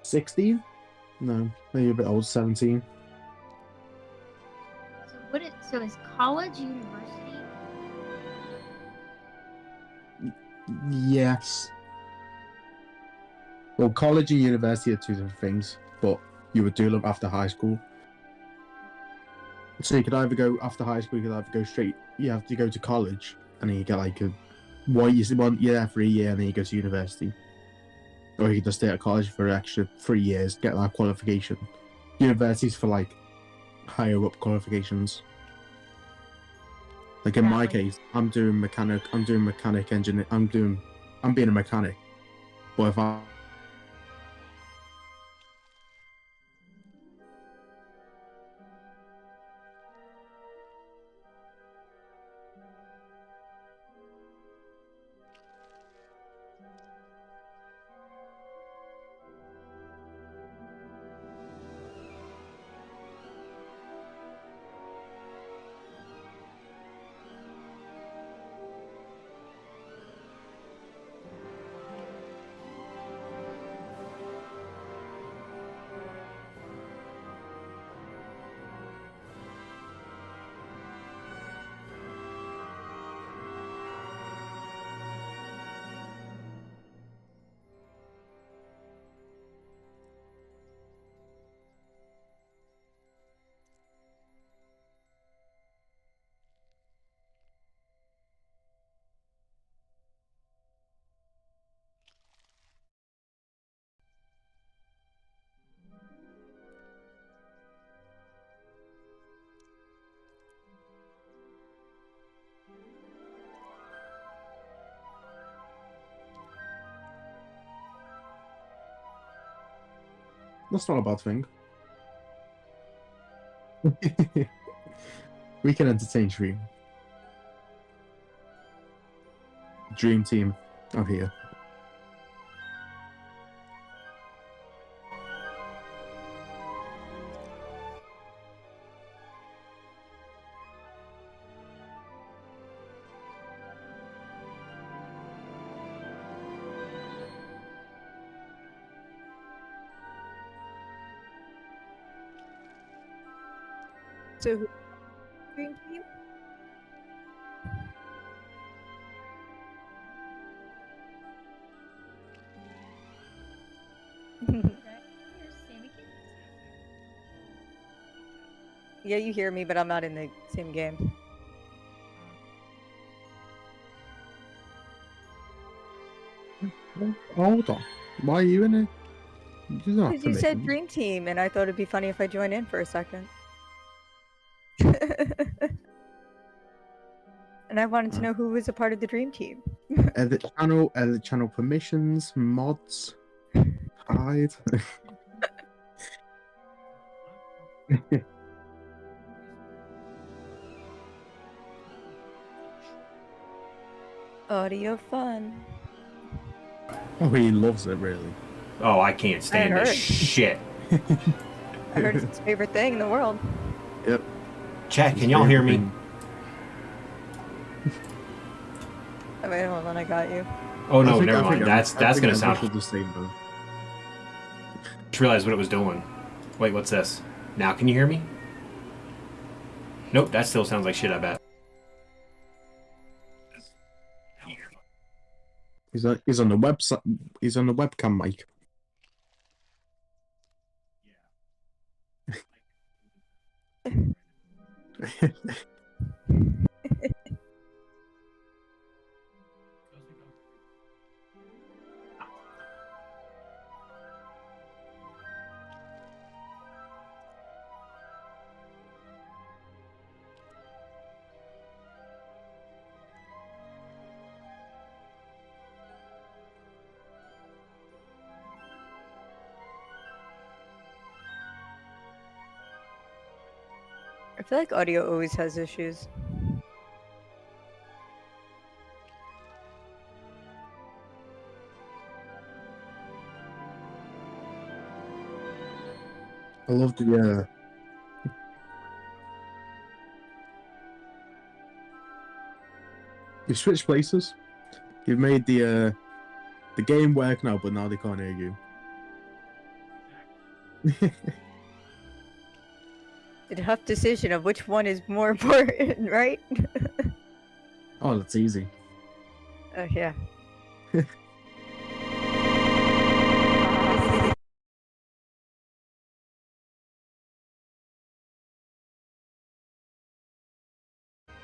16? No, maybe a bit old, 17. So is college university? Yes. Well, college and university are two different things, but you would do them after high school. So you could either go after high school, you could either go straight. You have to go to college, and then you get like a one year for a year, and then you go to university. Or you could just stay at college for an extra 3 years, get that qualification. University's for like higher up qualifications. Like in my case, I'm doing mechanic engineer. I'm being a mechanic. But if I that's not a bad thing. We can entertain Dream. Dream team, I'm here. So, Dream Team? Yeah, you hear me, but I'm not in the same game. Hold on. Why are you in it? Because you said Dream Team, and I thought it'd be funny if I joined in for a second. And I wanted to know who was a part of the Dream Team. Edit channel permissions, mods, hide. Audio fun. Oh, he loves it, really. Oh, I can't stand this shit. I heard it's his favorite thing in the world. Yep. Chat, can y'all hear me? Oh, wait, hold on, I got you. Oh no, never mind. That's gonna sound. The same, though. Just realized what it was doing. Wait, what's this? Now can you hear me? Nope, that still sounds like shit, I bet. He's on the website. He's on the webcam mic. I feel like audio always has issues. I love the You've switched places. You've made the game work now, but now they can't hear you. The tough decision of which one is more important, right? Oh, that's easy. Yeah.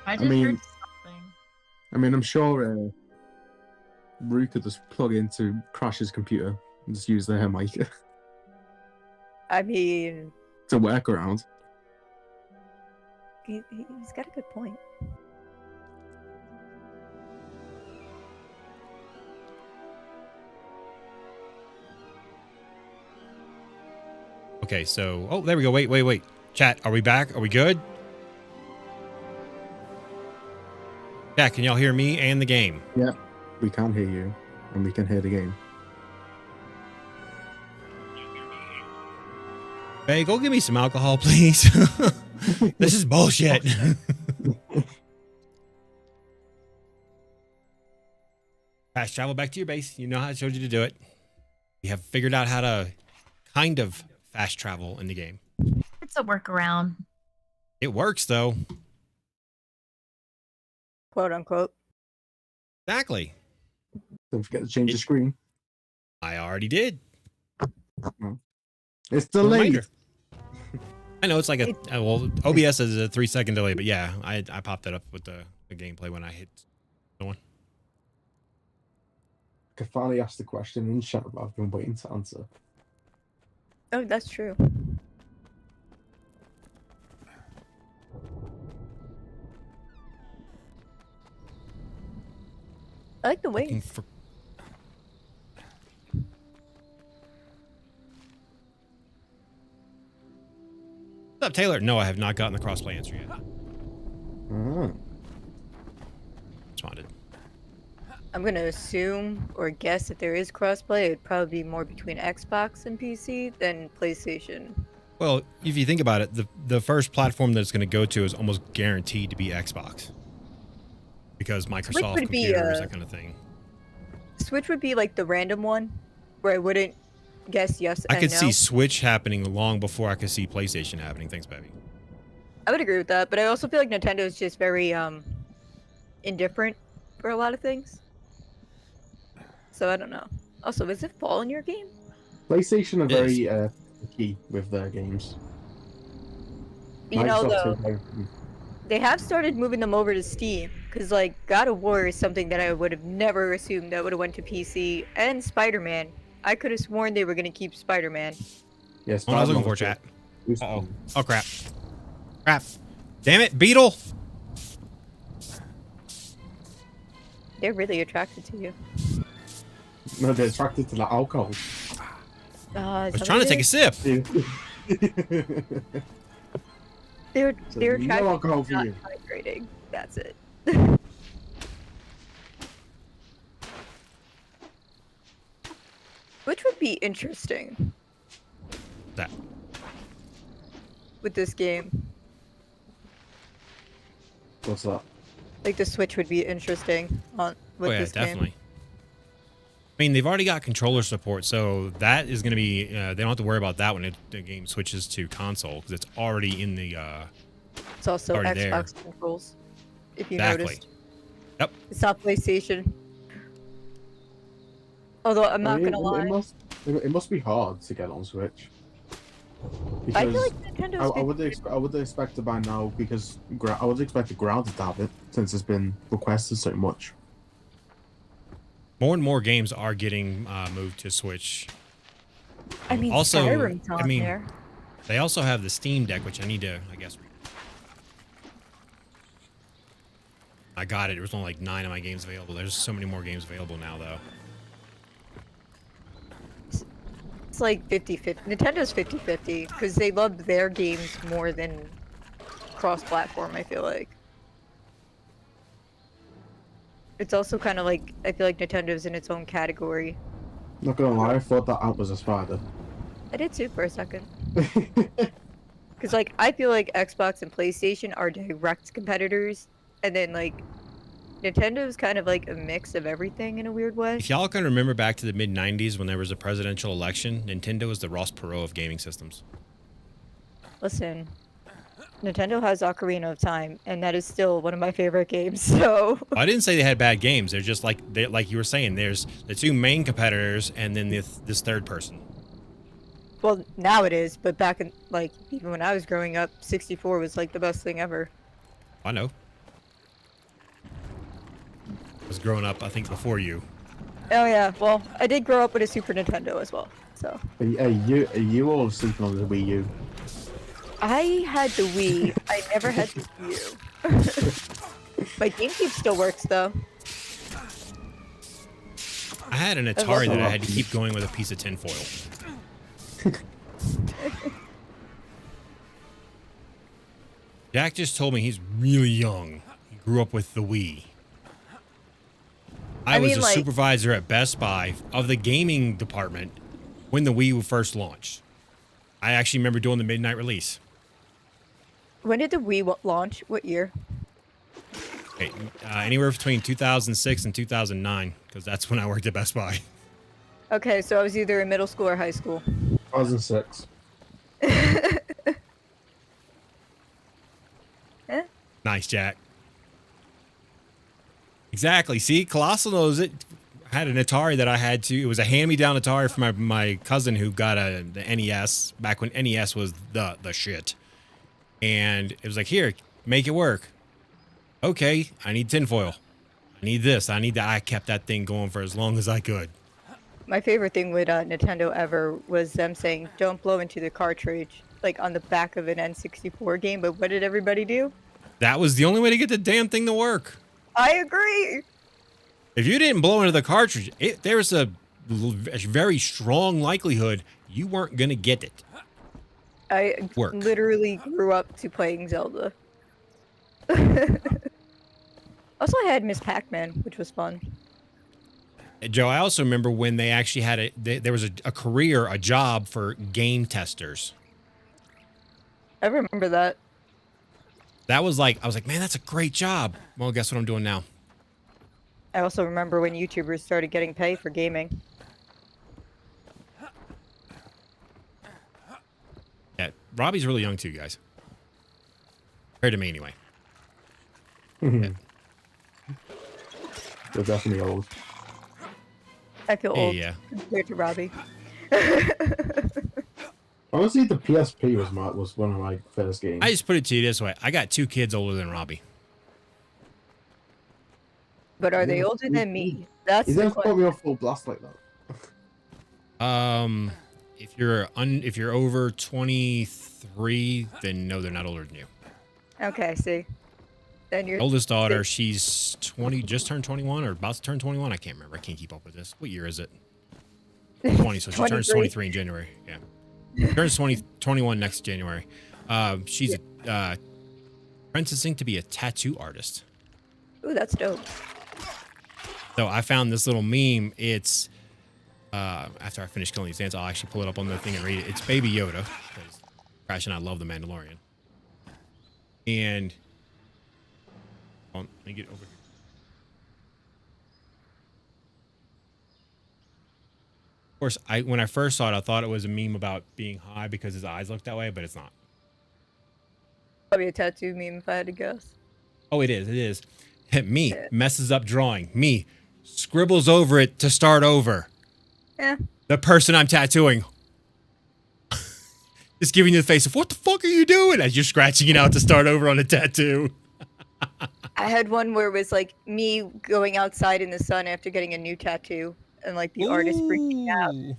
I mean- heard something. I mean, I'm sure Rue could just plug into Crash's computer and just use their mic. I mean, It's a workaround. he's got a good point. Okay, so oh, there we go. Wait. Chat, are we back? Are we good? Chat, can y'all hear me and the game? Yeah, we can hear you, and we can hear the game. Hey, go give me some alcohol, please. This is bullshit. Fast travel back to your base. You know how I showed you to do it. We have figured out how to kind of fast travel in the game. It's a workaround. It works, though. Quote unquote. Exactly. Don't forget to change the screen. I already did. It's delayed. Reminder. I know it's like well, OBS is a 3-second delay, but yeah, I popped that up with the gameplay when I hit the one. I can finally ask the question in chat that I've been waiting to answer. Oh, that's true. I like the Looking wings. for- What's up, Taylor? No, I have not gotten the crossplay answer yet. Ah. Responded. I'm gonna assume or guess that there is crossplay. It'd probably be more between Xbox and PC than PlayStation. Well, if you think about it, the first platform that it's going to go to is almost guaranteed to be Xbox. Because Microsoft would be, computers, that kind of thing. Switch would be like the random one, where I wouldn't guess yes I and could no. see Switch happening long before I could see PlayStation happening. Thanks, baby. I would agree with that, but I also feel like Nintendo is just very indifferent for a lot of things. So I don't know. Also, is it fall in your game? PlayStation are It very picky with their games. You know, Microsoft though, take everything. they have started moving them over to Steam, because like God of War is something that I would have never assumed that would have went to PC, and Spider-Man. I could have sworn they were gonna keep Spider-Man. Yes, What I was looking for, chat. Uh-oh. Oh, crap. Crap. Damn it, Beetle! They're really attracted to you. No, they're attracted to the alcohol. I was trying to take a sip. They're So attracted no alcohol to for not you. hydrating. That's it. Which would be interesting That. with this game. What's that? Like the Switch would be interesting on with Oh, yeah, this definitely. game. I mean, they've already got controller support, so that is going to be... they don't have to worry about that when the game switches to console, because it's already in the... It's also already there. Xbox controls, if you Exactly. noticed. Yep. It's not PlayStation. Although I'm not gonna lie, It must be hard to get on Switch. I Because feel like Nintendo's I would expect it by now because I would expect the Grounded to have it since it's been requested so much. More and more games are getting moved to Switch. I mean, Also, Skyrim's on I mean, there. They also have the Steam Deck, which I need to, I guess... I got it. There was only like 9 of my games available. There's so many more games available now, though. It's like 50-50. Nintendo's 50-50 because they love their games more than cross-platform, I feel like. It's also kind of like, I feel like Nintendo's in its own category. Not gonna lie, I thought that ant was a spider. I did too for a second. Because, like, I feel like Xbox and PlayStation are direct competitors, and then, like, Nintendo's kind of like a mix of everything in a weird way. If y'all can remember back to the mid 90s when there was a presidential election, Nintendo was the Ross Perot of gaming systems. Listen, Nintendo has Ocarina of Time, and that is still one of my favorite games. So I didn't say they had bad games. They're just like you were saying. There's the two main competitors, and then this third person. well, now it is, but back in like even when I was growing up, 64 was like the best thing ever. I know. I was growing up, I think, before you. Oh yeah, well, I did grow up with a Super Nintendo as well. So Are you all sleeping on the Wii U? I had the Wii. I never had the Wii U. My GameCube still works though. I had an Atari that I had to keep going with a piece of tinfoil. Jack just told me he's really young. He grew up with the Wii. I was mean, a like- supervisor at Best Buy of the gaming department when the Wii first launched. I actually remember doing the midnight release. When did the Wii launch? What year? Okay, anywhere between 2006 and 2009, because that's when I worked at Best Buy. Okay, so I was either in middle school or high school. 2006. Nice, Jack. Exactly. See, Colossal knows it. I had an Atari that I had to. It was a hand-me-down Atari from my cousin who got the NES back when NES was the shit. And it was like, here, make it work. Okay, I need tinfoil. I need this. I need that. I kept that thing going for as long as I could. My favorite thing with Nintendo ever was them saying, "Don't blow into the cartridge," like on the back of an N64 game. But what did everybody do? That was the only way to get the damn thing to work. I agree. If you didn't blow into the cartridge, there's a very strong likelihood you weren't going to get it. I Work. literally grew up to playing Zelda. Also, I had Miss Pac-Man, which was fun. Joe, I also remember when they actually had there was a job for game testers. I remember that. That was like, I was like, man, that's a great job. Well, guess what I'm doing now? I also remember when YouTubers started getting paid for gaming. Yeah, Robbie's really young too, guys. Compared to me, anyway. You're definitely old. I feel old Yeah. compared to Robbie. Honestly, the PSP was one of my first games. I just put it to you this way. I got 2 kids older than Robbie. But are they older than me? That's You the never put question. me on full blast like that. If you're over 23, then no, they're not older than you. Okay, see. Then you're Oldest daughter, she's 20, just turned 21 or about to turn 21. I can't remember. I can't keep up with this. What year is it? 20, so she turns 23. 23 in January. Yeah. Turns 21 next January. She's apprenticing to be a tattoo artist. Ooh, that's dope. So I found this little meme. It's after I finish killing these ants, I'll actually pull it up on the thing and read it. It's Baby Yoda, because Crash and I love the Mandalorian. And hold on, let me get over here. Of course, when I first saw it, I thought it was a meme about being high because his eyes look that way, but it's not. Probably a tattoo meme if I had to guess. Oh, it is. It is. Me messes up drawing. Me scribbles over it to start over. Yeah. The person I'm tattooing. Just giving you the face of, what the fuck are you doing? As you're scratching it out to start over on a tattoo. I had one where it was like me going outside in the sun after getting a new tattoo and like the artist freaking out. Ooh.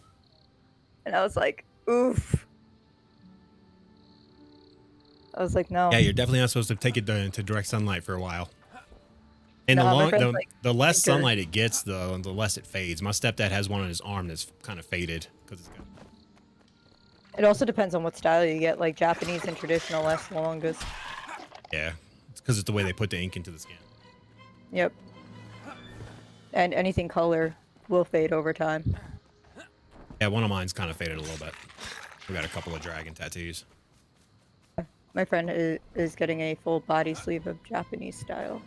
And I was like, oof. I was like, no. Yeah, you're definitely not supposed to take it to direct sunlight for a while. And No, my friend's like, the less "Tinker." sunlight it gets, the less it fades. My stepdad has one on his arm that's kind of faded because it's good. It also depends on what style you get. Like Japanese and traditional last the longest. Yeah, it's because it's the way they put the ink into the skin. Yep. And anything color will fade over time. Yeah, one of mine's kind of faded a little bit. We got a couple of dragon tattoos. My friend is getting a full body sleeve of Japanese style.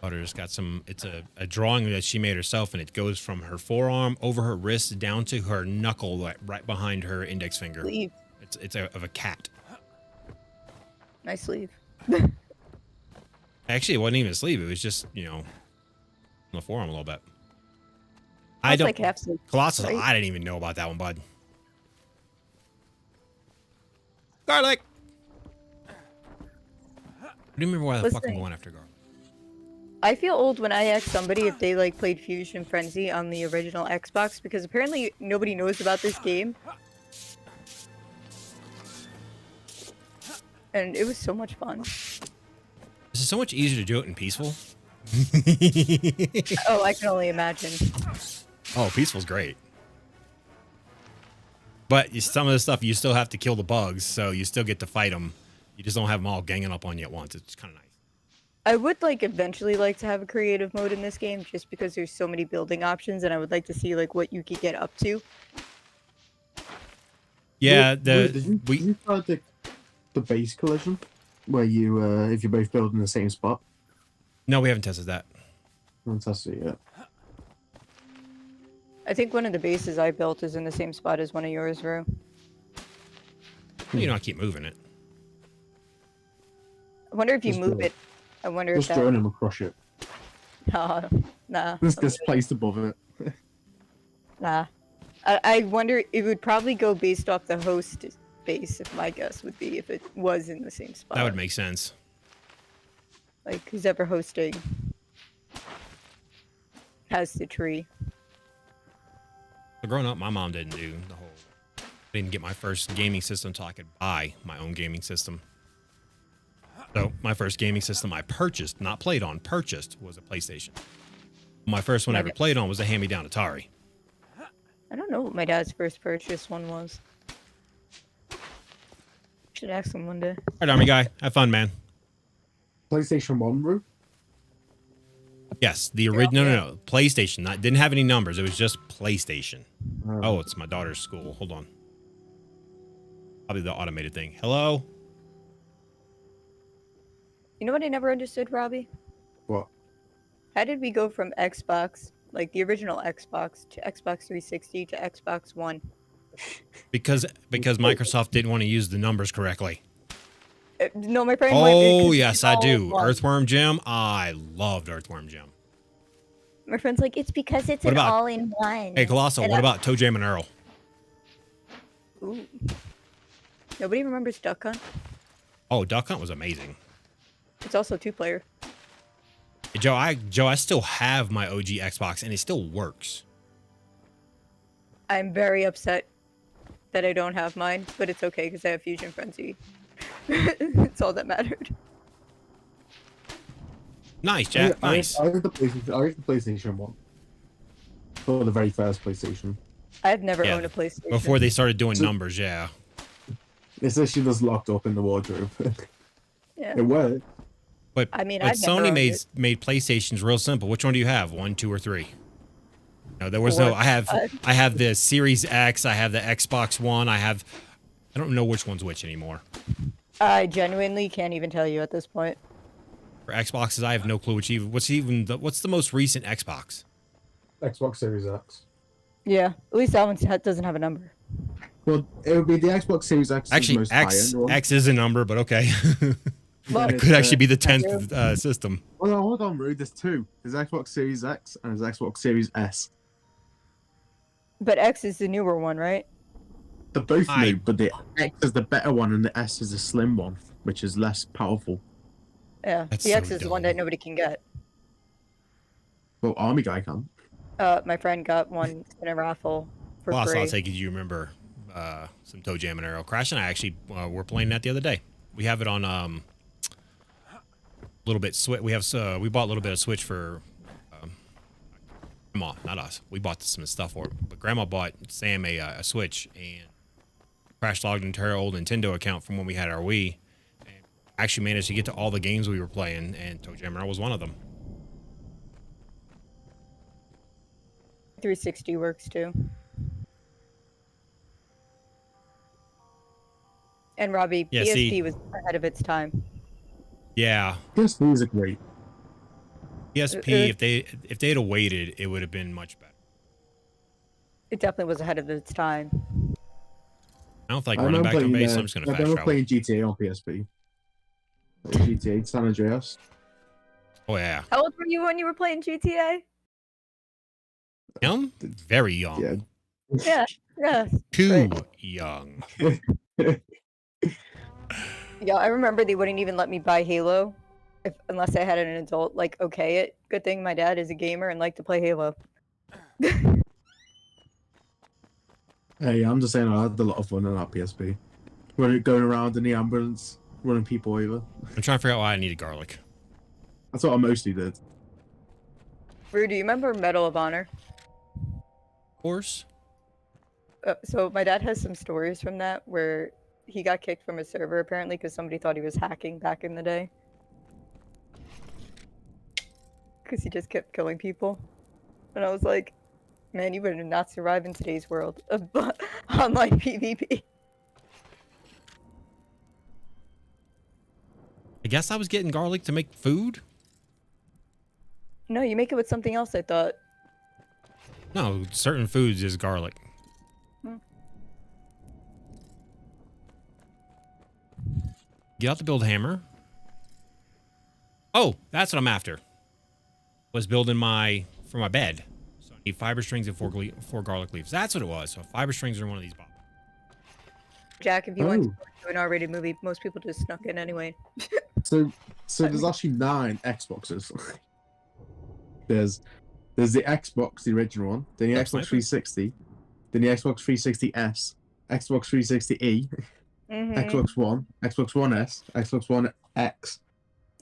Daughter just got some. It's a drawing that she made herself, and it goes from her forearm over her wrist down to her knuckle, right behind her index finger. Sleeve. It's of a cat. Nice sleeve. Actually, it wasn't even a sleeve. It was just on the forearm a little bit. I That's don't. like half sleeve. Colossus. right? I didn't even know about that one, bud. Garlic. I do remember why the fuck I'm Listen. going after garlic. I feel old when I ask somebody if they like played Fusion Frenzy on the original Xbox because apparently nobody knows about this game. And it was so much fun. This is so much easier to do it in peaceful. Oh, I can only imagine. Oh, peaceful's great. But some of the stuff you still have to kill the bugs, so you still get to fight them. You just don't have them all ganging up on you at once. It's kind of nice. I would like eventually like to have a creative mode in this game just because there's so many building options and I would like to see like what you could get up to. Yeah, Did you try the base collision where you if you're both building the same spot? No, we haven't tested that. Fantastic, yeah. I think one of the bases I built is in the same spot as one of yours, Rue. You know, I keep moving it. I wonder if you Just move do it. it. I wonder if Just that. join him across it. Nah. Just placed above it. Nah. I wonder it would probably go based off the host base, if my guess would be if it was in the same spot. That would make sense. Like who's ever hosting has the tree. So growing up, my mom didn't do the whole. I didn't get my first gaming system until I could buy my own gaming system. So my first gaming system I purchased, not played on, purchased was a PlayStation. My first one I ever played on was a hand-me-down Atari. I don't know what my dad's first purchase one was. Should ask him one day. All right, Army guy, have fun, man. PlayStation 1, Rue? Yes, the original. No, PlayStation. Didn't have any numbers. It was just PlayStation. Oh, it's my daughter's school. Hold on. Probably the automated thing. Hello. You know what I never understood, Robbie? What? How did we go from Xbox, like the original Xbox, to Xbox 360 to Xbox One? Because Microsoft didn't want to use the numbers correctly. No, my brain. Oh yes, I do. Earthworm Jim. I loved Earthworm Jim. My friend's like, it's because it's What an about- all-in-one. Hey, Colossal. And What about Toe Jam and Earl? Ooh. Nobody remembers Duck Hunt. Oh, Duck Hunt was amazing. It's also two-player. Hey, Joe, I still have my OG Xbox and it still works. I'm very upset that I don't have mine, but it's okay because I have Fusion Frenzy. It's all that mattered. Nice, Jack. Nice. I have the PlayStation 1. For the very first PlayStation. I've never Yeah, owned a PlayStation. Before they started doing numbers, yeah. It's actually just locked up in the wardrobe. Yeah. It worked. But I mean, but I've never Sony owned made it. made PlayStations real simple. Which one do you have? 1, 2, or 3? No, there was Four, no. I have the Series X. I have the Xbox One. I don't know which one's which anymore. I genuinely can't even tell you at this point. For Xboxes, I have no clue what's the most recent Xbox. Xbox Series X. Yeah, at least that one doesn't have a number. Well, it would be the Xbox Series X. Actually, most X high-end one. X is a number, but okay. Well, Then It it's, could actually be the I 10th system. Well, no, hold on, Rude. There's two. There's Xbox Series X and there's Xbox Series S. But X is the newer one, right? They're both I- new, but the X is the better one and the S is the slim one, which is less powerful. Yeah, That's the X so is the one dumb. that nobody can get. Well, Army Guy can. My friend got one in a raffle for Well, free. I'll take it. You remember some Toe Jam and Arrow. Crash and I actually were playing that the other day. We have it on a little bit Switch. We bought a little bit of Switch for Grandma, not us. We bought some stuff for it, but Grandma bought Sam a Switch, and Crash logged into her old Nintendo account from when we had our Wii, and actually managed to get to all the games we were playing, and Toe Jam and Arrow was one of them. 360 works too. And Robbie, Yeah, PSP see- was ahead of its time. Yeah, PSPs are great. PSP, if they'd have waited, it would have been much better. It definitely was ahead of its time. I don't feel like I running remember back to playing, base, so I'm just gonna I fast remember travel. playing GTA on PSP. GTA San Andreas. Oh yeah, How old were you when you were playing GTA? young, very young, Yeah. Yeah, yeah. too young. Yeah, I remember they wouldn't even let me buy Halo unless I had an adult like okay it. Good thing my dad is a gamer and liked to play Halo. Hey, I'm just saying I had a lot of fun on that PSP. Going around in the ambulance, running people over. I'm trying to figure out why I needed garlic. That's what I mostly did. Rue, do you remember Medal of Honor? Of course. So my dad has some stories from that where he got kicked from a server apparently because somebody thought he was hacking back in the day. Because he just kept killing people. And I was like, man, you would not survive in today's world of online PvP. I guess I was getting garlic to make food. No, you make it with something else, I thought. No, certain foods is garlic. Get out the build hammer. Oh, that's what I'm after. Was building for my bed. So I need fiber strings and four garlic leaves. That's what it was. So fiber strings are one of these bottles. Jack, if you went to an R-rated movie, most people just snuck in anyway. So there's actually 9 Xboxes. there's the Xbox, the original one, then the Xbox 360, then the Xbox 360S, Xbox 360E, Xbox One, Xbox One S, Xbox One X,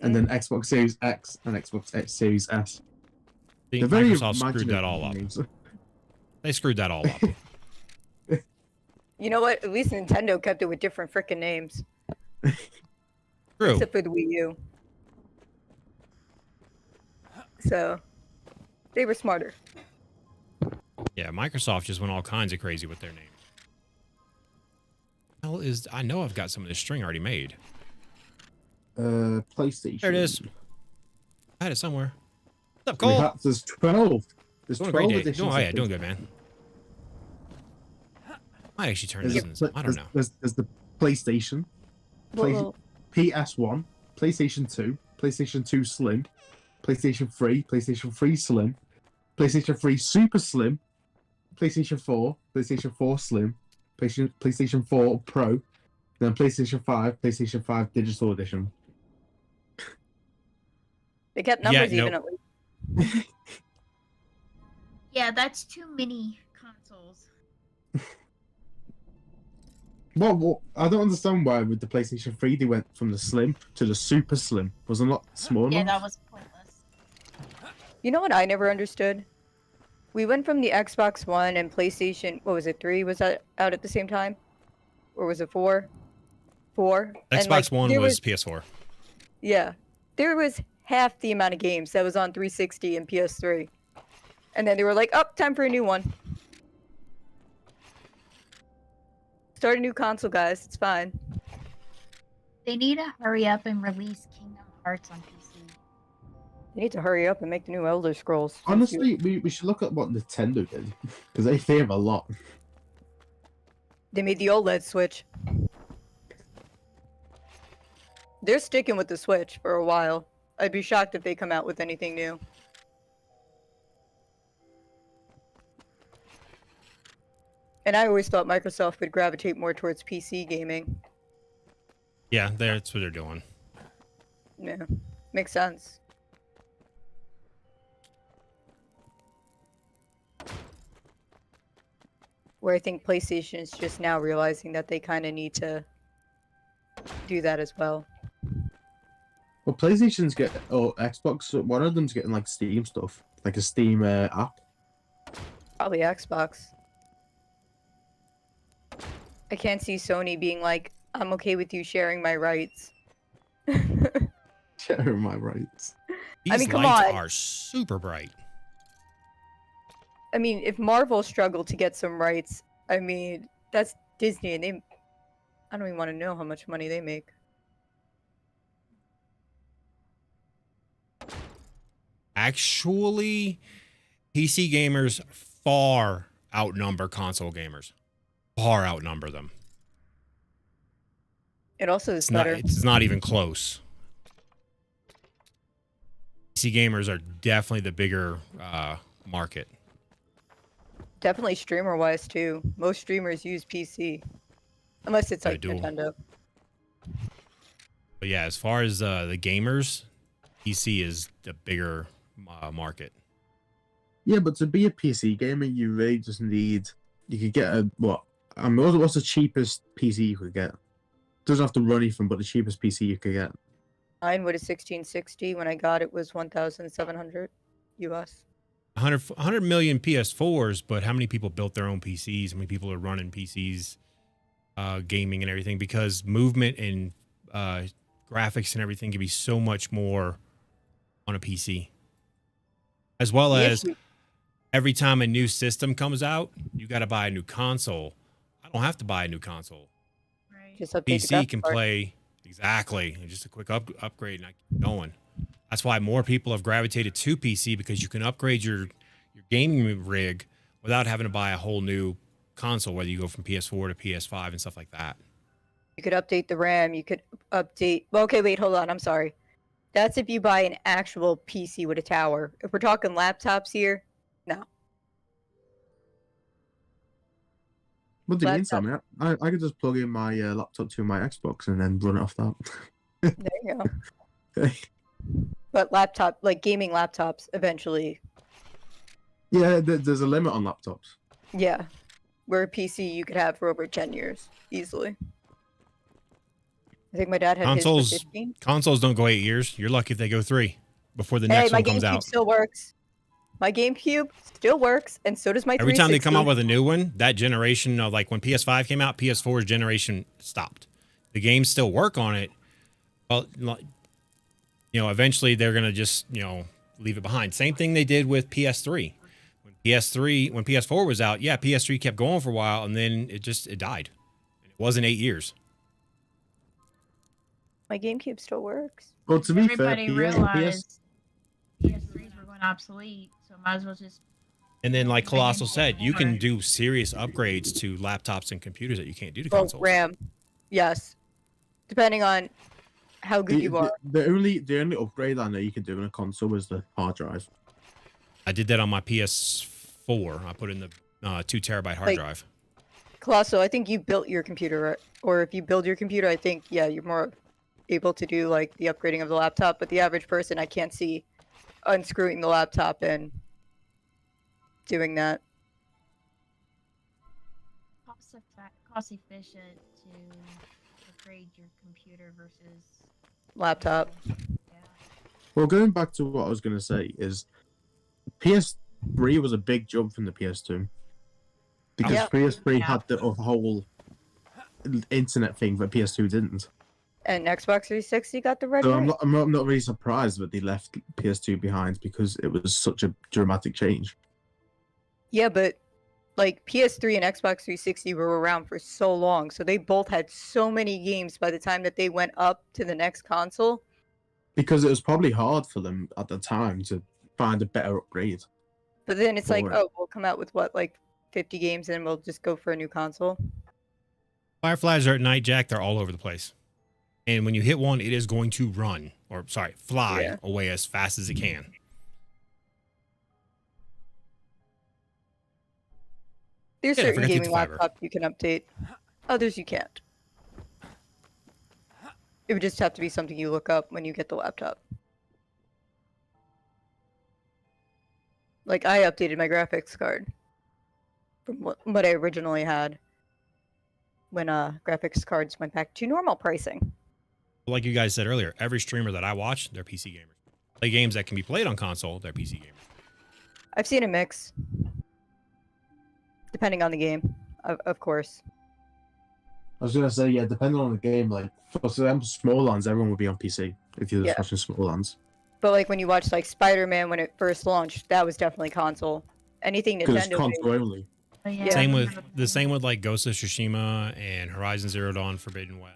and then Xbox Series X and Xbox X Series S. Microsoft screwed that all up. They screwed that all up. You know what? At least Nintendo kept it with different frickin' names. True. Except for the Wii U. So, they were smarter. Yeah, Microsoft just went all kinds of crazy with their name. Hell is I know I've got some of this string already made. PlayStation. There it is. I had it somewhere. What's up, Cole? There's 12. There's Doing 12 a great day. editions. Oh yeah, doing good, man. Might actually turn this into. I don't know. There's the PlayStation, PS1, PlayStation 2, PlayStation 2 Slim, PlayStation 3, PlayStation 3 Slim, PlayStation 3 Super Slim, PlayStation 4, PlayStation 4 Slim, PlayStation 4 Pro, then PlayStation 5 Digital Edition. They kept numbers Yeah, even at least. Yeah, that's too many consoles. Well, I don't understand why with the PlayStation 3 they went from the Slim to the Super Slim. Was it not small Yeah, enough? that was pointless. You know what I never understood? We went from the Xbox One and PlayStation, what was it, 3? Was that out at the same time? Or was it 4? 4? Xbox One was PS4. Yeah. There was half the amount of games that was on 360 and PS3. And then they were like, oh, time for a new one. Start a new console, guys. It's fine. They need to hurry up and release Kingdom Hearts on PC. They need to hurry up and make the new Elder Scrolls. Honestly, we should look at what Nintendo did because they favor a lot. They made the OLED Switch. They're sticking with the Switch for a while. I'd be shocked if they come out with anything new. And I always thought Microsoft would gravitate more towards PC gaming. Yeah, that's what they're doing. Yeah, makes sense. Where I think PlayStation is just now realizing that they kind of need to do that as well. Well, PlayStation's or Xbox, one of them's getting like Steam stuff, like a Steam app. Probably Xbox. I can't see Sony being like, I'm okay with you sharing my rights. Sharing my rights. These come lights on. are super bright. I mean, if Marvel struggled to get some rights, I mean, that's Disney, and I don't even want to know how much money they make. Actually, PC gamers far outnumber console gamers. Far outnumber them. It also is It's not. better. It's not even close. PC gamers are definitely the bigger market. Definitely streamer wise too. Most streamers use PC, unless it's Yeah, like dual. Nintendo. But yeah, as far as the gamers, PC is the bigger market. Yeah, but to be a PC gamer, you really just need. You could get a what? I mean, what's the cheapest PC you could get? Doesn't have to run anything, but the cheapest PC you could get. Mine with a 1660 when I got it was 1,700 US. 100 million PS4s, but how many people built their own PCs? How many people are running PCs, gaming and everything? Because movement and graphics and everything can be so much more on a PC. As well The as issue- every time a new system comes out, you got to buy a new console. I don't have to buy a new console. Right. just update the PC graphics can card. play exactly, and just a quick upgrade, and I keep going. That's why more people have gravitated to PC, because you can upgrade your gaming rig without having to buy a whole new console, whether you go from PS4 to PS5 and stuff like that. You could update the RAM. You could update. Well, okay, wait, hold on. I'm sorry. That's if you buy an actual PC with a tower. If we're talking laptops here, no. What do you mean, Laptop. Sammy? I could just plug in my laptop to my Xbox and then run it off that. There you go. But laptop, like gaming laptops, eventually, Yeah, there's a limit on laptops. yeah. Where a PC you could have for over 10 years easily. I think my dad had Consoles- his for 15. Consoles don't go 8 years. You're lucky if they go 3 before the Hey, next my one comes GameCube out. still works. My GameCube still works, and so does my Every time they come 360. out with a new one, that generation of, like when PS5 came out, PS4's generation stopped. The games still work on it. Well, eventually they're gonna just leave it behind. Same thing they did with PS3. When PS4 was out, yeah, PS3 kept going for a while, and then it died. It wasn't 8 years. My GameCube still works. Well, to be fair, Everybody realized PS3s were going obsolete, so might as well just. And then, like Colossal said, you can do serious upgrades to laptops and computers that you can't do to Well, consoles. RAM, yes. Depending on how good you are. The only upgrade I know you can do in a console is the hard drive. I did that on my PS4. I put in the 2 terabyte hard Like- drive. Colossal, I think you built your computer, right? Or if you build your computer, I think, yeah, you're more able to do like the upgrading of the laptop. But the average person, I can't see unscrewing the laptop and doing that. Cost efficient to upgrade your computer versus Laptop. Yeah. Well, going back to what I was going to say is PS3 was a big jump from the PS2. Because Yeah. PS3 Yeah. had the whole internet thing that PS2 didn't. And Xbox 360 got the red So ring. I'm not really surprised that they left PS2 behind because it was such a dramatic change. Yeah, but like PS3 and Xbox 360 were around for so long, so they both had so many games by the time that they went up to the next console. Because it was probably hard for them at the time to find a better upgrade. But then it's like, Or- oh, we'll come out with what, like 50 games, and we'll just go for a new console. Fireflies are at night, Jack. They're all over the place. And when you hit one, it is going to fly Yeah. away as fast as it can. There's Yeah, certain forget to hit gaming the fiber. laptops you can update. Others you can't. It would just have to be something you look up when you get the laptop. Like I updated my graphics card from what I originally had when graphics cards went back to normal pricing. Like you guys said earlier, every streamer that I watch, they're PC gamers. Play games that can be played on console, they're PC gamers. I've seen a mix, depending on the game, of course. I was gonna say, yeah, depending on the game, like for example, Smalllands, everyone would be on PC if you're just Yeah. watching Smalllands. But like when you watch like Spider-Man when it first launched, that was definitely console. Anything Because it's Nintendo. console only. But yeah, Yeah. Same I with remember the same with like Ghost of Tsushima and Horizon Zero Dawn Forbidden West.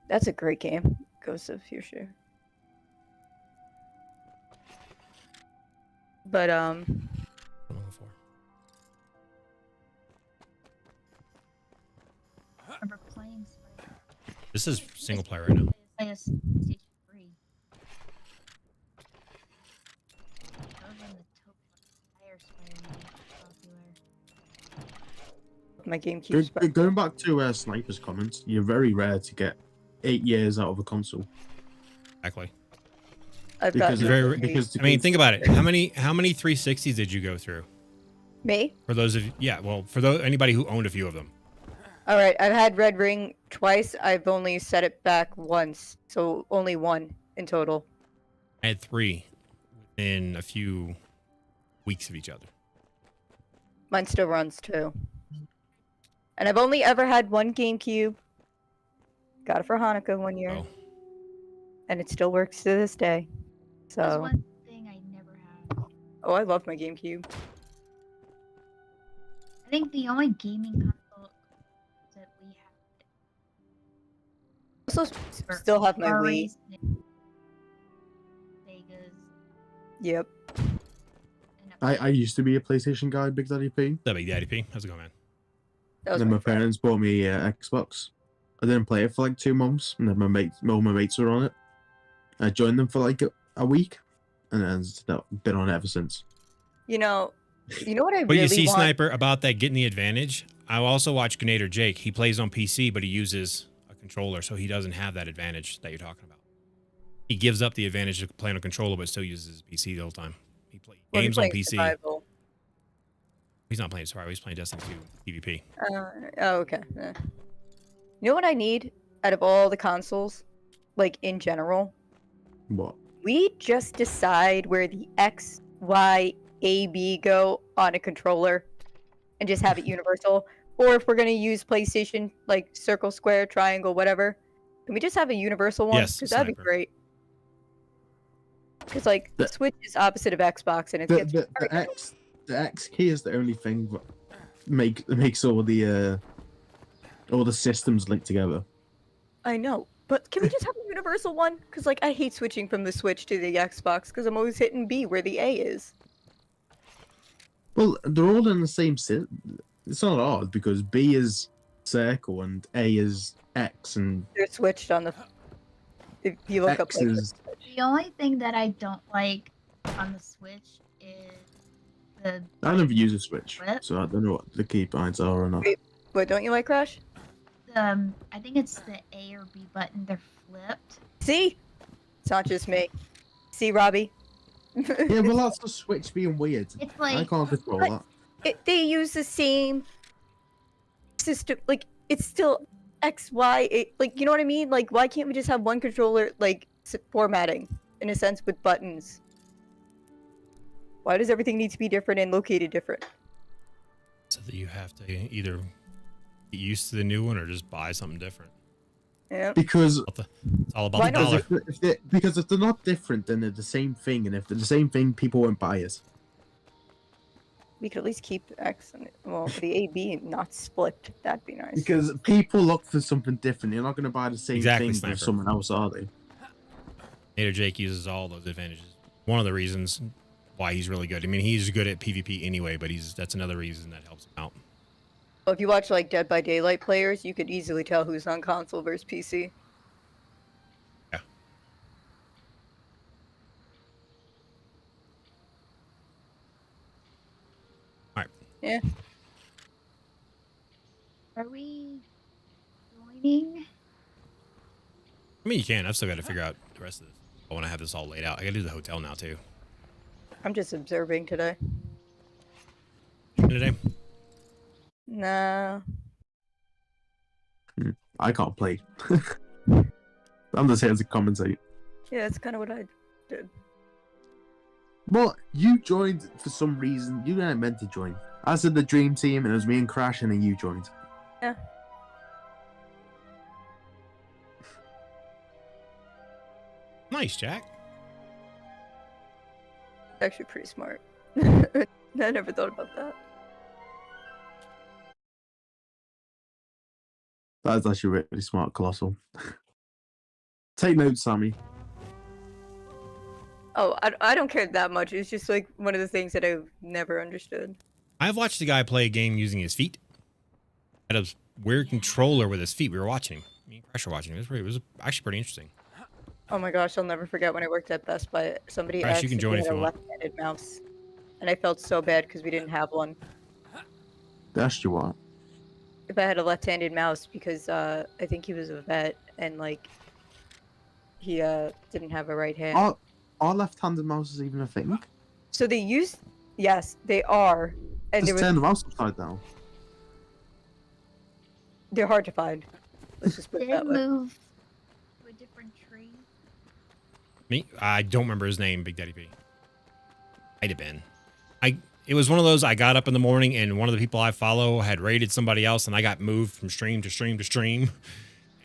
That's a great game. Ghost of Future. But What am I looking for? I remember playing Spider. This is single player right now. Play a Station 3. That was when the Fire Spider was popular. my GameCube. Going back to Sniper's comments, you're very rare to get 8 years out of a console. Exactly. I've Because, got I mean, think about it. How many 360s did you go through? me. For those of for those anybody who owned a few of them. All right, I've had Red Ring twice. I've only set it back once, so only one in total. I had 3 within a few weeks of each other. Mine still runs too. And I've only ever had one GameCube. Got it for Hanukkah one year. Oh. And it still works to this day. That was So, one thing I never had. oh, I love my GameCube. I think the only gaming console that we had Also, were still have my Wii. Atari's and Sega's. Yep. And I used to be a PlayStation guy, Big Daddy P. What's up, Big Daddy P? How's it going, man? That was Then my my parents bought me Xbox. I didn't play it for like 2 months, and then all my mates were on it. I joined them for like a week, and then I've been on it ever since. You know what I But really you see, want? Sniper, about that getting the advantage. I also watch Grenadier Jake. He plays on PC, but he uses a controller, so he doesn't have that advantage that you're talking about. He gives up the advantage of playing a controller, but still uses his PC the whole time. He plays Well, games he's on playing PC. Survival. He's not playing Survival. He's playing Destiny 2 PvP. Oh, okay. You know what I need out of all the consoles, like in general? What? We just decide where the X, Y, A, B go on a controller, and just have it universal. Or if we're gonna use PlayStation, like circle, square, triangle, whatever, can we just have a universal one? Yes, Because that'd be Sniper. great. Because like The- Switch is opposite of Xbox, and it The, gets the, the X key is the only thing that makes all the systems linked together. I know, but can we just have a universal one? Because like I hate switching from the Switch to the Xbox because I'm always hitting B where the A is. Well, they're all in the same It's not hard because B is circle and A is X, and They're switched on the. If you look up X like, is The only thing that I don't like on the Switch is the I never use a Switch, What? so I don't know what the key binds are or not. what don't you like, Crash? I think it's the A or B button. They're flipped. See, it's not just me. See, Robbie. Yeah, well, that's the Switch being weird. It's I like can't control But- that. They use the same system. Like it's still X, Y. Like you know what I mean? Like why can't we just have one controller like formatting in a sense with buttons? Why does everything need to be different and located different? So that you have to either get used to the new one or just buy something different. Yeah. Because It's all about Why the not? dollar. because if they're not different, then they're the same thing, and if they're the same thing, people won't buy it. We could at least keep X and well the A B not split. That'd be nice. Because people look for something different. You're not going to buy the same Exactly, thing Sniper. from someone else, are they? Grenadier Jake uses all those advantages. One of the reasons why he's really good. I mean, he's good at PvP anyway, but that's another reason that helps him out. Well, if you watch like Dead by Daylight players, you could easily tell who's on console versus PC. Yeah. All right. Yeah. Are we joining? I mean, you can. I've still got to figure out the rest of this. I want to have this all laid out. I got to do the hotel now too. I'm just observing today. Today. Nah. I can't play. I'm just here to commentate. Yeah, that's kind of what I did. Well, you joined for some reason. You weren't meant to join. I said the dream team, and it was me and Crash, and then you joined. Yeah. Nice, Jack. Actually, pretty smart. I never thought about that. That's actually really smart, Colossal. Take notes, Sammy. Oh, I don't care that much. It's just like one of the things that I've never understood. I've watched a guy play a game using his feet. Had a weird controller with his feet. We were watching him. Me and Crash were watching him. It was actually pretty interesting. Oh my gosh, I'll never forget when I worked at Best Buy. Somebody Crash, asked you can if join we if had a you want. left-handed mouse, and I felt so bad because we didn't have one. That's you what? If I had a left-handed mouse, because I think he was a vet and like he didn't have a right hand. Are left-handed mouses even a thing? So they use, yes, they are, and Just there turn was, the mouse upside down. they're hard to find. Let's just put it Did it that way. move to a different tree? Me? I don't remember his name, Big Daddy P. Might have been. It was one of those, I got up in the morning and one of the people I follow had raided somebody else and I got moved from stream to stream to stream.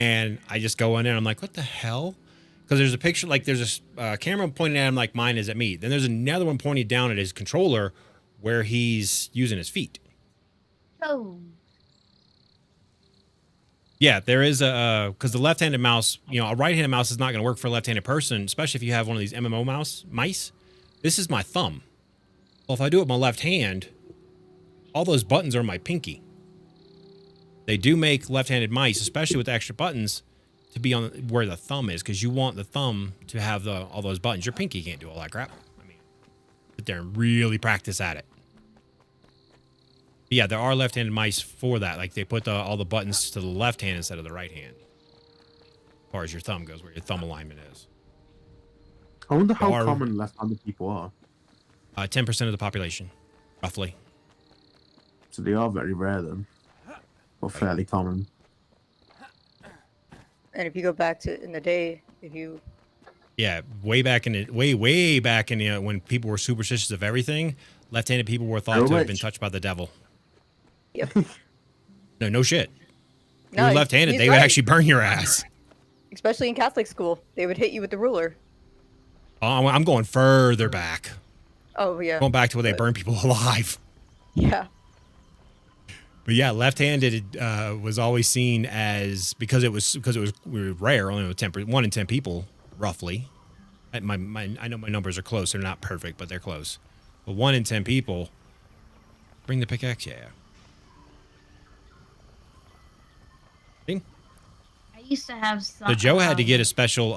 And I just go in there and I'm like, what the hell? Because there's a picture, like there's a camera pointing at him like mine is at me. Then there's another one pointed down at his controller where he's using his feet. Oh. Yeah, there is because the left-handed mouse, you know, a right-handed mouse is not going to work for a left-handed person, especially if you have one of these MMO mice. This is my thumb. Well, if I do it with my left hand, all those buttons are my pinky. They do make left-handed mice, especially with the extra buttons, to be on where the thumb is, because you want the thumb to have all those buttons. Your pinky can't do all that crap. I mean, sit there and really practice at it. But yeah, there are left-handed mice for that. Like they put all the buttons to the left hand instead of the right hand. As far as your thumb goes, where your thumb alignment is. I wonder how common left-handed people are. 10% of the population, roughly. So they are very rare then. Or fairly common. And if you go back to in the day, if you Yeah, way back in the way back in the when people were superstitious of everything, left-handed people were thought to have been touched by the devil. Yep. No shit. If No, you were left-handed, he's they would right. actually burn your ass. Especially in Catholic school, they would hit you with the ruler. Oh, I'm going further back. Oh yeah. Going back to where they burn people alive. Yeah. But yeah, left-handed was always seen as because it was we were rare, only with 1 in 10 people roughly. I know my numbers are close; they're not perfect, but they're close. But 1 in 10 people bring the pickaxe. Yeah. See? I used to have some. So Joe had to get a special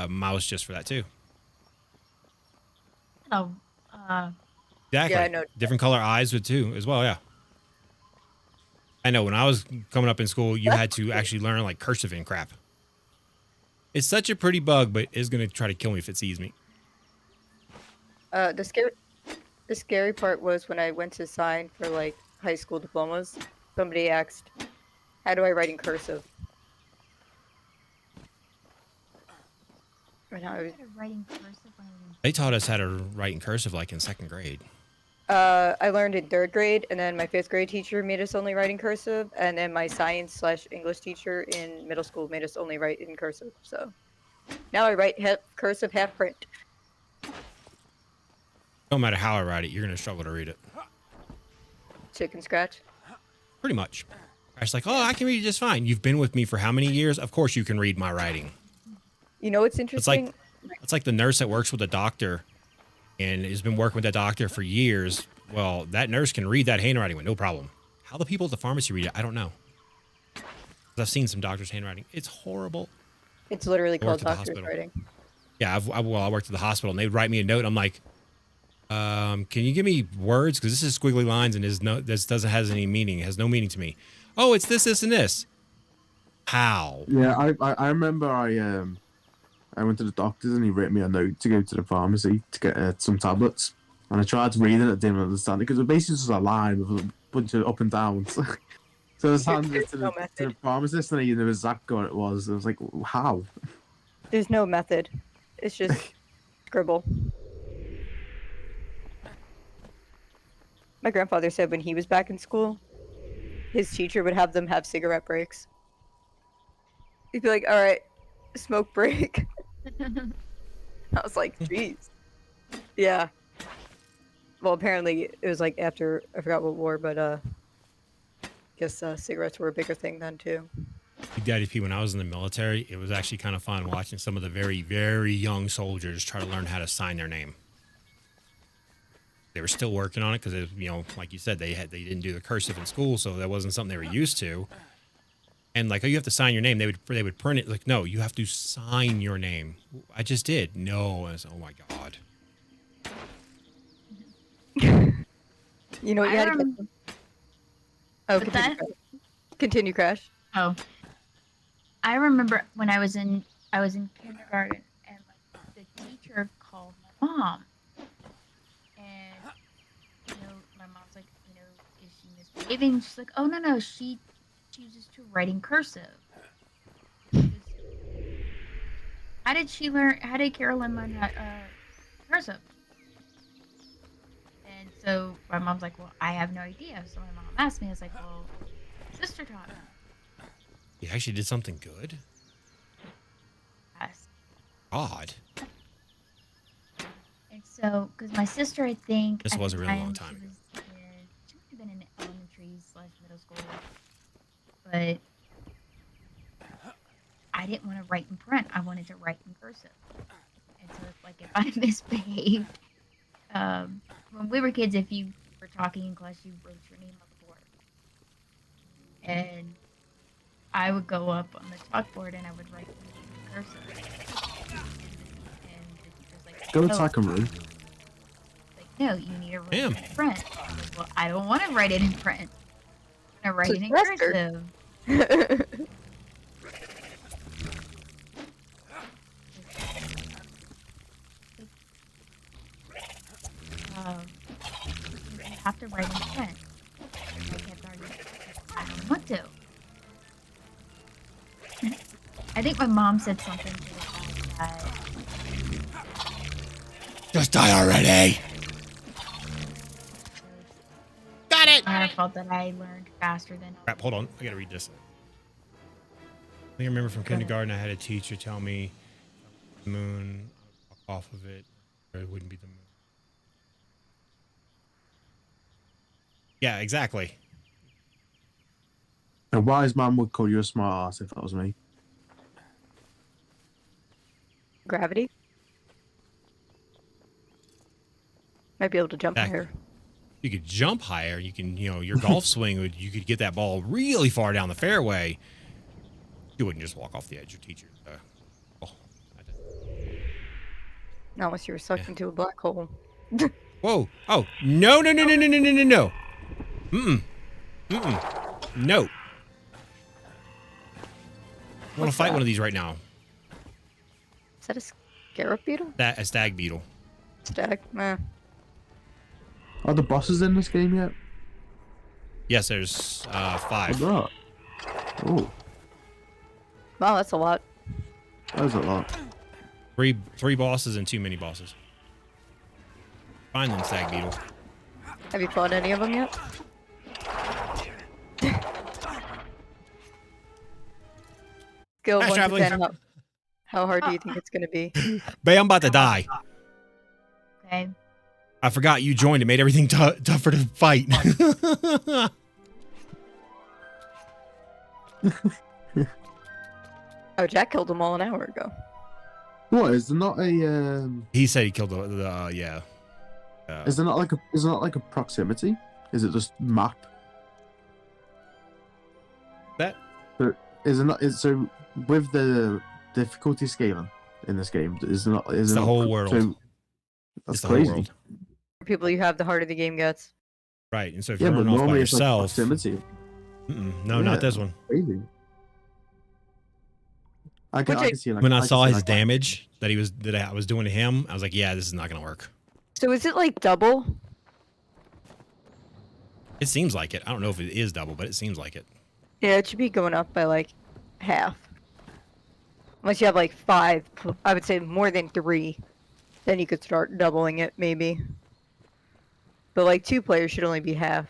mouse just for that too. Oh, Exactly. Yeah, I know. Different color eyes with too as well. Yeah. I know when I was coming up in school, you had to actually learn like cursive and crap. It's such a pretty bug, but it's gonna try to kill me if it sees me. The scary part was when I went to sign for like high school diplomas. Somebody asked, "How do I write in cursive?" And I was, writing cursive when I was They taught us how to write in cursive like in 2nd grade. I learned in 3rd grade, and then my 5th grade teacher made us only write in cursive, and then my science/English teacher in middle school made us only write in cursive. So now I write half cursive, half print. No matter how I write it, you're gonna struggle to read it. Chicken scratch. Pretty much. It's like, oh, I can read it just fine. You've been with me for how many years? Of course you can read my writing. You know what's It's interesting? like the nurse that works with the doctor and has been working with that doctor for years. Well, that nurse can read that handwriting with no problem. How the people at the pharmacy read it, I don't know. 'Cause I've seen some doctors' handwriting. It's horrible. It's literally I called worked at the doctor's hospital. writing. Yeah, I worked at the hospital and they'd write me a note. And I'm like, can you give me words? Because this is squiggly lines and this doesn't has any meaning. It has no meaning to me. Oh, it's this, and this. How? Yeah, I remember I went to the doctor's and he wrote me a note to go to the pharmacy to get some tablets. And I tried to read it, I didn't understand it because it basically just a line with a bunch of up and downs. So I was handing it to the pharmacist and he knew exactly what it was. I was like, how? There's no method. It's just scribble. My grandfather said when he was back in school, his teacher would have them have cigarette breaks. He'd be like, all right, smoke break. I was like, jeez. Yeah. Well, apparently it was like after, I forgot what war, but I guess cigarettes were a bigger thing then too. DDP, when I was in the military, it was actually kind of fun watching some of the very, very young soldiers try to learn how to sign their name. They were still working on it because, you know, like you said, they didn't do the cursive in school, so that wasn't something they were used to. And like, oh, you have to sign your name. They would print it. Like, no, you have to sign your name. I just did. No. I was, oh my god. You know what you I had to rem- get. Oh, What's continue, that? Crash. Continue, Crash. Oh, I remember when I was in kindergarten, and like the teacher called my mom, and my mom's like, is she misbehaving? She's like, oh no, she chooses to write in cursive. How did she learn? How did Carolyn learn how cursive? And so my mom's like, well, I have no idea. So my mom asked me, I was like, well, sister taught her. You actually did something good? Yes. Odd. And so, because my sister, I think This at was the a really long time, time ago. She might have been in elementary/middle school, but I didn't want to write in print. I wanted to write in cursive. And so, if I misbehaved, when we were kids, if you were talking in class, you wrote your name on the board, and I would go up on the chalkboard and I would write my name in cursive. And the teacher's like, Go "Oh." attack him, Rue. Like, no, you need to write Damn. it in print. I was like, well, I don't want to write it in print. I want to write it in Sylvester. cursive. You have to write in print. And I kept arguing, I don't want to. I think my mom said something to the fact that Just die already. Got it. I felt that I learned faster than Crap, hold on. I gotta read this. I think I remember from kindergarten, I had a teacher tell me, the moon, walk off of it, or it wouldn't be the moon. Yeah, exactly. A wise man would call you a smart ass if that was me. Gravity. Might be able to jump Exactly. higher. You could jump higher. You can, your golf swing would, you could get that ball really far down the fairway. You wouldn't just walk off the edge. Your teacher. Not unless you were sucked into a black hole. Whoa. Oh, no. Mm-mm. No. I want to fight one of these right now. Is that a scarab beetle? That a stag beetle. Stag? Meh. Are the bosses in this game yet? Yes, there's 5. Oh, oh, Wow, that's a lot. that was a lot. Three bosses and 2 mini bosses. Find them, stag beetle. Have you fought any of them yet? Skill Fast 1 to traveling. 10. How hard do you think it's gonna be? Bae, I'm about to die. okay. I forgot you joined. It made everything tougher to fight. Oh, Jack killed them all an hour ago. What is there not a He said he killed the yeah. is there not like a proximity? Is it just map? That Is it not? Is so with the difficulty scaling in this game? Is there not? Is It's it the not, whole world. So, that's it's the whole crazy. world. The people you have, the harder the game gets. Right. And so if Yeah, you're but running off by normally it's like yourself, proximity. no, Yeah. not this one. Crazy. I Which can see. Like, When I can saw see, his like, damage that I was doing to him, I was like, yeah, this is not gonna work. So is it like double? It seems like it. I don't know if it is double, but it seems like it. Yeah, it should be going up by like half. Unless you have like 5, I would say more than 3. Then you could start doubling it, maybe. But like 2 players should only be half.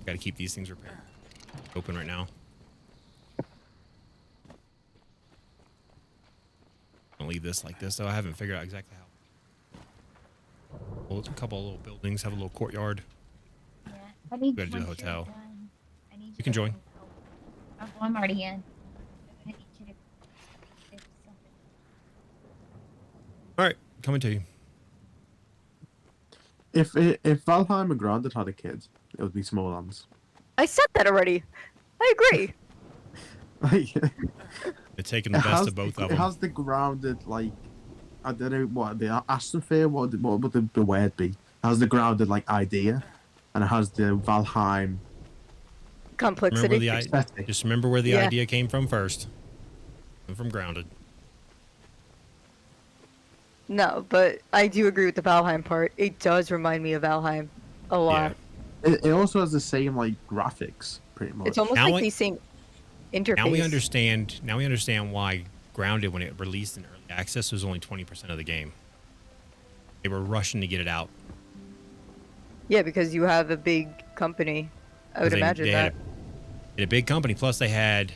Got to keep these things repaired. Open right now. I'll leave this like this, though. I haven't figured out exactly how. Well, a couple of little buildings have a little courtyard. Yeah. I need Gotta do the one shit hotel. done. I need You can to join. Oh, I'm already in. I'm gonna need you to fix something. All right, coming to you. If Valheim and Grounded had a kid, it would be Smolands. I said that already. I agree. Like, They're taking the best of both of it them. has the grounded, like, I don't know what the Astrosphere, what would the word be? It has the grounded, like, idea, and it has the Valheim Complexity. aesthetic. Just remember where the Yeah. idea came from first. Came from Grounded. No, but I do agree with the Valheim part. It does remind me of Valheim a lot. It also has the same, like, graphics, pretty much. It's almost Now like it- the same interface. Now we understand. Now we understand why Grounded, when it released in early access, was only 20% of the game. They were rushing to get it out. Yeah, because you have a big company. I would imagine they that. had a big company. Plus, they had.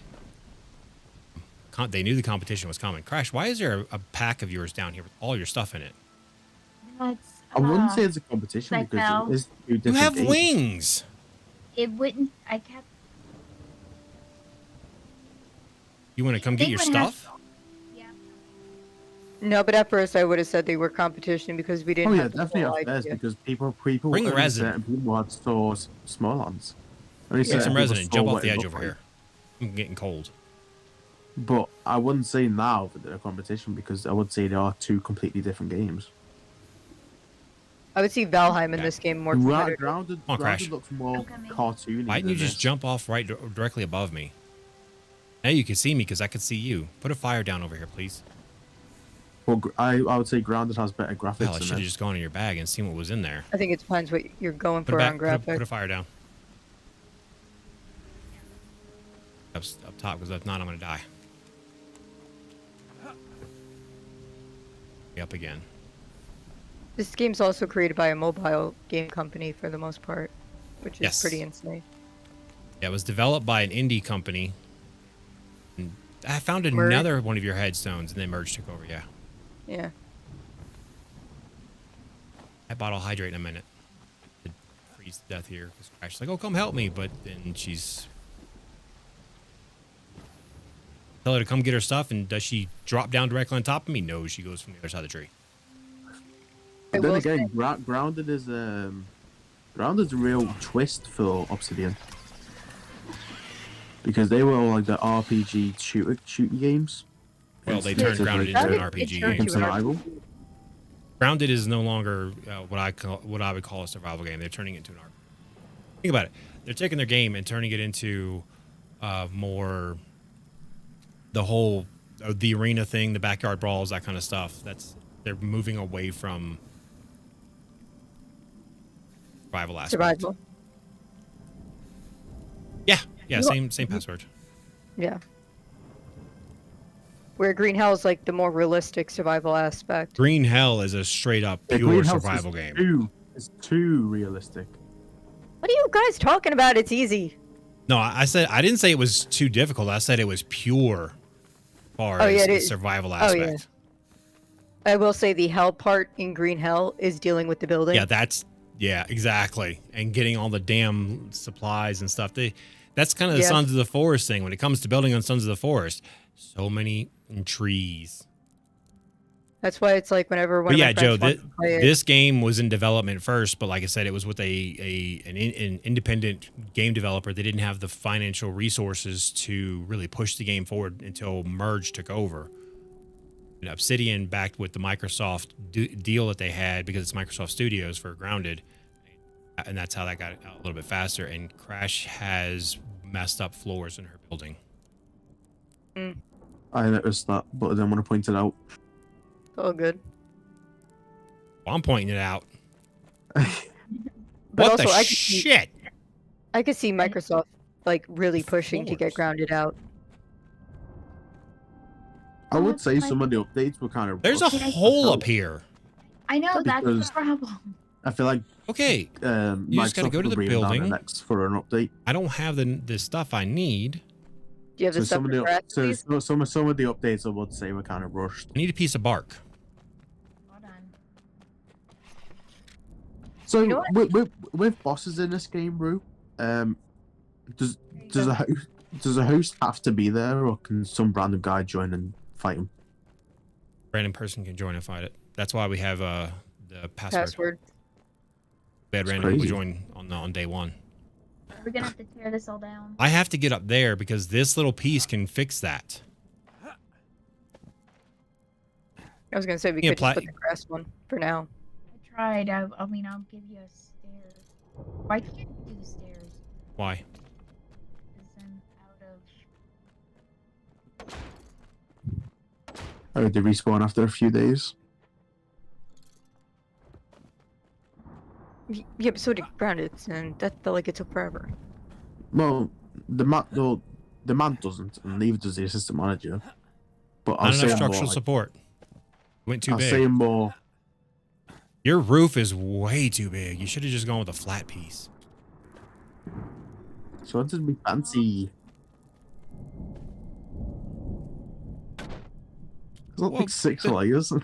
They knew the competition was coming. Crash, why is there a pack of yours down here with all your stuff in it? No, it's, I wouldn't say it's a competition like because Val. it is two You different have games. wings. It wouldn't. I kept. You want to come get They your would have- stuff? Yeah. No, but at first I would have said they were competition because we didn't Oh yeah, have the definitely full at first idea. because people Bring only resin. certain people had stores Smolands. Only Get certain some people resin and saw jump what off the it edge looked over like. here. I'm getting cold. But I wouldn't say now that they're a competition because I would say they are two completely different games. I would see Valheim in Okay. this game more competitive. Grounded, on, Crash. Grounded looks more I'm coming. cartoony. Why didn't you than just this. jump off right directly above me? Now you can see me because I could see you. Put a fire down over here, please. Well, I would say Grounded has better graphics Hell, I than should have this. just gone in your bag and seen what was in there. I think it depends what you're going Put for it back. on Put a graphic. fire down. Up top, because if not, I'm gonna die. Up again. This game's also created by a mobile game company for the most part, which is Yes. pretty insane. Yeah, it was developed by an indie company. And I found Merge. another one of your headstones, and then Merge took over. Yeah, Yeah. that bottle hydrate in a minute. Could freeze to death here. Because Crash's like, "Oh, come help me," but then she's tell her to come get her stuff, and does she drop down directly on top of me? No, she goes from the other side of the tree. I But then will again, Grounded is Grounded's a real twist for Obsidian because they were all like the RPG shooting games. Well, they Instead turned of, Grounded like, into an Grounded- RPG it turned game. to an survival. Grounded is no longer what I would call a survival game. They're turning it into an RPG. Think about it. They're taking their game and turning it into more the whole the arena thing, the backyard brawls, that kind of stuff. They're moving away from survival aspect. survival. Yeah, You- same password. Yeah. Where Green Hell is like the more realistic survival aspect. Green Hell is a straight up The pure Greenhouse survival is game. It's too realistic. What are you guys talking about? It's easy. No, I didn't say it was too difficult. I said it was pure as far Oh, yeah, as it the is. survival Oh, yeah. aspect. I will say the hell part in Green Hell is dealing with the building. Yeah, exactly. And getting all the damn supplies and stuff. That's kind of the Yeah. Sons of the Forest thing when it comes to building on Sons of the Forest. So many trees. That's why it's like whenever one But of yeah, my Joe, friends wants to play it, this game was in development first, but like I said, it was with an independent game developer. They didn't have the financial resources to really push the game forward until Merge took over. And Obsidian backed with the Microsoft deal that they had because it's Microsoft Studios for Grounded, and that's how that got out a little bit faster. And Crash has messed up floors in her building. I noticed that, but I didn't want to point it out. all good. Well, I'm pointing it out. But What also, the I could see, shit? I could see Microsoft like really pushing to get Floors. Grounded out. I Oh, would it's say like- some of the updates were kind of. There's a rushed. hole up here. I know that's the Because- problem. I feel like Okay, You just gotta Microsoft go to will the bring it down building. next for an update. I don't have the stuff I need. Do you have the So stuff some of for the recipes? some of the updates I would say were kind of rushed. I need a piece of bark. Hold on. So You know what? with bosses in this game, Rue, does There you does a go. does a host have to be there, or can some random guy join and fight him? Random person can join and fight it. That's why we have the password. Password. We had That's random people crazy. join on day one. We're gonna have to tear this all down. I have to get up there because this little piece can fix that. I was gonna say we Yeah, could just put the grass one for now. I tried. I mean, I'll give you a stairs. Why can't you do the stairs? Why? Because I'm out of. Oh, they respawn after a few days. Yeah, but so did grounded, and that felt like it took forever. Well, the man doesn't, and neither does the assistant manager. But Not I'll enough say more. structural Like, support. Went too I'll big. say more. Your roof is way too big. You should have just gone with a flat piece. So it doesn't be fancy. Is that Well, like 6 the- layers? Is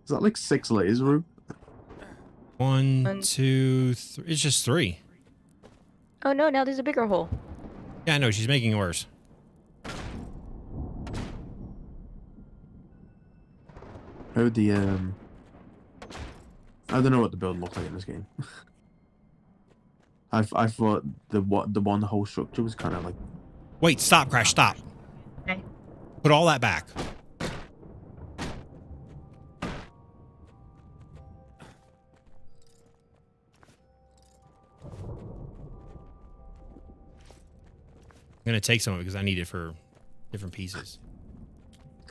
that like 6 layers, Rue? 1, And- 2, 3. It's just 3. Oh no, now there's a bigger hole. Yeah, I know. She's making it worse. How the I don't know what the building looks like in this game. I thought the whole structure was kind of like. Wait, stop, Crash, stop. Okay. Put all that back. I'm going to take some of it because I need it for different pieces.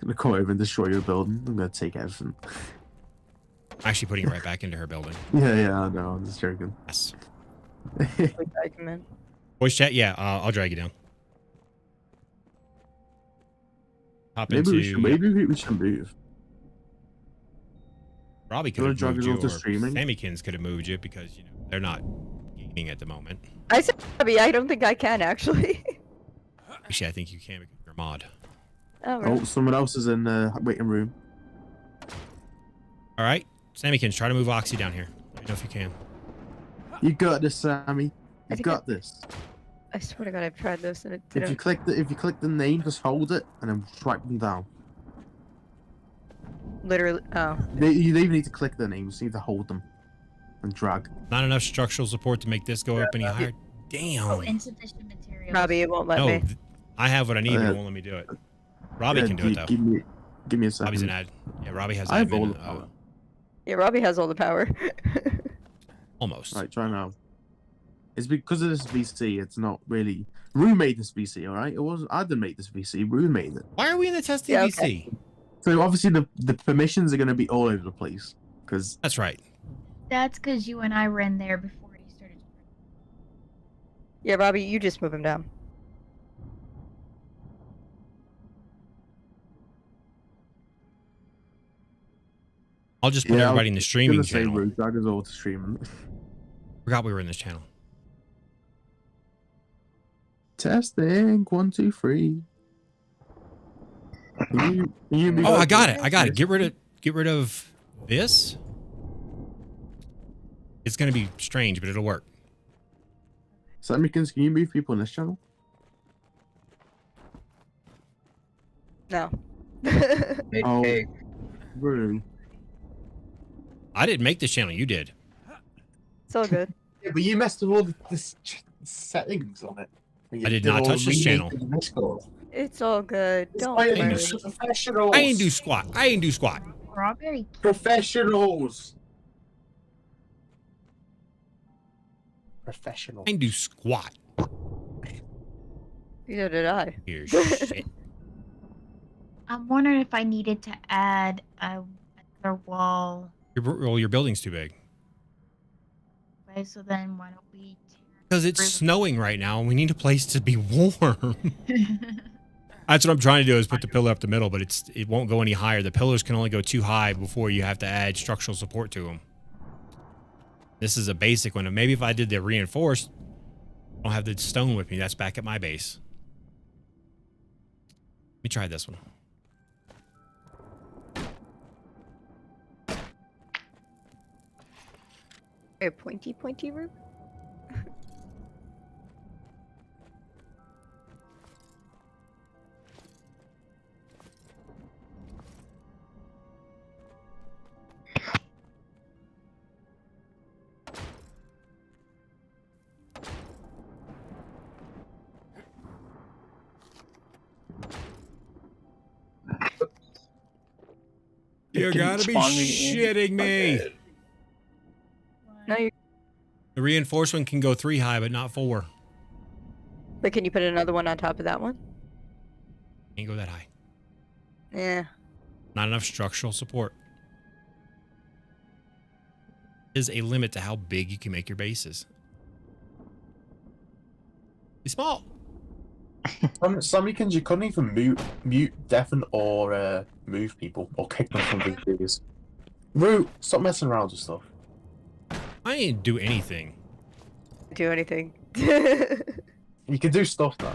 Gonna come over and destroy your building. I'm gonna take everything. I'm actually putting it right back into her building. Yeah, I know. I'm just joking. Yes. Like argument. Voice chat? Yeah, I'll drag you down. Hop maybe into... we should move. Robbie could wanna have drag moved us you, all to or streaming? Sammykins could have moved you because, you know, they're not gaming at the moment. I said, I don't think I can actually. Actually, I think you can because you're a mod. Oh, really? Oh, someone else is in the waiting room. All right, Sammykins, try to move Oxy down here. Let me know if you can. You got this, Sammy. You think got this. I swear to God, I've tried this and it If you didn't. click the name, just hold it and then swipe them down. Literally. Oh. You don't even need to click the names. You need to hold them and drag. Not enough structural support to make this go up any higher. Damn. Oh, insufficient materials. Robbie, it won't let no, me. I have what I need, but it won't let me do it. Robbie Yeah, can do it though. Give me a second. Robbie's an ad. Yeah, Robbie has I have all admin. the power. Yeah, Robbie has all the power. Almost. Right, try now. It's because of this VC. It's not really. Rue made this VC, all right. It wasn't. I didn't make this VC. Rue made it. Why are we in the testing Yeah, VC? okay. So obviously the permissions are going to be all over the place because That's right. That's because you and I were in there before you started. Yeah, Robbie, you just move him down. I'll just put everybody in the streaming channel. Rue, drag us all to streaming. Forgot we were in this channel. Testing 1, 2, 3. Oh, I got it. I got it. Get rid of this. It's gonna be strange, but it'll work. Sammykins, can you move people in this channel? No. Oh, Rue. I didn't make this channel. You did. It's all good. Yeah, but you messed with all the settings on it. I did not touch this channel. It's all good. Don't Why are worry. you professionals? I ain't do squat. I ain't do squat. Strawberry. Professionals. Professional. I ain't do squat. Neither did I. Here, shit. I'm wondering if I needed to add another wall. Your building's too big. Okay, so then why don't we Because it's Really? snowing right now, and we need a place to be warm. tear... That's what I'm trying to do is put the pillar up the middle, but it won't go any higher. The pillars can only go too high before you have to add structural support to them. This is a basic one. And maybe if I did the reinforced, I don't have the stone with me. That's back at my base. Let me try this one. A pointy room? You It didn't gotta be spawn me in. shitting me. Okay. No, you. The reinforcement can go 3 high, but not 4. But can you put another one on top of that one? Can't go that high. Yeah. Not enough structural support. There's a limit to how big you can make your bases. Be small. Some weekends you couldn't even mute, deafen, or move people or kick them from big trees. Root, stop messing around with stuff. I didn't do anything. Do anything. You can do stuff now.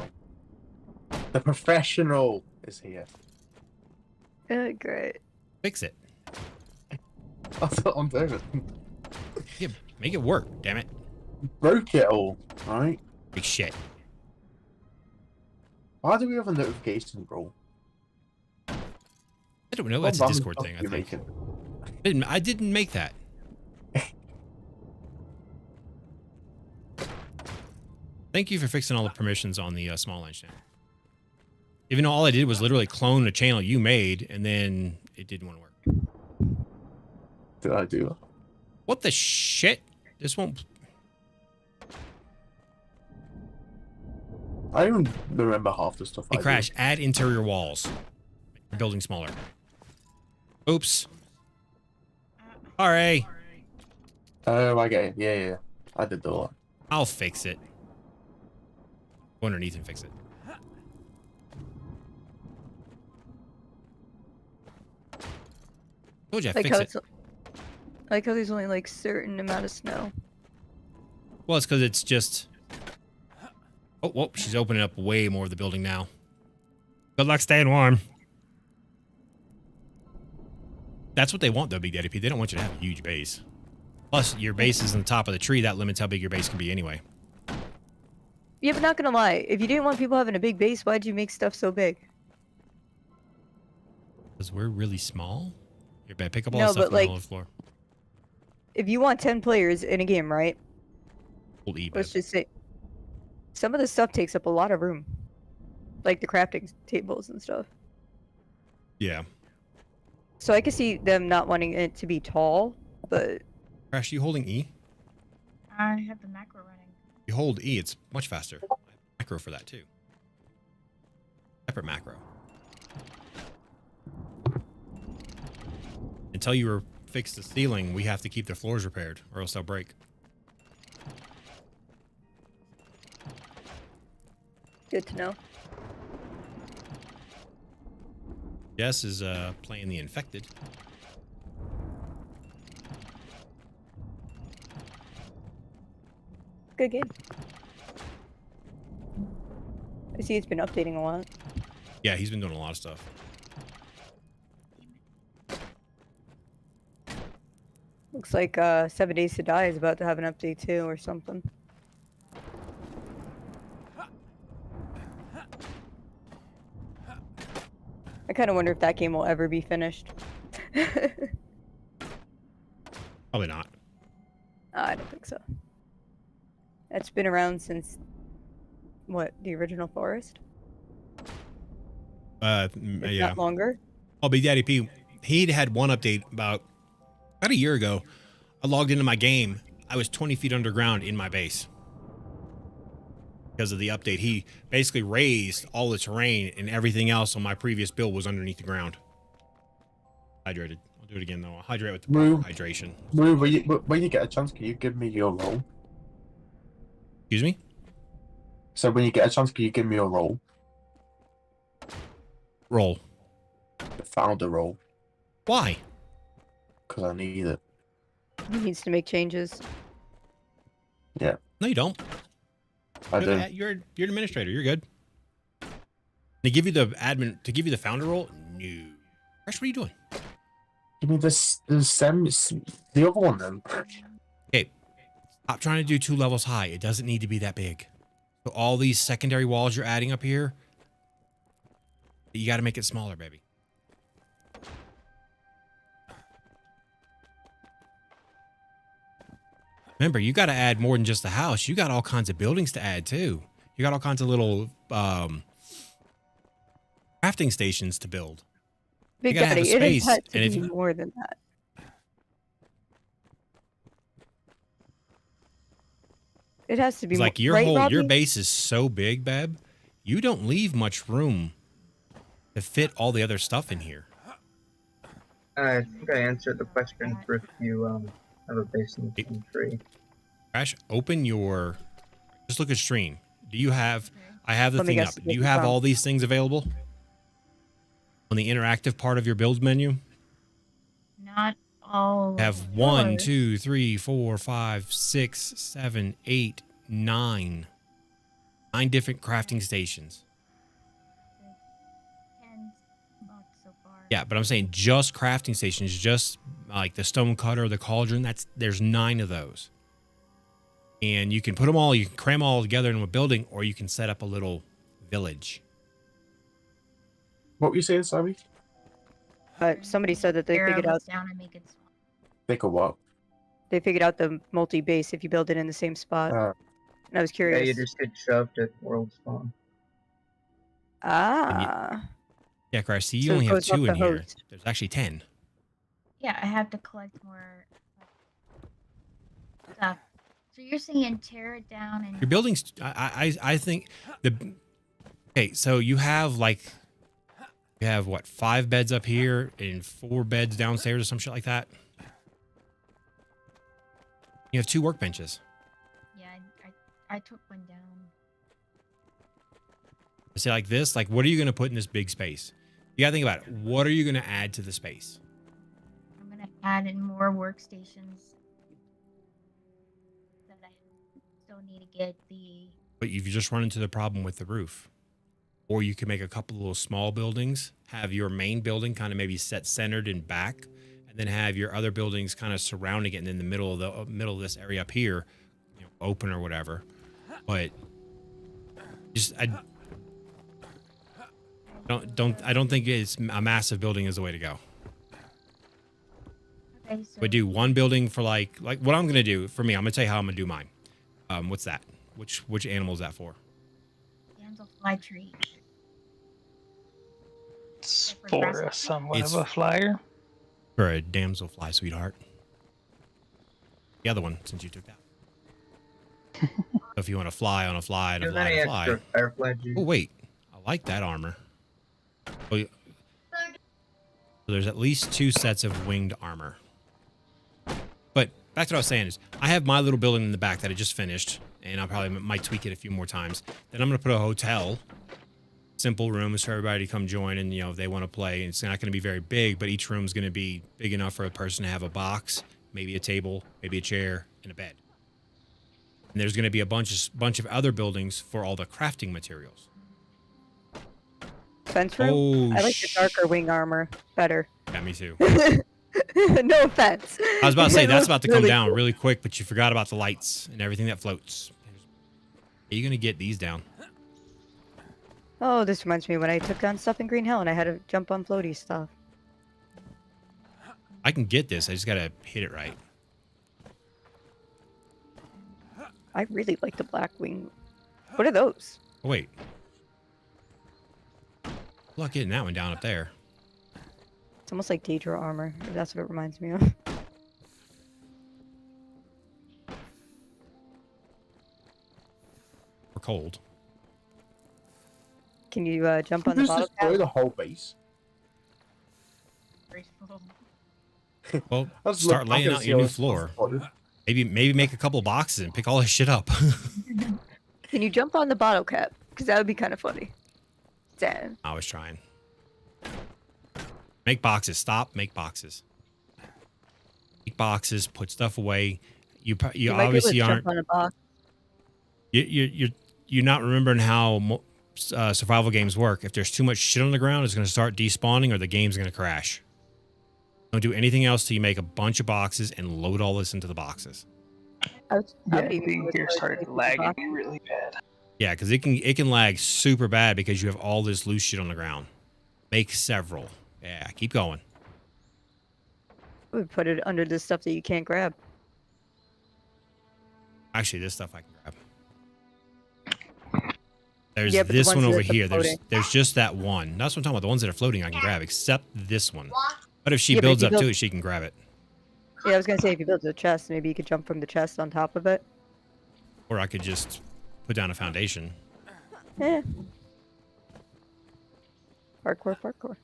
The professional is here. Great. Fix it. That's what I'm doing. Yeah, make it work, damn it. Broke it all, right? Big shit. Why do we have a notification roll? I don't know. That's a Discord thing, I think. I didn't make that. Thank you for fixing all the permissions on the small line channel. Even though all I did was literally clone a channel you made, and then it didn't want to work. Did I do that? What the shit? This won't... I don't even remember half the stuff Hey, I Crash, add interior walls. Make your building smaller. Oops. Sorry. Oh, I get it. Yeah. I did the lot. I'll fix it. Go underneath and fix it. Told you I Like fix how it. it's, like how there's only like certain amount of snow. Well, it's because it's just... Oh, whoa, she's opening up way more of the building now. Good luck staying warm. That's what they want, though, Big Daddy P. They don't want you to have a huge base. Plus, your base is on the top of the tree. That limits how big your base can be anyway. Yeah, but not gonna lie. If you didn't want people having a big base, why'd you make stuff so big? Because we're really small? Here, babe, pick up all No, the stuff but, on the like, middle of the floor. If you want 10 players in a game, right? Hold E, babe. Let's just say some of the stuff takes up a lot of room. Like the crafting tables and stuff. Yeah. So I could see them not wanting it to be tall, but Crash, you holding E? I have the macro running. You hold E, it's much faster. I have macro for that, too. Separate macro. Until you fix the ceiling, we have to keep the floors repaired, or else they'll break. good to know. Jess is playing the infected. Good game. I see it's been updating a lot. Yeah, he's been doing a lot of stuff. Looks like 7 Days to Die is about to have an update too, or something. I kind of wonder if that game will ever be finished. Probably not. I don't think so. It's been around since, what, the original Forest? If Yeah. not longer. Oh, Big Daddy P, he'd had one update about a year ago. I logged into my game. I was 20 feet underground in my base. Because of the update, he basically raised all the terrain and everything else on my previous build was underneath the ground. Hydrated. I'll do it again though. I'll hydrate with the Moo. hydration. Moo, when you get a chance, can you give me your role? Excuse me? So when you get a chance, can you give me your role? Roll. The founder role. Why? Because I need it. He needs to make changes. Yeah, No, you don't. I do. You're an administrator. You're good. They give you the admin to give you the founder role? No. Crash, what are you doing? Give me this, the other one then. Okay. Stop trying to do 2 levels high. It doesn't need to be that big. So all these secondary walls you're adding up here, you got to make it smaller, baby. Remember, you got to add more than just the house. You got all kinds of buildings to add too. You got all kinds of little crafting stations to build. Big gotta have a Daddy, it space, has had to and if be you- more than that. It has to be It's like more, your right, whole your Robbie? base is so big, Beb. You don't leave much room to fit all the other stuff in here. I think I answered the question for if you have a base in the same tree. Crash, open your. Just look at stream. Do you have? I have the Let me thing up. guess, Do you have all these things available on the interactive part of your build menu? Not all. of Have 1, yours. 2, 3, 4, 5, 6, 7, 8, 9. 9 different crafting stations. 10 bucks so far. Yeah, but I'm saying just crafting stations, just like the stone cutter, the cauldron. There's 9 of those, and you can put them all. You can cram all together in a building, or you can set up a little village. What were you saying, sorry? Somebody said that they Arrow figured out goes down and make it small. Think of what? the multi-base if you build it in the same spot. And I was Yeah, curious. you just get shoved at world spawn. Yeah, Crash. See, you So it only have goes off 2 in the here. host. There's actually 10. Yeah, I have to collect more stuff. So you're saying tear it down and Your buildings. I think the. Okay, so you have what, 5 beds up here and 4 beds downstairs or some shit like that. You have 2 workbenches. yeah, I took one down. Say like this, like what are you going to put in this big space? You got to think about it. What are you going to add to the space? I'm gonna add in more workstations. That I still need to get the. But you've just run into the problem with the roof. Or you can make a couple of little small buildings, have your main building kind of maybe set centered and back, and then have your other buildings kind of surrounding it, and in the middle of this area up here, open or whatever. But just I don't think it's a massive building is the way to go. Okay, so But do one building for like what I'm gonna do for me. I'm gonna tell you how I'm gonna do mine. What's that? Which animal is that for? damselfly tree. It's For for grass. somewhat It's- of a flyer. For a damselfly, sweetheart. The other one, since you took that. So if you want to fly on a fly and a There's fly any and a fly. extra firefly juice. Oh wait, I like that armor. Oh, so there's at least 2 sets of winged armor. But back to what I was saying is, I have my little building in the back that I just finished, and I probably might tweak it a few more times. Then I'm gonna put a hotel, simple rooms for everybody to come join, and if they want to play. It's not going to be very big, but each room is going to be big enough for a person to have a box, maybe a table, maybe a chair, and a bed. And there's going to be a bunch of other buildings for all the crafting materials. Fence room? Oh, I like the darker wing armor better. Yeah, me too. No offense. I was about to say It that's looks about to come really down cool. really quick, but you forgot about the lights and everything that floats. Are you going to get these down? Oh, this reminds me when I took down stuff in Green Hill and I had to jump on floaty stuff. I can get this. I just got to hit it right. I really like the black wing. What are those? Oh, wait. Good luck getting that one down up there. It's almost like Daedra armor, if that's what it reminds me of. We're cold. Can you jump on the Just bottle destroy cap? the whole base. Graceful. Well, I just start look back laying and out see your how new it's floor. supported. Maybe make a couple boxes and pick all this shit up. Can you jump on the bottle cap? Because that would be kind of funny. Damn. I was trying. Make boxes. Stop. Make boxes. Make boxes. Put stuff away. You You might be able to obviously jump aren't. on a box. You're not remembering how survival games work. If there's too much shit on the ground, it's going to start despawning or the game's going to crash. Don't do anything else till you make a bunch of boxes and load all this into the boxes. I was, I Yeah, would even the go as gear far as started taking the lagging box. really bad. Yeah, because it can lag super bad because you have all this loose shit on the ground. Make several. Yeah, keep going. I would put it under the stuff that you can't grab. Actually, this stuff I can grab. There's Yeah, but the this ones one over that are here. floating. There's just that one. That's what I'm talking about. The ones that are floating I can grab, except this one. But if she Yeah, but if builds you up build- to it, she can grab it. Yeah, I was gonna say if you build a chest, maybe you could jump from the chest on top of it. Or I could just put down a foundation. Eh. Parkour. Parkour.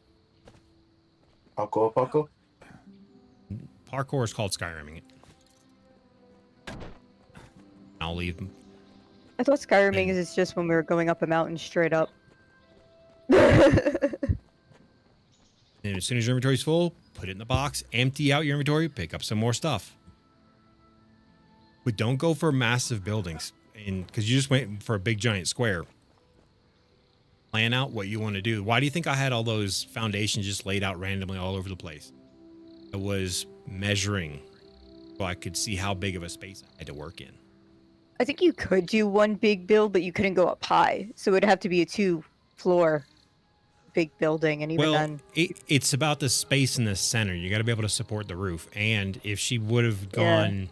Parkour is called Skyriming it. I'll leave. I thought Skyriming is just when we were going up a mountain straight up. Yeah, And as soon as your inventory's full, put it in the box, empty out your inventory, pick up some more stuff. But don't go for massive buildings, and because you just went for a big giant square. Plan out what you want to do. Why do you think I had all those foundations just laid out randomly all over the place? I was measuring so I could see how big of a space I had to work in. I think you could do one big build, but you couldn't go up high, so it would have to be a 2-floor big building, and even then, It's about the space in the center. You got to be able to support the roof. And if she would have gone,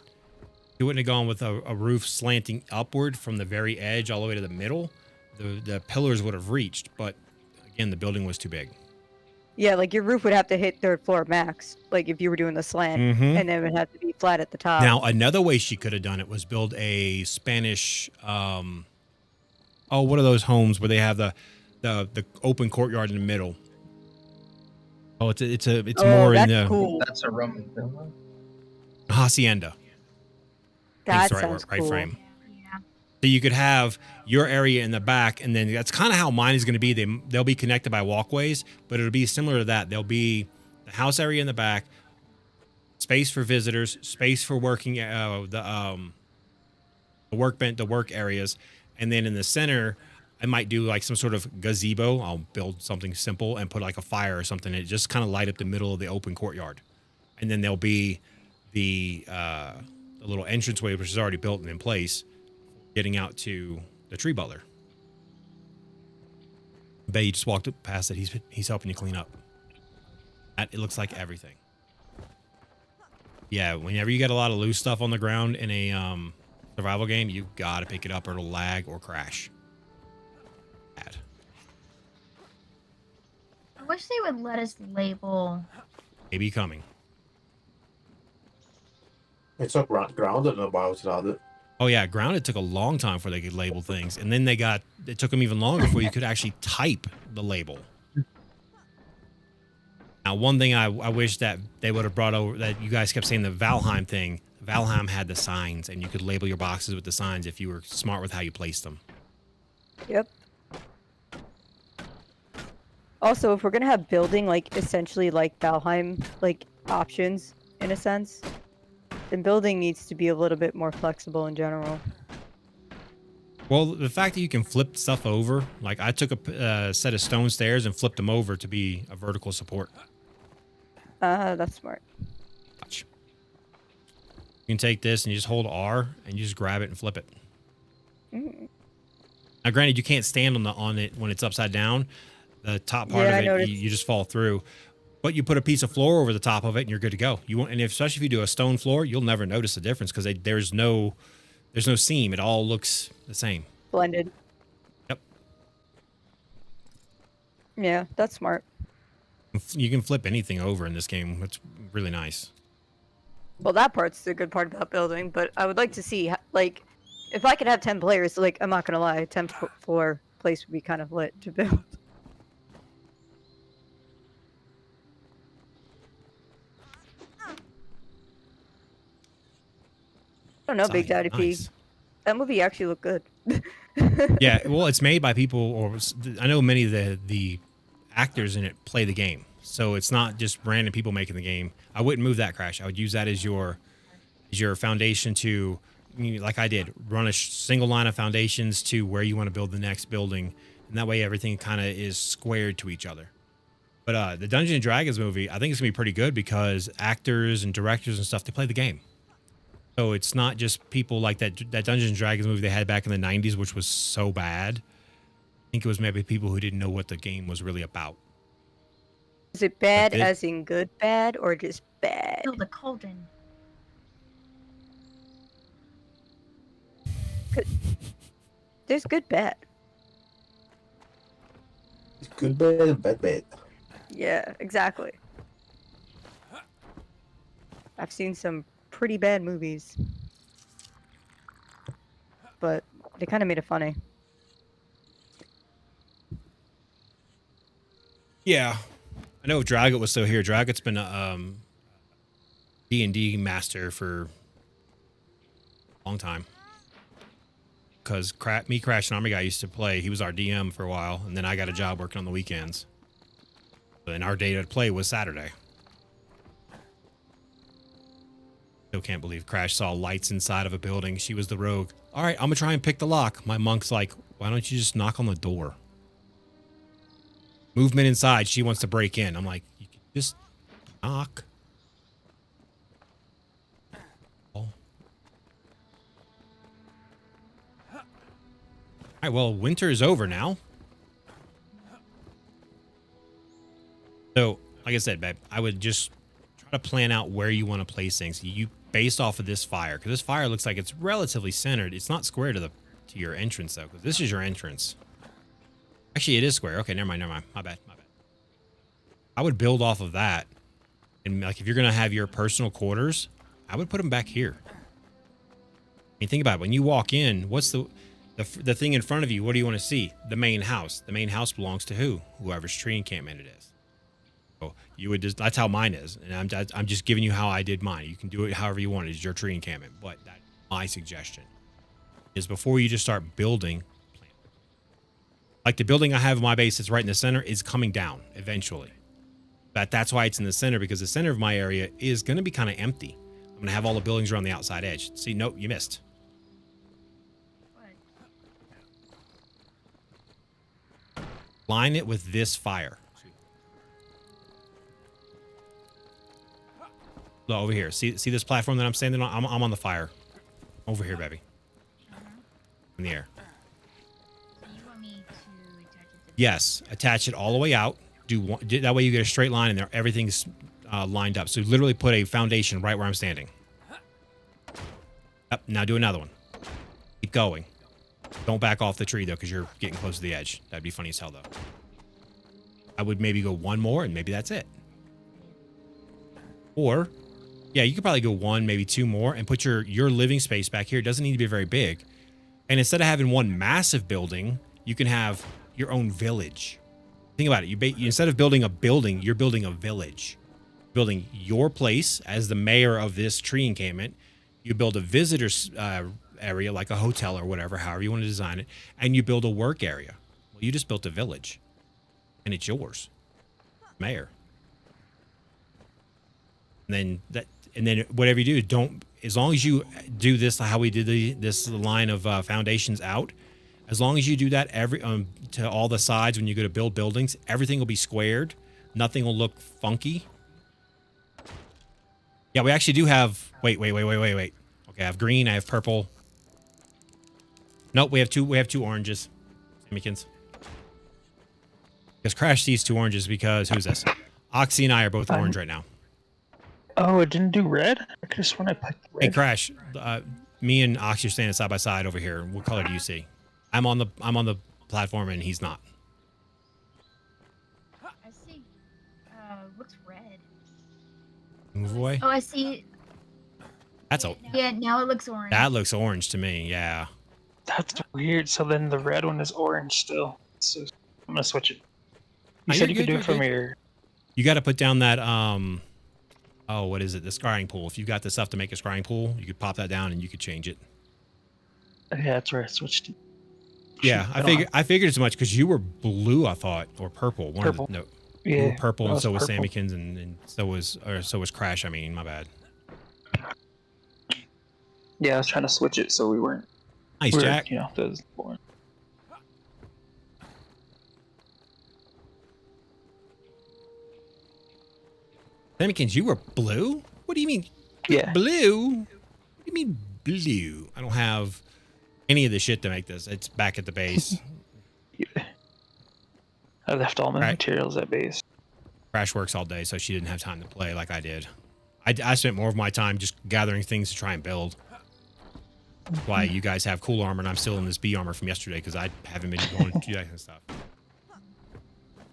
she wouldn't have gone with a roof slanting upward from the very edge all the way to the middle. The pillars would have reached, but again, the building was too big. yeah, like your roof would have to hit 3rd floor max, like if you were doing the slant, Mhm. and then it would have to be flat at the top. Now, another way she could have done it was build a Spanish, what are those homes where they have the open courtyard in the middle? Oh, it's more in that's the cool. That's a Roman villa. hacienda. That That's the sounds right cool. frame. Yeah. So you could have your area in the back, and then that's kind of how mine is going to be. They'll be connected by walkways, but it'll be similar to that. There'll be the house area in the back, space for visitors, space for working, the work areas, and then in the center, I might do like some sort of gazebo. I'll build something simple and put like a fire or something. And just kind of light up the middle of the open courtyard, and then there'll be the little entranceway, which is already built and in place, getting out to the tree butler. Bay, you just walked up past it. He's helping you clean up. It looks like everything. Yeah, whenever you get a lot of loose stuff on the ground in a survival game, you gotta pick it up or it'll lag or crash. Bad. I wish they would let us label. Maybe coming. It took grounded a while to add it. Oh yeah, grounded took a long time before they could label things, and then it took them even longer before you could actually type the label. Now, one thing I wish that they would have brought over, that you guys kept saying the Valheim thing. Valheim had the signs, and you could label your boxes with the signs if you were smart with how you placed them. Yep. Also, if we're gonna have building like essentially like Valheim like options in a sense, then building needs to be a little bit more flexible in general. Well, the fact that you can flip stuff over, like I took a set of stone stairs and flipped them over to be a vertical support. That's smart. Watch. You can take this and you just hold R and you just grab it and flip it. Mm. Now, granted, you can't stand on it when it's upside down. The top part Yeah, I of it, noticed. you just fall through. But you put a piece of floor over the top of it, and you're good to go. You won't, and especially if you do a stone floor, you'll never notice the difference because there's no seam. It all looks the same. Blended. Yep. Yeah, that's smart. You can flip anything over in this game. It's really nice. Well, that part's the good part about building, but I would like to see like if I could have 10 players. Like, I'm not gonna lie, a 10 floor place would be kind of lit to build. I don't know, Big Daddy P. Nice. That movie actually looked good. Yeah, well, it's made by people, or I know many of the actors in it play the game, so it's not just random people making the game. I wouldn't move that, Crash. I would use that as your foundation to, like I did, run a single line of foundations to where you want to build the next building, and that way everything kind of is squared to each other. But the Dungeons and Dragons movie, I think it's gonna be pretty good because actors and directors and stuff, they play the game. So it's not just people like that Dungeons and Dragons movie they had back in the 90s, which was so bad. I think it was maybe people who didn't know what the game was really about. Is it bad this- as in good bad or just bad? Kill the cauldron. There's good bad. Good bad and bad bad. Yeah, exactly. I've seen some pretty bad movies, but they kind of made it funny. Yeah. I know if Dragot was still here. Dragot's been a D&D master for a long time. Because me, Crash, and Army Guy used to play. He was our DM for a while, and then I got a job working on the weekends. And our day to play was Saturday. Still can't believe Crash saw lights inside of a building. She was the rogue. All right, I'm going to try and pick the lock. My monk's like, why don't you just knock on the door? Movement inside. She wants to break in. I'm like, you can just knock. Oh. All right, well, winter is over now. So, like I said, babe, I would just try to plan out where you want to place things. You based off of this fire, because this fire looks like it's relatively centered. It's not square to your entrance though, because this is your entrance. Actually, it is square. Okay, never mind. My bad. I would build off of that, and like if you're gonna have your personal quarters, I would put them back here. I mean, think about it. When you walk in, what's the thing in front of you? What do you want to see? The main house. The main house belongs to who? Whoever's tree encampment it is. So you would just, that's how mine is, and I'm just giving you how I did mine. You can do it however you want. It's your tree encampment, but that's my suggestion is before you just start building. Like the building I have in my base that's right in the center is coming down eventually. That's why it's in the center, because the center of my area is going to be kind of empty. I'm going to have all the buildings around the outside edge. See, nope, you missed. Line it with this fire. Look, over here. See this platform that I'm standing on? I'm on the fire. Over here, baby. In the air. So you want me to attach it to Yes, attach it all the way out. That way you get a straight line and there everything's lined up. So literally put a foundation right where I'm standing. Yep, now do another one. Keep going. Don't back off the tree though, because you're getting close to the edge. That'd be funny as hell though. I would maybe go one more and maybe that's it. Or, yeah, you could probably go one, maybe two more and put your living space back here. It doesn't need to be very big. And instead of having one massive building, you can have your own village. Think about it. You instead of building a building, you're building a village. Building your place as the mayor of this tree encampment. You build a visitor's area like a hotel or whatever, however you want to design it, and you build a work area. Well, you just built a village, and it's yours, mayor. And then whatever you do, as long as you do this how we did this line of foundations out. As long as you do that to all the sides when you go to build buildings, everything will be squared. Nothing will look funky. Yeah, we actually do have. Wait. Okay, I have green. I have purple. Nope, we have two oranges. Simmikins. Because Crash sees two oranges because who's this? Oxy and I are both orange right now. Oh, it didn't do red? I could have sworn I picked red. Hey, Crash. Me and Oxy are standing side by side over here. What color do you see? I'm on the platform and he's not. I see. Looks red. Move away. Oh, I see. That's a. Yeah, now it looks orange. That looks orange to me. Yeah. That's weird. So then the red one is orange still. So I'm gonna switch it. You Oh, said you're you could good, do you're it from good. your. You got to put down that oh, what is it? The scrying pool. If you got the stuff to make a scrying pool, you could pop that down and you could change it. Yeah, that's where I switched it. Yeah, Shoot, I figured as much because you were blue, I thought, or purple. Purple. No, Yeah, you were purple, I and was so was purple. Sammykins, and so was Crash. I mean, my bad. Yeah, I was trying to switch it so we weren't. Nice, we were, Jack. You know, that was boring. Sammykins, you were blue. What do you mean Yeah. blue? What do you Give me blue. I don't have any of the shit to make this. It's back at the base. I left all my Right. materials at base. Crash works all day, so she didn't have time to play like I did. I spent more of my time just gathering things to try and build. That's why you guys have cool armor and I'm still in this B armor from yesterday because I haven't been going to do that kind of stuff.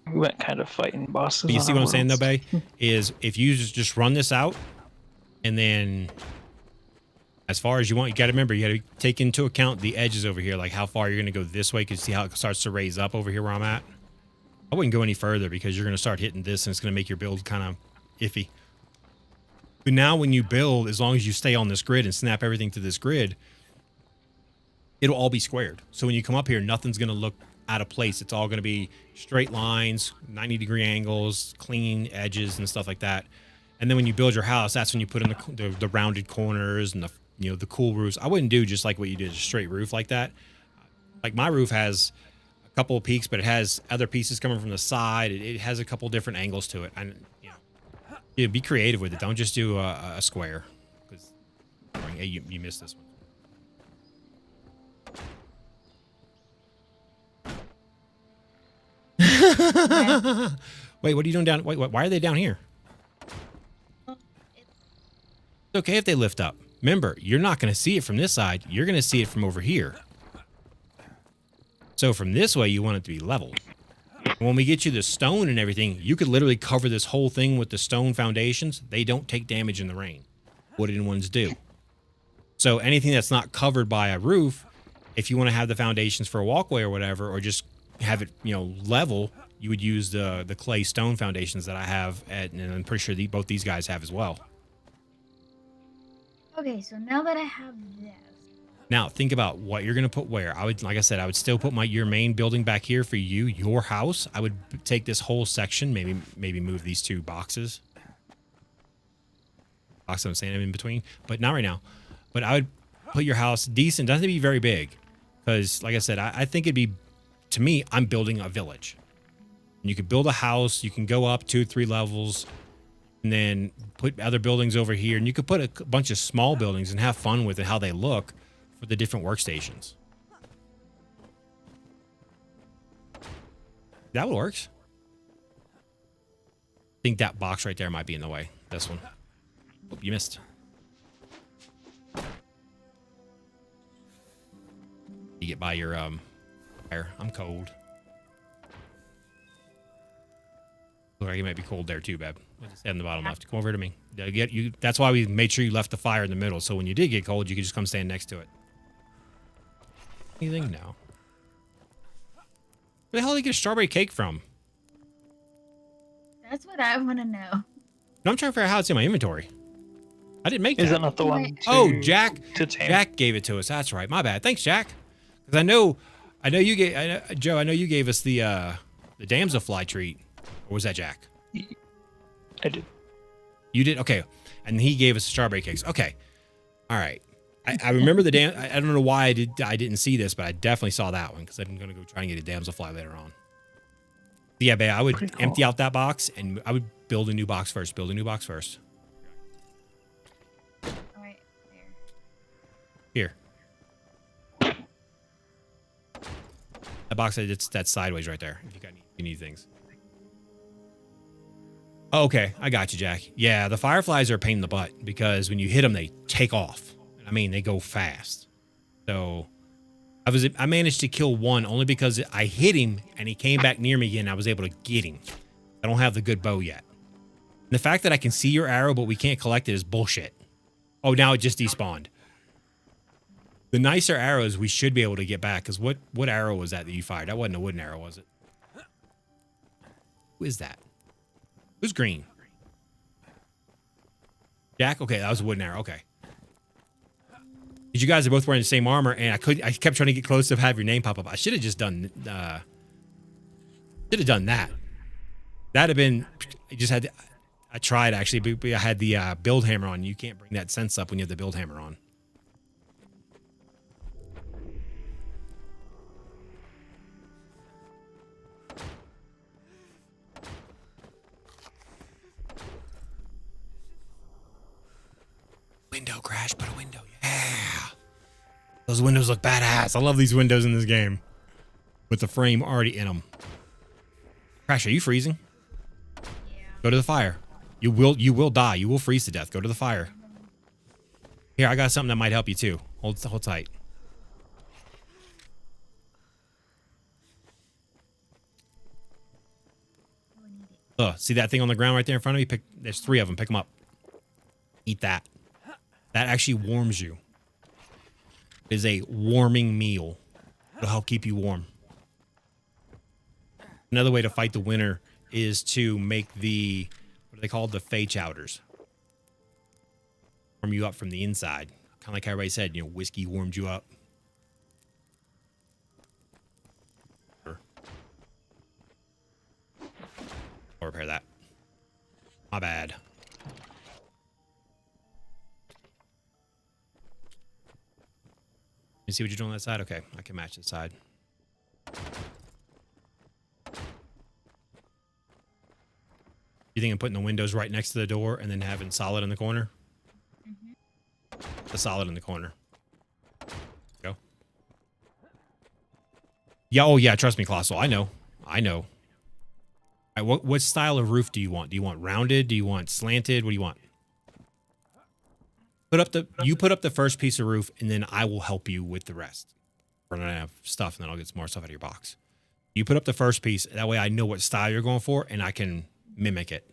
We went kind of fighting bosses. But you on see our what I'm saying though, worlds. Bay? Is if you just run this out and then as far as you want, you got to remember, you got to take into account the edges over here, like how far you're going to go this way. Because see how it starts to raise up over here where I'm at? I wouldn't go any further because you're going to start hitting this and it's going to make your build kind of iffy. But now when you build, as long as you stay on this grid and snap everything to this grid, it'll all be squared. So when you come up here, nothing's going to look out of place. It's all going to be straight lines, 90-degree angles, clean edges and stuff like that. And then when you build your house, that's when you put in the rounded corners and the cool roofs. I wouldn't do just like what you did, a straight roof like that. Like my roof has a couple of peaks, but it has other pieces coming from the side. It has a couple different angles to it. And be creative with it. Don't just do a square. Because hey, you missed this one. Wait, what are you doing down? Wait, why are they down here? It's okay if they lift up. Remember, you're not going to see it from this side. You're going to see it from over here. So from this way, you want it to be level. When we get you the stone and everything, you could literally cover this whole thing with the stone foundations. They don't take damage in the rain. Wooden ones do. So anything that's not covered by a roof, if you want to have the foundations for a walkway or whatever, or just have it, level, you would use the clay stone foundations that I have, and I'm pretty sure both these guys have as well. Okay, so now that I have this, Now think about what you're gonna put where. Like I said, I would still put your main building back here for your house. I would take this whole section, maybe move these two boxes. Box I'm saying in between, but not right now. But I would put your house decent. Doesn't have to be very big, because like I said, I think it'd be, to me, I'm building a village. You could build a house. You can go up 2-3 levels, and then put other buildings over here, and you could put a bunch of small buildings and have fun with it, how they look for the different workstations. That works. I think that box right there might be in the way. This one. Oh, you missed. You get by your fire. I'm cold. Look like it might be cold there too, Beb. Just head in the bottom left. Come over to me. That's why we made sure you left the fire in the middle, so when you did get cold, you could just come stand next to it. Anything? No. Where the hell did you get a strawberry cake from? that's what I want to know. No, I'm trying to figure out how it's in my inventory. I didn't make that. Is that not the one? Oh, Jack. To tame? Jack gave it to us. That's right. My bad. Thanks, Jack. Because I know you gave Joe. I know you gave us the damselfly treat. Or was that Jack? I did. You did? Okay. And he gave us the strawberry cakes. Okay. All right. I remember the I don't know why I didn't see this, but I definitely saw that one because I'm going to go try and get a damselfly later on. But yeah, babe, I would Pretty cool. empty out that box and I would build a new box first. Build a new box first. All right, there. Here. That box, that's sideways right there. If you need things. Oh, okay, I got you, Jack. Yeah, the fireflies are a pain in the butt because when you hit them, they take off. I mean, they go fast. So I managed to kill one only because I hit him and he came back near me again. And I was able to get him. I don't have the good bow yet. And the fact that I can see your arrow, but we can't collect it is bullshit. Oh, now it just despawned. The nicer arrows we should be able to get back. Because what arrow was that you fired? That wasn't a wooden arrow, was it? Who is that? Who's green? Jack? Okay, that was a wooden arrow. Okay. Because you guys are both wearing the same armor, and I kept trying to get close to have your name pop up. I should have just done that. That'd have been. I tried actually, but I had the build hammer on. You can't bring that sense up when you have the build hammer on. window, Crash. Put a window. Yeah. Those windows look badass. I love these windows in this game. With the frame already in them. Crash, are you freezing? Yeah. Go to the fire. You will die. You will freeze to death. Go to the fire. Here, I got something that might help you too. Hold tight. See that thing on the ground right there in front of you? There's 3 of them. Pick them up. Eat that. That actually warms you. It is a warming meal. It'll help keep you warm. Another way to fight the winter is to make what are they called? The Fey chowders. Warm you up from the inside. Kind of like everybody said, whiskey warms you up. I'll repair that. My bad. You see what you're doing on that side? Okay, I can match the side. You think I'm putting the windows right next to the door and then having solid in the corner? The solid in the corner. Go. Yeah, oh yeah, trust me, Colossal. I know. All right, what style of roof do you want? Do you want rounded? Do you want slanted? What do you want? You put up the first piece of roof, and then I will help you with the rest. We're gonna have stuff, and then I'll get some more stuff out of your box. You put up the first piece. That way, I know what style you're going for, and I can mimic it.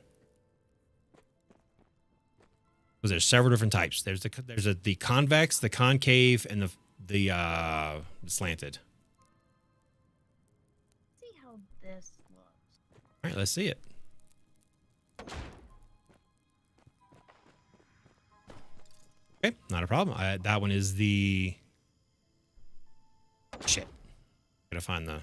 Because there's several different types. There's the convex, the concave, and the slanted. See how this looks. All right, let's see it. Okay, not a problem. That one is the... Shit. Gotta find the...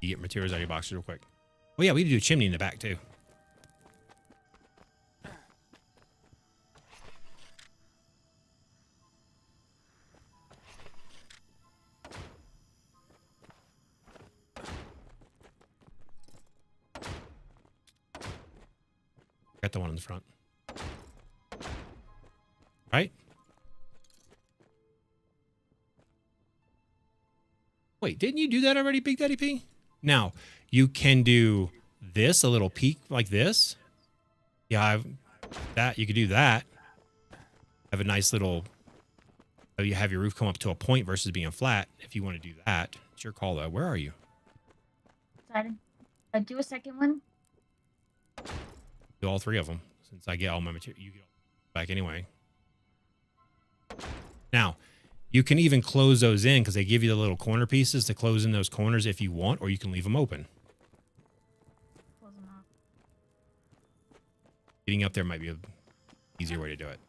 You get materials out of your boxes real quick. Oh yeah, we need to do a chimney in the back too. Got the one in the front. Right? Wait, didn't you do that already, Big Daddy P? Now, you can do this, a little peak like this. Yeah, you could do that. Have a nice little... You have your roof come up to a point versus being flat. If you want to do that, it's your call though. Where are you? Excited. Do a second one. Do all 3 of them. Since I get all my material, you get all back anyway. Now, you can even close those in because they give you the little corner pieces to close in those corners if you want, or you can leave them open. Close them off. Getting up there might be an easier way to do it.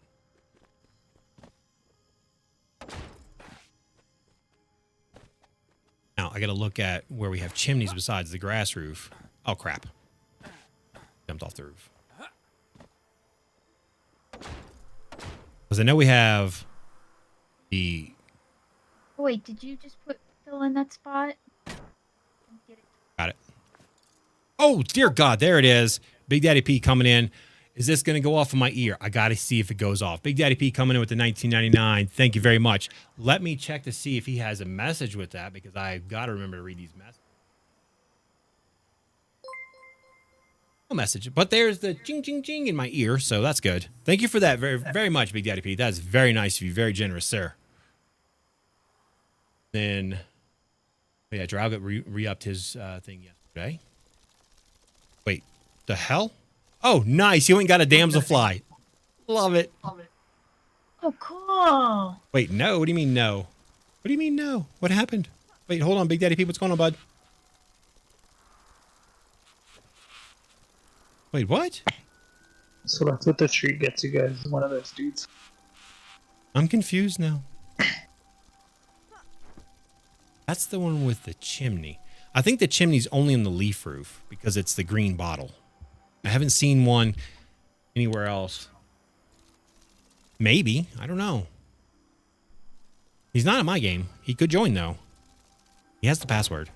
Now, I got to look at where we have chimneys besides the grass roof. Oh, crap. Jumped off the roof. Because I know we have the... Oh, wait, did you just fill in that spot? Get it. Got it. Oh, dear God, there it is. Big Daddy P coming in. Is this going to go off in my ear? I got to see if it goes off. Big Daddy P coming in with the 1999. Thank you very much. Let me check to see if he has a message with that because I've got to remember to read these messages. No message, but there's the ching, ching, ching in my ear, so that's good. Thank you for that very, very much, Big Daddy P. That's very nice of you. Very generous, sir. Then, oh yeah, Draugut re-upped his thing yesterday. Wait, the hell? Oh, nice. You ain't got a damselfly. Love it. Oh, cool. Wait, no. What do you mean no? What do you mean no? What happened? Wait, hold on, Big Daddy P. What's going on, bud? Wait, what? So that's what the tree gets you guys. One of those dudes. I'm confused now. That's the one with the chimney. I think the chimney's only in the leaf roof because it's the green bottle. I haven't seen one anywhere else. Maybe. I don't know. He's not in my game. He could join though. He has the password.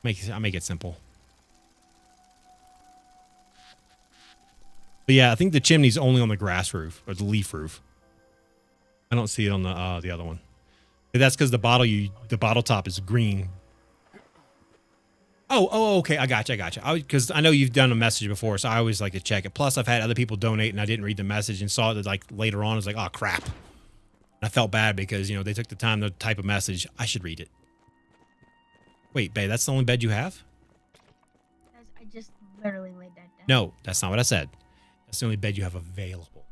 I'll make it simple. But yeah, I think the chimney's only on the grass roof or the leaf roof. I don't see it on the other one. But that's because the bottle top is green. Oh, okay. I got you. Because I know you've done a message before, so I always like to check it. Plus, I've had other people donate, and I didn't read the message and saw it like later on. I was like, oh crap. And I felt bad because they took the time to type a message. I should read it. Wait, babe, that's the only bed you have? I just literally laid that down. No, that's not what I said. That's the only bed you have available.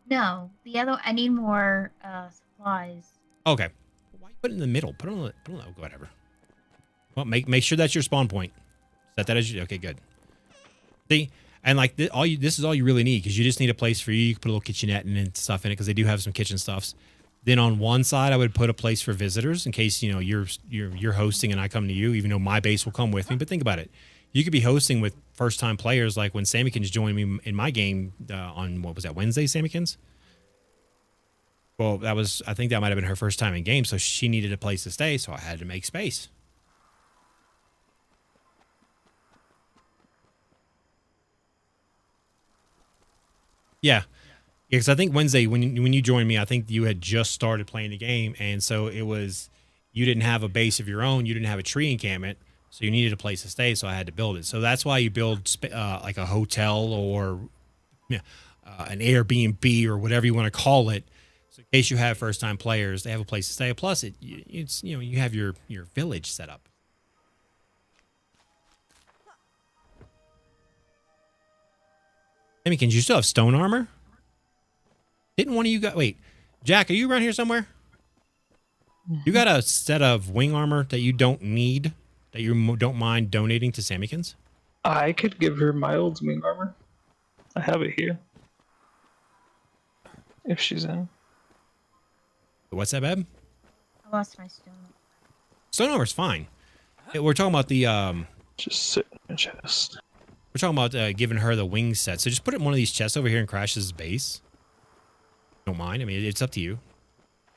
No, the other. I need more supplies. Okay. Why you put it in the middle? Put it on the whatever. Well, make sure that's your spawn point. Set that as your, okay, good. See, and like this is all you really need because you just need a place for you. You can put a little kitchenette and stuff in it because they do have some kitchen stuffs. Then on one side, I would put a place for visitors in case you're hosting and I come to you, even though my base will come with me. But think about it. You could be hosting with first-time players, like when Sammykins joined me in my game on, what was that, Wednesday, Sammykins? Well, I think that might have been her first time in game, so she needed a place to stay, so I had to make space. Yeah, because I think Wednesday, when you joined me, I think you had just started playing the game, and so it was, you didn't have a base of your own, you didn't have a tree encampment, so you needed a place to stay, so I had to build it. So that's why you build like a hotel or an Airbnb or whatever you want to call it. So in case you have first-time players, they have a place to stay. Plus, it's you have your village set up. Can you still have stone armor? Didn't one of you got? Wait, Jack, are you around here somewhere? You got a set of wing armor that you don't need, that you don't mind donating to Sammykins? I could give her my old wing armor. I have it here. If she's in. What's that, babe? I lost my stone. Stone armor's fine. We're talking about the Just sit in a chest. We're talking about giving her the wing set. So just put it in one of these chests over here and Crash's base. Don't mind. I mean, it's up to you.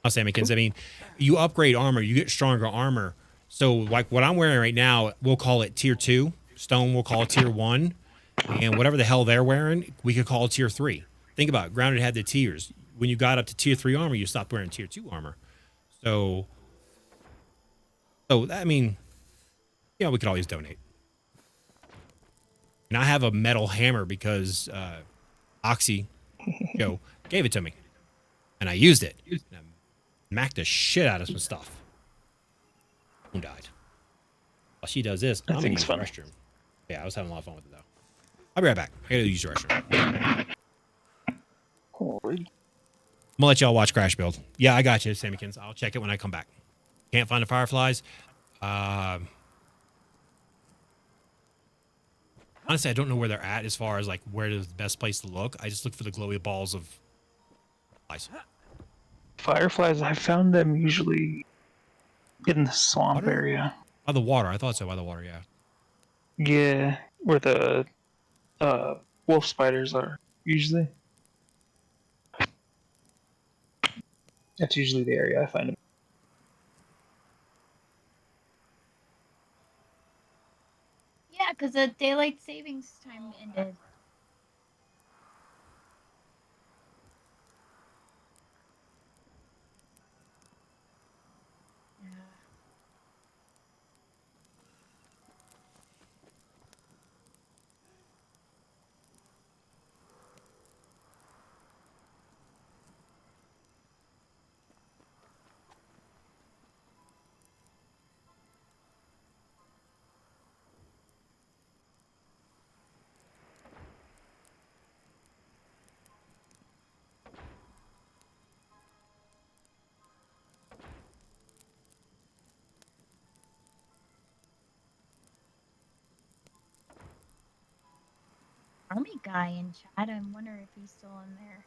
Oh, Sammykins. I mean, you upgrade armor, you get stronger armor. So like what I'm wearing right now, we'll call it tier 2. Stone, we'll call it tier 1. And whatever the hell they're wearing, we could call it tier 3. Think about it. Grounded had the tiers. When you got up to tier 3 armor, you stopped wearing tier 2 armor. So I mean, we could always donate. And I have a metal hammer because Oxy gave it to me. And I used it. And I macked the shit out of some stuff. Who died? While she does this, I'm going to use the restroom. Yeah, I was having a lot of fun with it, though. I'll be right back. I got to use the restroom. Holy. I'm going to let y'all watch Crash build. Yeah, I got you, Sammykins. I'll check it when I come back. Can't find the fireflies. Honestly, I don't know where they're at as far as like where is the best place to look. I just look for the glowy balls of flies. Fireflies, I found them usually in the swamp area. By the water. I thought so, by the water, yeah. Yeah, where the wolf spiders are usually. That's usually the area I find them. Yeah, because the daylight savings time ended. Army guy in chat. I wonder if he's still in there.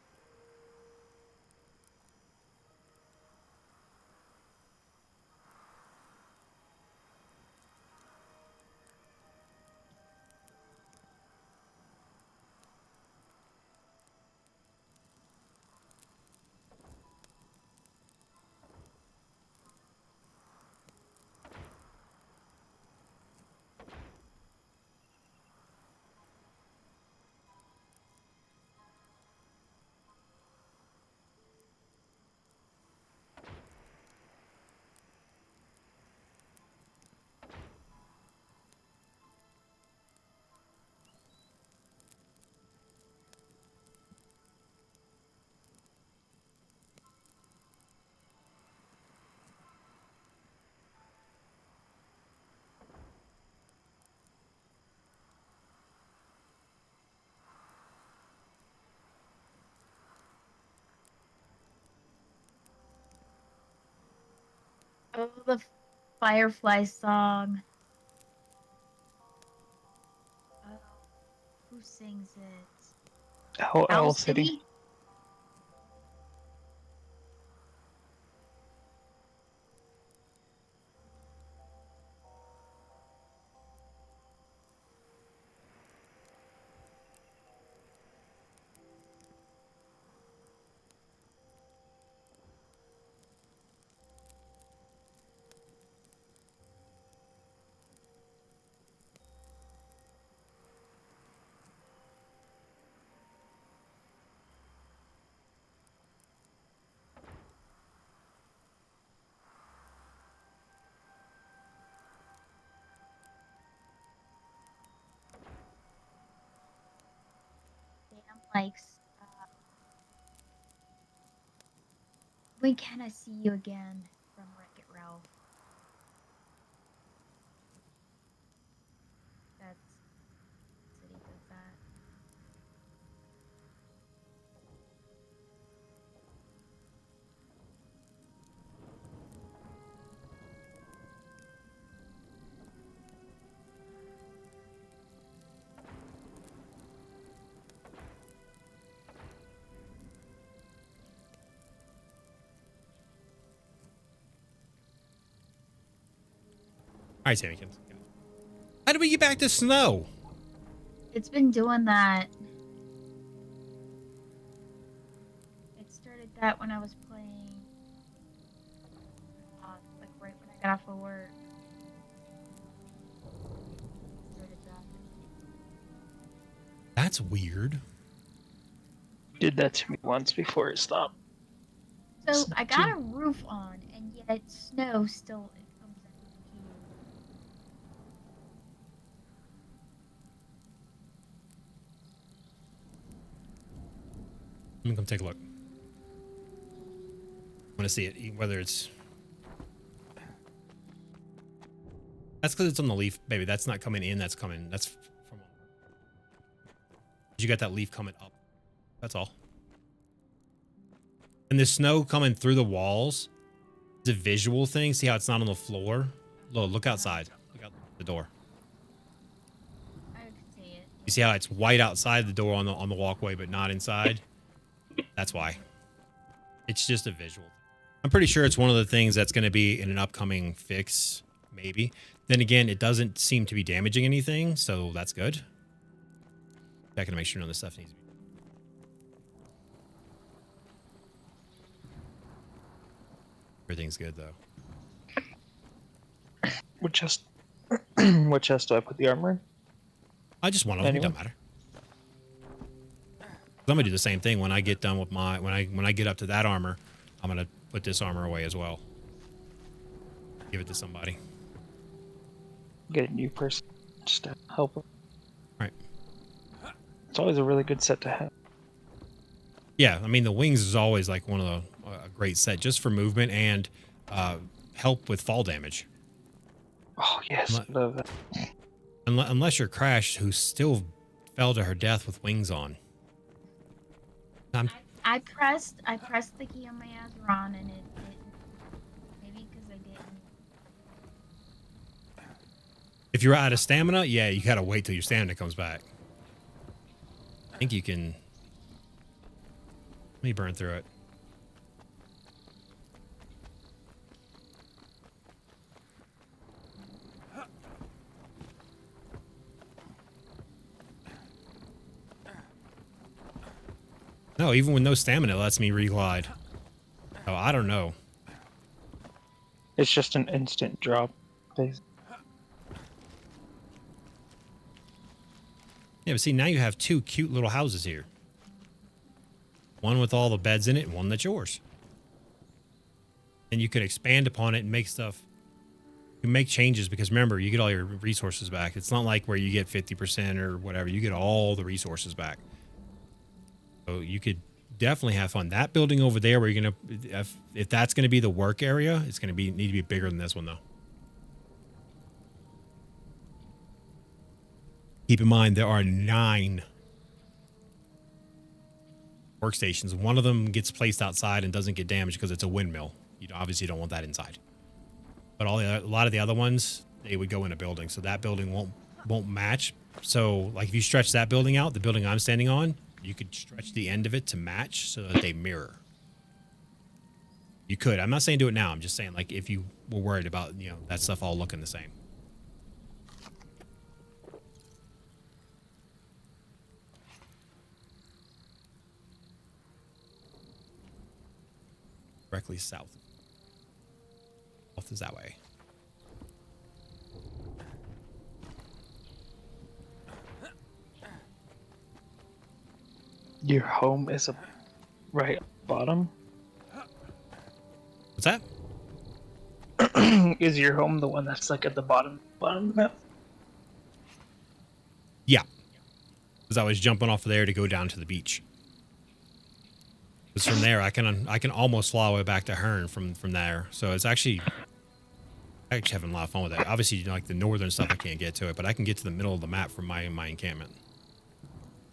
Oh, the Firefly song. Oh, who sings it? Owl City. Sam likes. When can I see you again? From Wreck-It Ralph. That's City does that. All right, Sammykins. How do we get back to snow? It's been doing that. It started that when I was playing. Like right when I got off of work. Started that. That's weird. Did that to me once before it stopped. So I got a roof on, and yet snow still it comes in. Let me come take a look. I want to see it, whether it's... That's because it's on the leaf, baby. That's not coming in. That's coming. That's from... You got that leaf coming up. That's all. And the snow coming through the walls is a visual thing. See how it's not on the floor? Look outside. Look out the door. I can see it. You see how it's white outside the door on the walkway, but not inside? That's why. It's just a visual. I'm pretty sure it's one of the things that's going to be in an upcoming fix, maybe. Then again, it doesn't seem to be damaging anything, so that's good. Checking to make sure none of this stuff needs to be. Everything's good though. What chest? What chest do I put the armor in? I just want to. It Anyone? don't matter. I'm gonna do the same thing when I get done with my when I get up to that armor. I'm gonna put this armor away as well. Give it to somebody. Get a new person just to help them. Right. It's always a really good set to have. Yeah, I mean the wings is always like one of the a great set just for movement and help with fall damage. Oh yes, love that. Unless you're Crash, who still fell to her death with wings on. I pressed the key on my Azeron and it maybe because I didn't. If you're out of stamina, yeah, you gotta wait till your stamina comes back. I think you can. Let me burn through it. No, even with no stamina, it lets me reglide. Oh, I don't know. It's just an instant drop. Basically. Yeah, but see, now you have two cute little houses here. One with all the beds in it, and one that's yours. And you could expand upon it and make stuff. You can make changes because remember, you get all your resources back. It's not like where you get 50% or whatever. You get all the resources back. So you could definitely have fun. That building over there where you're going to, if that's going to be the work area, it's going to need to be bigger than this one though. Keep in mind, there are 9 workstations. One of them gets placed outside and doesn't get damaged because it's a windmill. You obviously don't want that inside. But a lot of the other ones, they would go in a building, so that building won't match. So like if you stretch that building out, the building I'm standing on, you could stretch the end of it to match so that they mirror. You could. I'm not saying do it now. I'm just saying like if you were worried about, you know, that stuff all looking the same. Directly south. South is that way. Your home is right bottom. What's that? Is your home the one that's like at the bottom of the map? Yeah. Because I was jumping off of there to go down to the beach. Because from there, I can almost fly all the way back to Hearn from there. So it's actually having a lot of fun with that. Obviously, you know, like the northern stuff, I can't get to it, but I can get to the middle of the map from my encampment.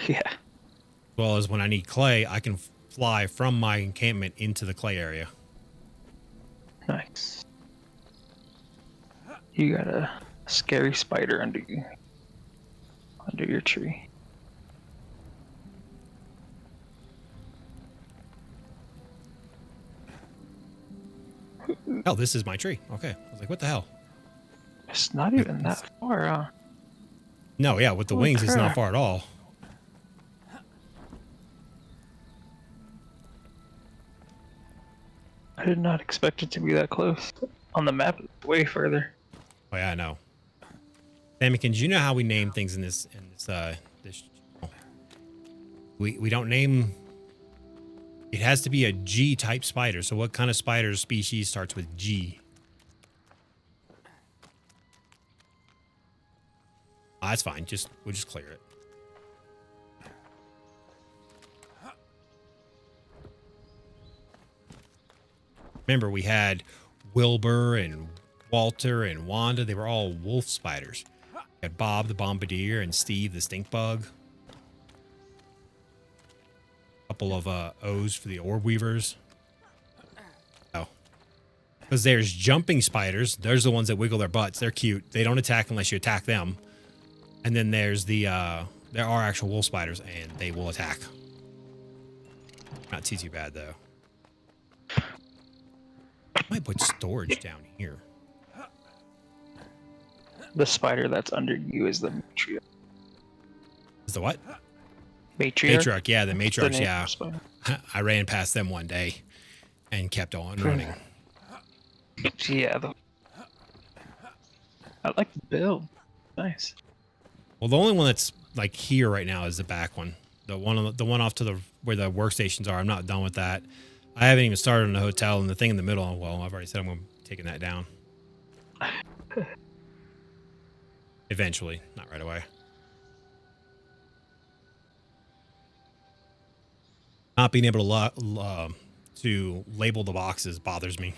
Yeah. As well as when I need clay, I can fly from my encampment into the clay area. Nice. You got a scary spider under your tree. Oh, this is my tree. Okay. I was like, what the hell? It's not even that far. No, yeah, with the Holy wings, it's not crap. far at all. I did not expect it to be that close. On the map, it's way further. Oh yeah, I know. Samikins, do you know how we name things in this this channel? We don't name. It has to be a G type spider. So what kind of spider species starts with G? Ah, that's fine. We'll just clear it. Remember, we had Wilbur and Walter and Wanda. They were all wolf spiders. We had Bob the Bombardier and Steve the stink bug. A couple of O's for the orb weavers. Oh. Because there's jumping spiders. There's the ones that wiggle their butts. They're cute. They don't attack unless you attack them. And then there's the, there are actual wolf spiders, and they will attack. Not too bad, though. I might put storage down here. The spider that's under you is the matriarch. Is the what? Matriarch? Matriarch, yeah, the The matriarchs, name yeah. of the spider. I ran past them one day and kept on running. Yeah, I like the build. Nice. Well, the only one that's like here right now is the back one. The one off to the where the workstations are. I'm not done with that. I haven't even started in the hotel, and the thing in the middle, well, I've already said I'm taking that down. Eventually, not right away. Not being able to label the boxes bothers me.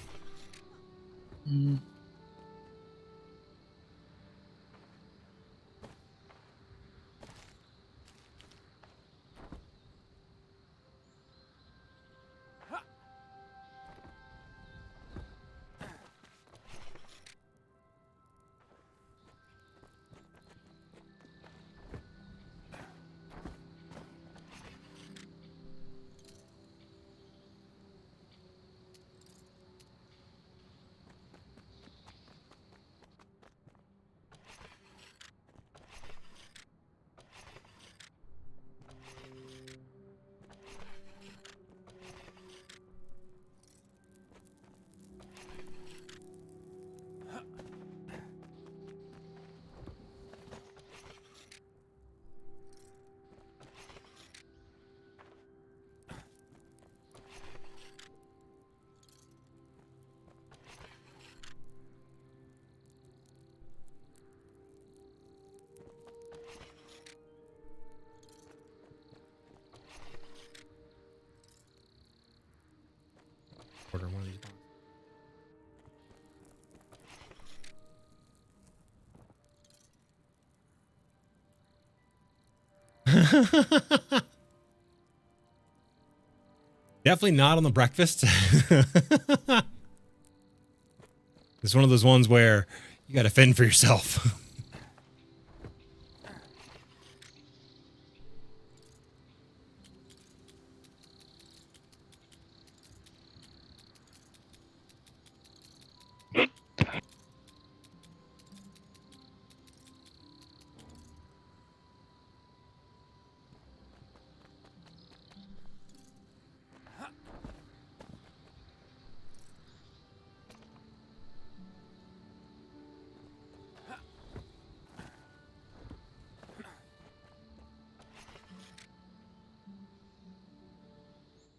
Order one of these boxes. Definitely not on the breakfast. It's one of those ones where you got to fend for yourself.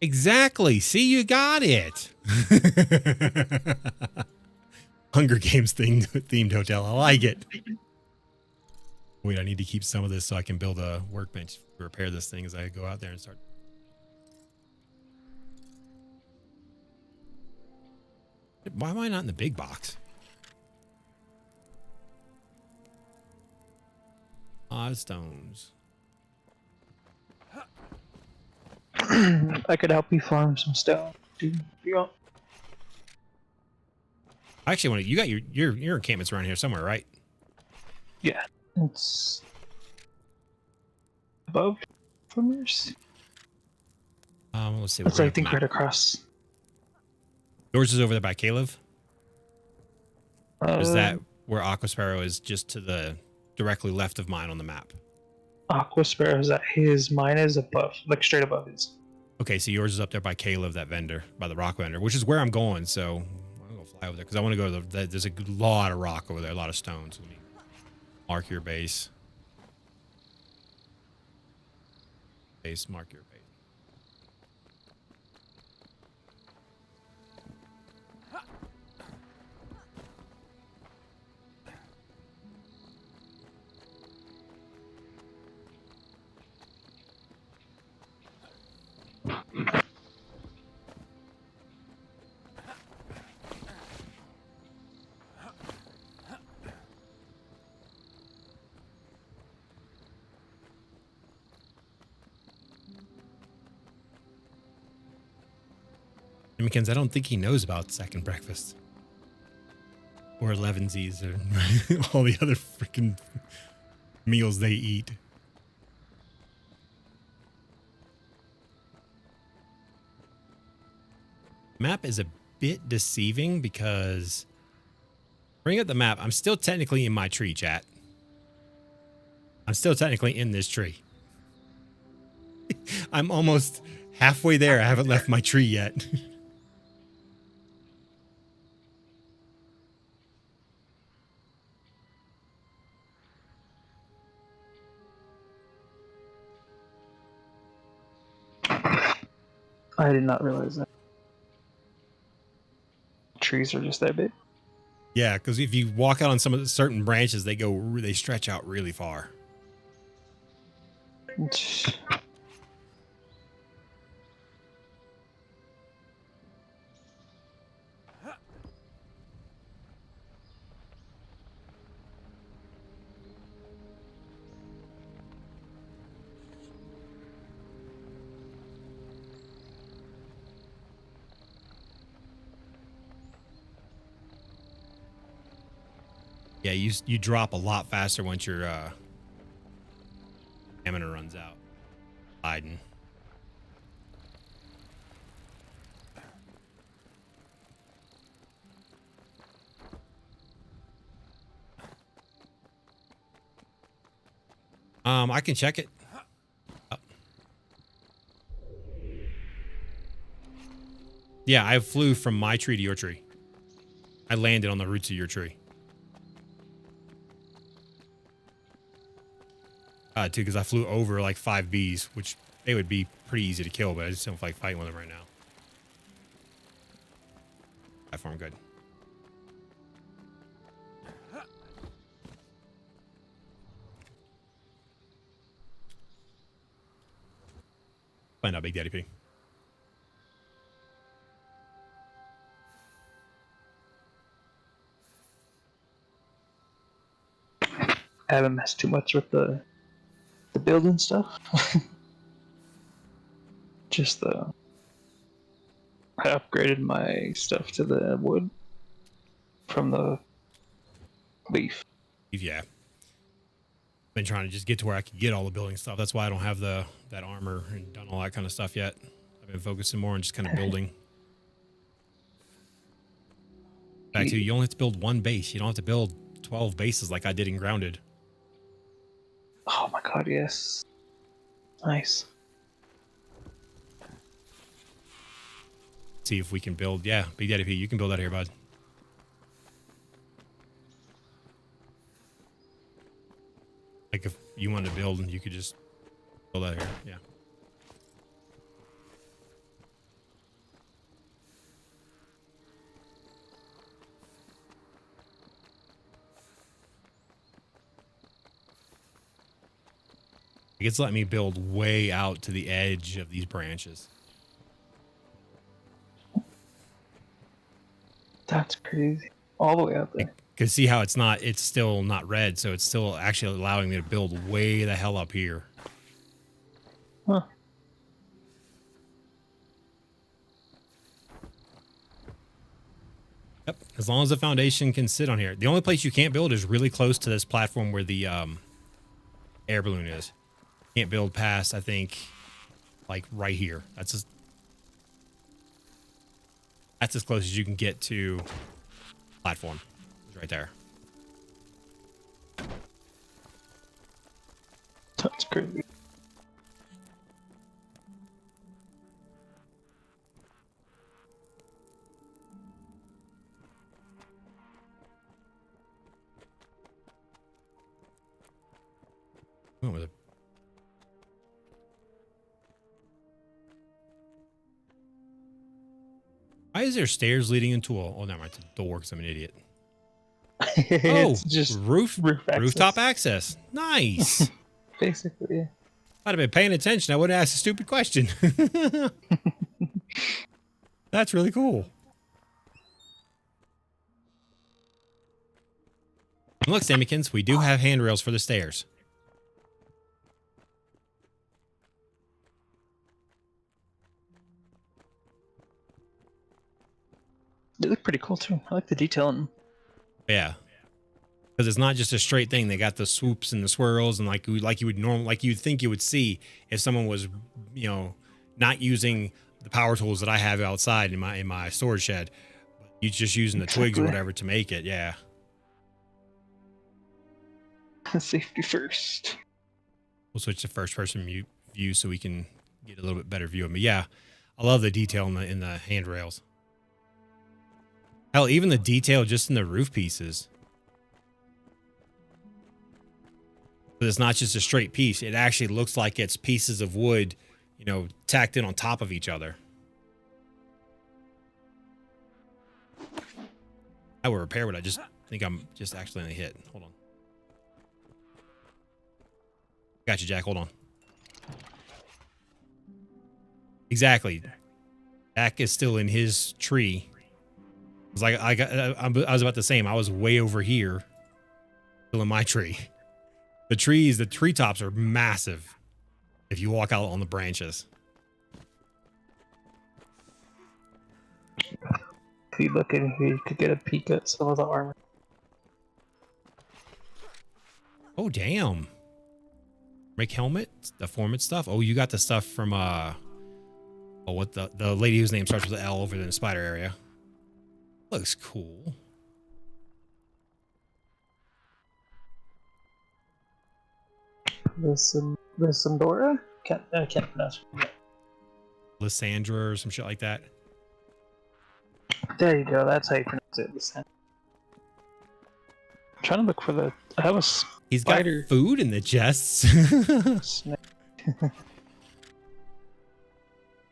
Exactly. See, you got it. Hunger Games themed hotel. I like it. Wait, I need to keep some of this so I can build a workbench to repair this thing as I go out there and start. Why am I not in the big box? 5 stones. I could help you farm some stone, dude. You want? I actually want to. You got your encampments around here somewhere, right? Yeah, it's above from yours. Let's see. That's I think right across. Yours is over there by Caleb. Or is that Uh, where Aqua Sparrow is, just to the directly left of mine on the map? Aqua Sparrow is at his. Mine is above, like straight above his. Okay, so yours is up there by Caleb, that vendor, by the rock vendor, which is where I'm going. So I'm gonna fly over there because I want to go to the. There's a lot of rock over there, a lot of stones. Let me mark your base. Mark your base. Mickens, I don't think he knows about second breakfast. Or 11Z's or all the other freaking meals they eat. Map is a bit deceiving because bring up the map. I'm still technically in my tree, chat. I'm still technically in this tree. I'm almost halfway there. I haven't left my tree yet. I did not realize that. Trees are just that big. Yeah, because if you walk out on some of the certain branches, they stretch out really far. Yeah, you drop a lot faster once your stamina runs out. Biden. I can check it. Oh. Yeah, I flew from my tree to your tree. I landed on the roots of your tree. Too, because I flew over like 5 bees, which they would be pretty easy to kill, but I just don't feel like fighting with them right now. Platform good. Find out, Big Daddy P. I haven't messed too much with the building stuff. Just I upgraded my stuff to the wood. from the leaf. Yeah. Been trying to just get to where I can get all the building stuff. That's why I don't have that armor and done all that kind of stuff yet. I've been focusing more on just kind of building. Back to you only have to build one base. You don't have to build 12 bases like I did in Grounded. Oh my god, yes. Nice. See if we can build. Yeah, Big Daddy P, you can build out here, bud. Like if you wanted to build, and you could just build out here. Yeah. It's letting me build way out to the edge of these branches. That's crazy. All the way out there. Can see how it's still not red, so it's still actually allowing me to build way the hell up here. Huh. Yep, as long as the foundation can sit on here. The only place you can't build is really close to this platform where the air balloon is. Can't build past, I think, like right here. That's as close as you can get to platform. It's right there. That's crazy. Went with it. Why is there stairs leading into a... Oh, never mind. It's a door because I'm an idiot. It's just rooftop access. Nice. Basically, yeah. I'd have been paying attention. I wouldn't ask a stupid question. That's really cool. And look, Sammykins, we do have handrails for the stairs. They look pretty cool too. I like the detail in them. Yeah, because it's not just a straight thing. They got the swoops and the swirls, and like you'd think you would see if someone was, you know, not using the power tools that I have outside in my storage shed. You're just using the twigs or whatever to make it. Yeah. Safety first. We'll switch to first person view so we can get a little bit better view of me. Yeah, I love the detail in the handrails. Hell, even the detail just in the roof pieces. But it's not just a straight piece. It actually looks like it's pieces of wood, you know, tacked in on top of each other. I will repair what I just think I'm just accidentally hit. Hold on. Got you, Jack. Hold on. Exactly. Jack is still in his tree. I was about the same. I was way over here, still in my tree. The treetops are massive. If you walk out on the branches. If you look in here, you could get a peek at some of the armor. Oh damn! Make helmet, the Format stuff. Oh, you got the stuff from what the lady whose name starts with an L over in the spider area. Looks cool. Lysandra? I can't pronounce it. Lysandra or some shit like that. There you go. That's how you pronounce it. Lysandra. I'm trying to look for the. I have a spider. He's got food in the chests. Snake.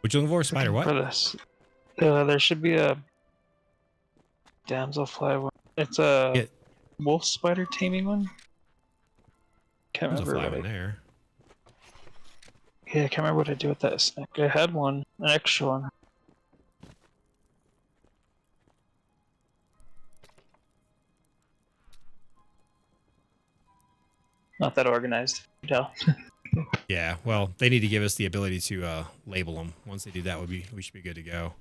What you looking for? Spider what? For this. There should be a damselfly one. It's a wolf spider taming one. Can't There's remember. a fly one there. Yeah, I can't remember what I do with that snake. I had one, an extra one. Not that organized, you know. Yeah, well, they need to give us the ability to label them. Once they do that, we should be good to go.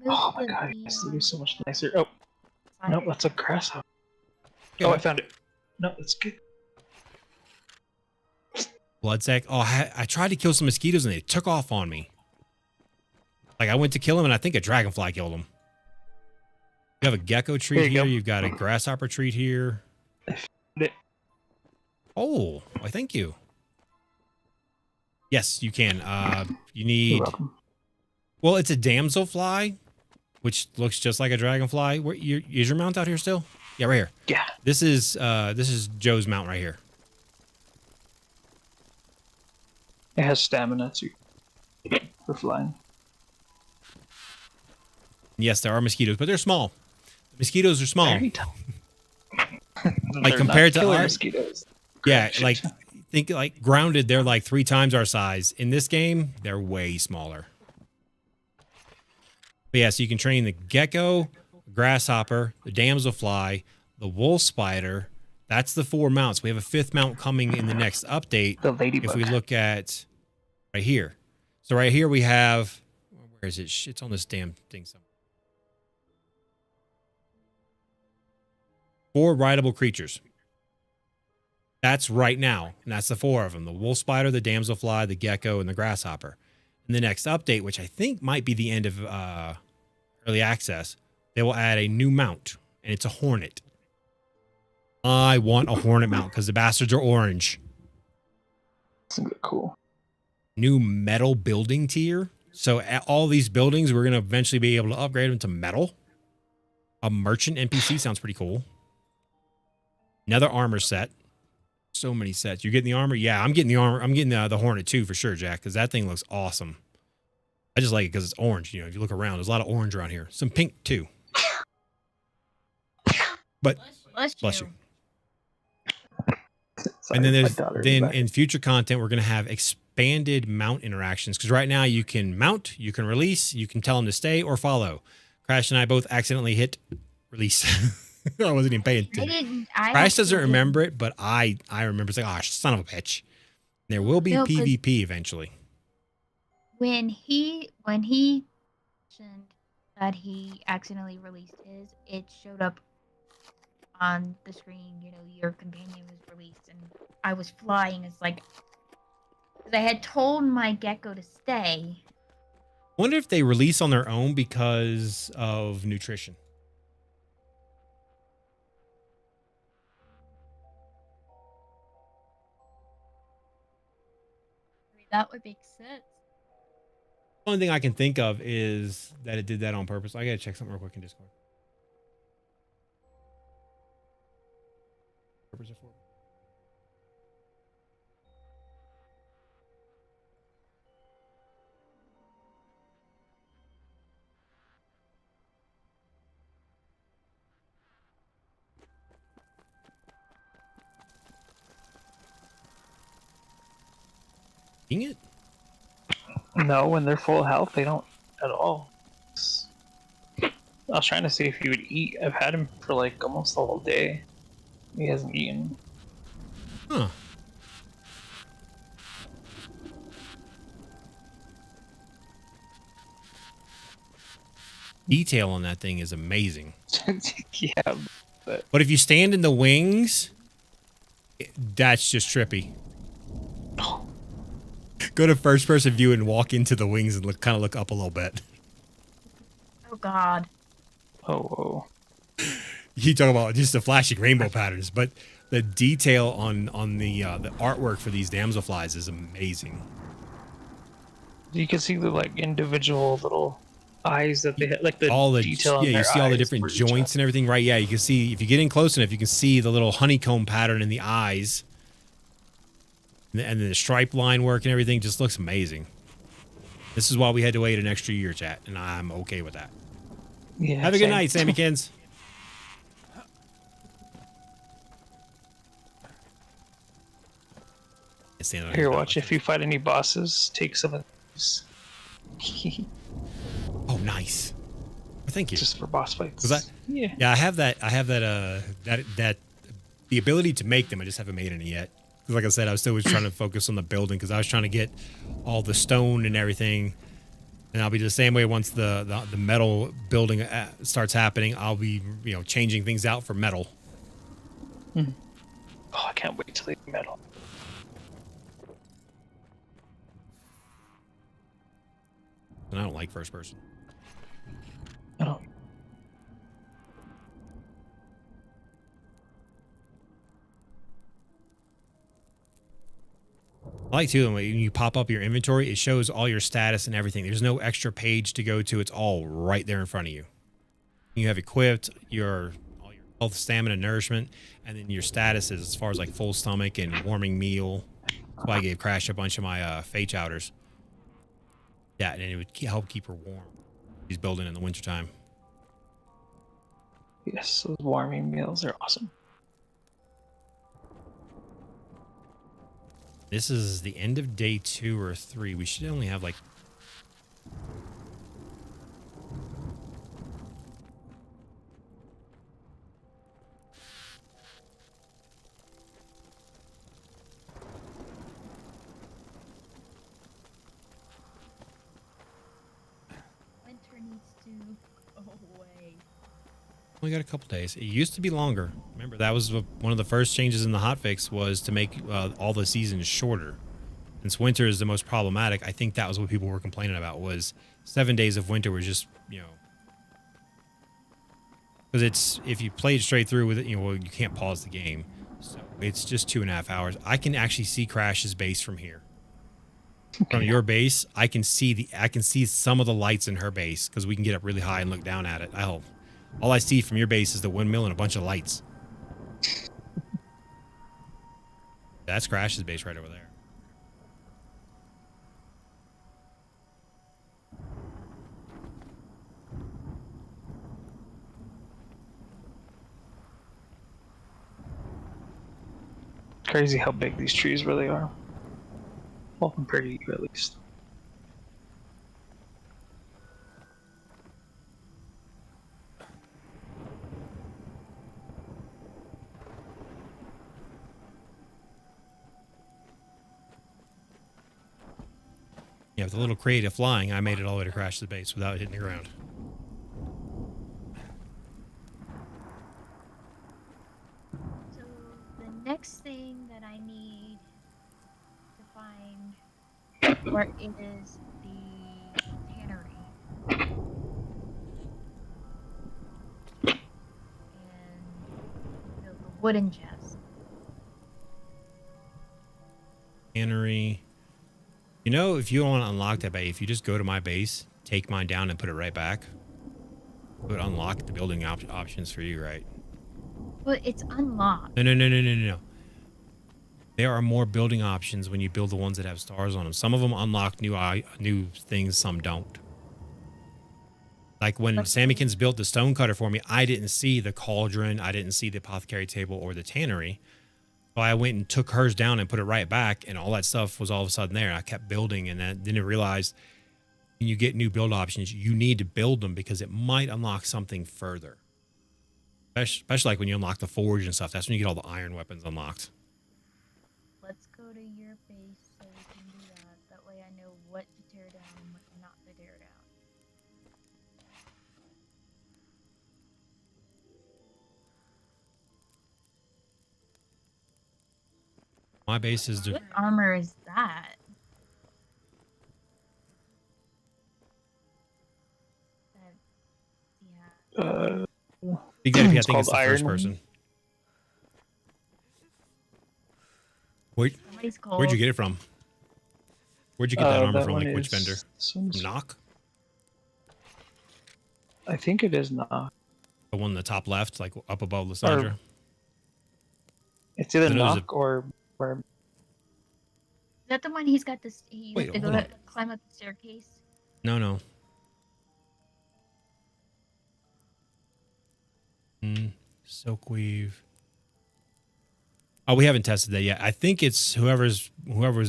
Oh my god, this would be so much nicer. Oh, Nope, that's a grasshopper. Yeah. Oh, I found it. No, that's good. Blood sack. Oh, I tried to kill some mosquitoes and they took off on me. Like I went to kill them and I think a dragonfly killed them. You have a gecko treat you here. go. You've got a grasshopper treat here. I found it. Oh, why thank you. Yes, you can. You You're need. welcome. Well, it's a damselfly, which looks just like a dragonfly. Is your mount out here still? Yeah, right here. Yeah. This is Joe's mount right here. It has stamina too. For flying. Yes, there are mosquitoes, but they're small. The mosquitoes are small. Very tough. Like compared to killer our- mosquitoes. Yeah, Shit. like think like grounded, they're like 3 times our size. In this game, they're way smaller. But yeah, so you can train the gecko, grasshopper, the damselfly, the wolf spider. That's the 4 mounts. We have a 5th mount coming in the next update. The ladybug. If we look at right here. So right here we have, where is it? It's on this damn thing somewhere. 4 rideable creatures. That's right now. And that's the 4 of them. The wolf spider, the damselfly, the gecko, and the grasshopper. In the next update, which I think might be the end of early access, they will add a new mount. And it's a hornet. I want a hornet mount because the bastards are orange. That's gonna be cool. New metal building tier. So at all these buildings, we're going to eventually be able to upgrade them to metal. A merchant NPC sounds pretty cool. Another armor set. So many sets. You getting the armor? Yeah, I'm getting the armor. I'm getting the Hornet too for sure, Jack, because that thing looks awesome. I just like it because it's orange. You know, if you look around, there's a lot of orange around here. Some pink too. But bless you. Sorry, And then my there's daughter in the back. in future content, we're going to have expanded mount interactions because right now you can mount, you can release, you can tell them to stay or follow. Crash and I both accidentally hit release. I wasn't even paying attention. Crash doesn't remember it, but I remember. It's like, oh, son of a bitch. There will be No, 'cause- PvP eventually. When he mentioned that he accidentally released his, it showed up on the screen. You know, your companion was released, and I was flying. It's like, because I had told my gecko to stay. I wonder if they release on their own because of nutrition. That would make sense. The only thing I can think of is that it did that on purpose. I gotta check something real quick in Discord. Purpose of- Dang it. No, when they're full health, they don't at all. I was trying to see if he would eat. I've had him for like almost the whole day. He hasn't eaten. Huh. Detail on that thing is amazing. Yeah, but But if you stand in the wings, that's just trippy. Go to first person view and walk into the wings and kind of look up a little bit. Oh God. oh, You talk about just the flashing rainbow patterns, but the detail on the artwork for these damselflies is amazing. you can see the like individual little eyes that they have, like the All the detail. you see all the different joints and everything, right? Yeah, you can see if you get in close enough, you can see the little honeycomb pattern in the eyes, and the stripe line work and everything just looks amazing. This is why we had to wait an extra year, chat, and I'm okay with that. Yeah, Have a good same. night, Sammykins. Here, watch. If you fight any bosses, take some of these. Oh, nice. Well, thank you. Just for boss fights. Was that- Yeah. Yeah, I have that. That the ability to make them. I just haven't made any yet. 'Cause like I said, I was still trying to focus on the building because I was trying to get all the stone and everything. And I'll be the same way once the metal building starts happening. I'll be, changing things out for metal. Oh, I can't wait till they metal. And I don't like first person. I don't. I like too, when you pop up your inventory, it shows all your status and everything. There's no extra page to go to. It's all right there in front of you. You have equipped all your health, stamina, nourishment, and then your statuses as far as like full stomach and warming meal. That's why I gave Crash a bunch of my Fate Chowders. Yeah, and it would help keep her warm. He's building in the wintertime. Yes, those warming meals are awesome. This is the end of day 2 or 3. We should only have like... Winter needs to go away. Only got a couple days. It used to be longer. Remember, that was one of the first changes in the hotfix, was to make all the seasons shorter. Since winter is the most problematic, I think that was what people were complaining about, was 7 days of winter was just, because it's, if you played straight through with it, well, you can't pause the game. So it's just 2.5 hours. I can actually see Crash's base from here. From your base, I can see some of the lights in her base, because we can get up really high and look down at it. I hope. All I see from your base is the windmill and a bunch of lights. That's Crash's base right over there. Crazy how big these trees really are. Well, compared to you, at least. Yeah, with a little creative flying, I made it all the way to Crash's base without hitting the ground. So the next thing that I need to find where is the tannery. And the wooden chest. Tannery. If you want to unlock that bay, if you just go to my base, take mine down and put it right back, it would unlock the building options for you, right? But it's unlocked. No. There are more building options when you build the ones that have stars on them. Some of them unlock new things, some don't. Like when Sammykins built the stone cutter for me, I didn't see the cauldron, I didn't see the apothecary table or the tannery. So I went and took hers down and put it right back, and all that stuff was all of a sudden there. I kept building, and then I realized when you get new build options, you need to build them because it might unlock something further. Especially like when you unlock the forge and stuff. That's when you get all the iron weapons unlocked. Let's go to your base so we can do that. That way I know what to tear down and what not to tear down. My base is... What armor is that? Yeah. You get it, I think called it's the first Iron. person. Where'd Somebody's you get it from? Where'd you get that armor that from? one Like which is- vendor? this From one's- Knock? I think it is not. The one in the top left, like up above Lysandra? It's either I know there's knock or where. Is that the one he's got this? He Wait, has to hold go on. climb up the staircase. No. Silkweave. Oh, we haven't tested that yet. I think it's whoever's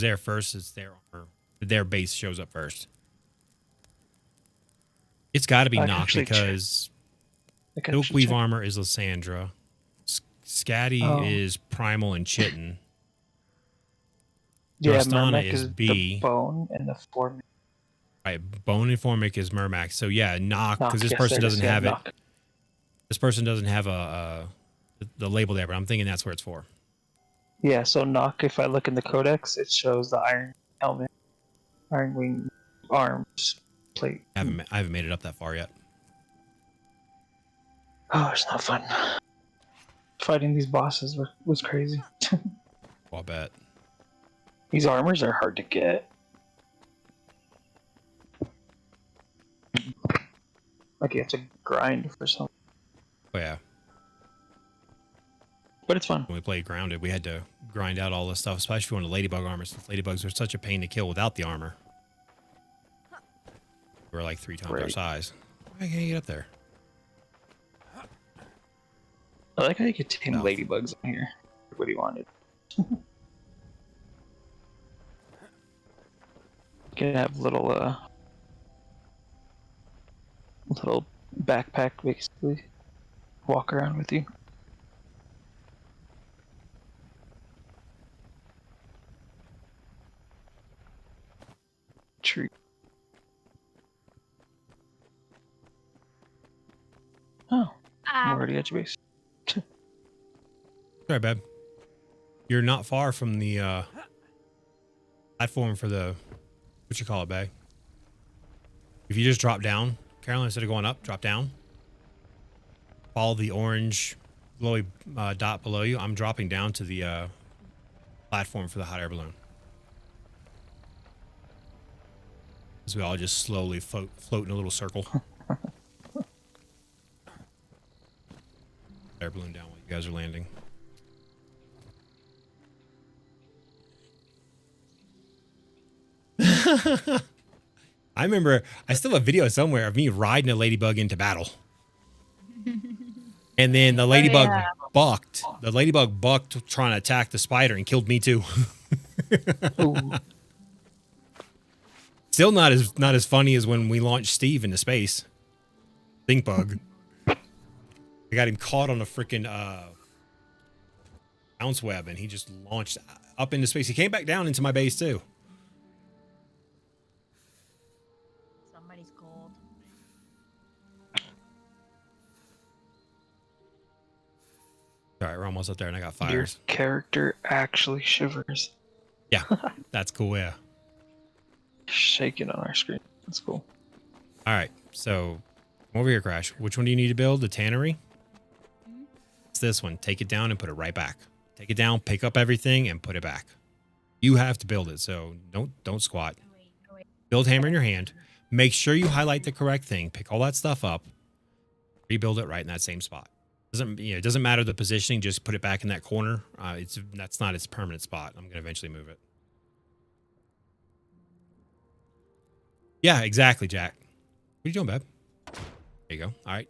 there first, it's their armor. Their base shows up first. It's got to be I can Knock actually because I can actually Silkweave check. armor is Lysandra. Scatty Oh. is Primal and Chitin. Yeah, Rostana Mermec is is B. the bone and the form. Right, Right, bone and formic is Mermax. So yeah, knock, Knock, because this yes, person there it is, doesn't yeah, have it. knock. This person doesn't have the label there, but I'm thinking that's where it's for. Yeah, so knock, if I look in the codex, it shows the iron helmet, iron wing arms plate. I haven't made it up that far yet. Oh, it's not fun. Fighting these bosses was crazy. I'll bet. These armors are hard to get. Like you have to grind for something. Oh yeah. But it's fun. When we played Grounded, we had to grind out all this stuff, especially if you want the ladybug armor, since ladybugs are such a pain to kill without the armor. We're like 3 times our Right. size. Why can't you get up there? I like how you could tame No. ladybugs in here. What he wanted. You can have little backpack basically. Walk around with you. Tree. Oh, I'm already at your base. Sorry, babe. You're not far from the platform for the, what you call it, babe? If you just drop down, Carolyn, instead of going up, drop down. Follow the orange glowy dot below you. I'm dropping down to the platform for the hot air balloon. As we all just slowly float in a little circle. Air balloon down while you guys are landing. I remember, I still have a video somewhere of me riding a ladybug into battle. And then the ladybug bucked. The ladybug bucked trying to attack the spider and killed me too. Ooh. Still not as funny as when we launched Steve into space. Think bug. I got him caught on a freaking bounce web and he just launched up into space. He came back down into my base too. Somebody's cold. All right, we're almost up there and I got Your fires. character actually shivers. Yeah, that's cool, yeah. Shaking on our screen. That's cool. All right, so come over here, Crash. Which one do you need to build? The tannery? It's this one. Take it down and put it right back. Take it down, pick up everything, and put it back. You have to build it, so don't squat. Oh, wait. Build hammer in your hand. Make sure you highlight the correct thing. Pick all that stuff up. Rebuild it right in that same spot. It doesn't matter the positioning. Just put it back in that corner. That's not its permanent spot. I'm gonna eventually move it. Yeah, exactly, Jack. What are you doing, babe? There you go. All right.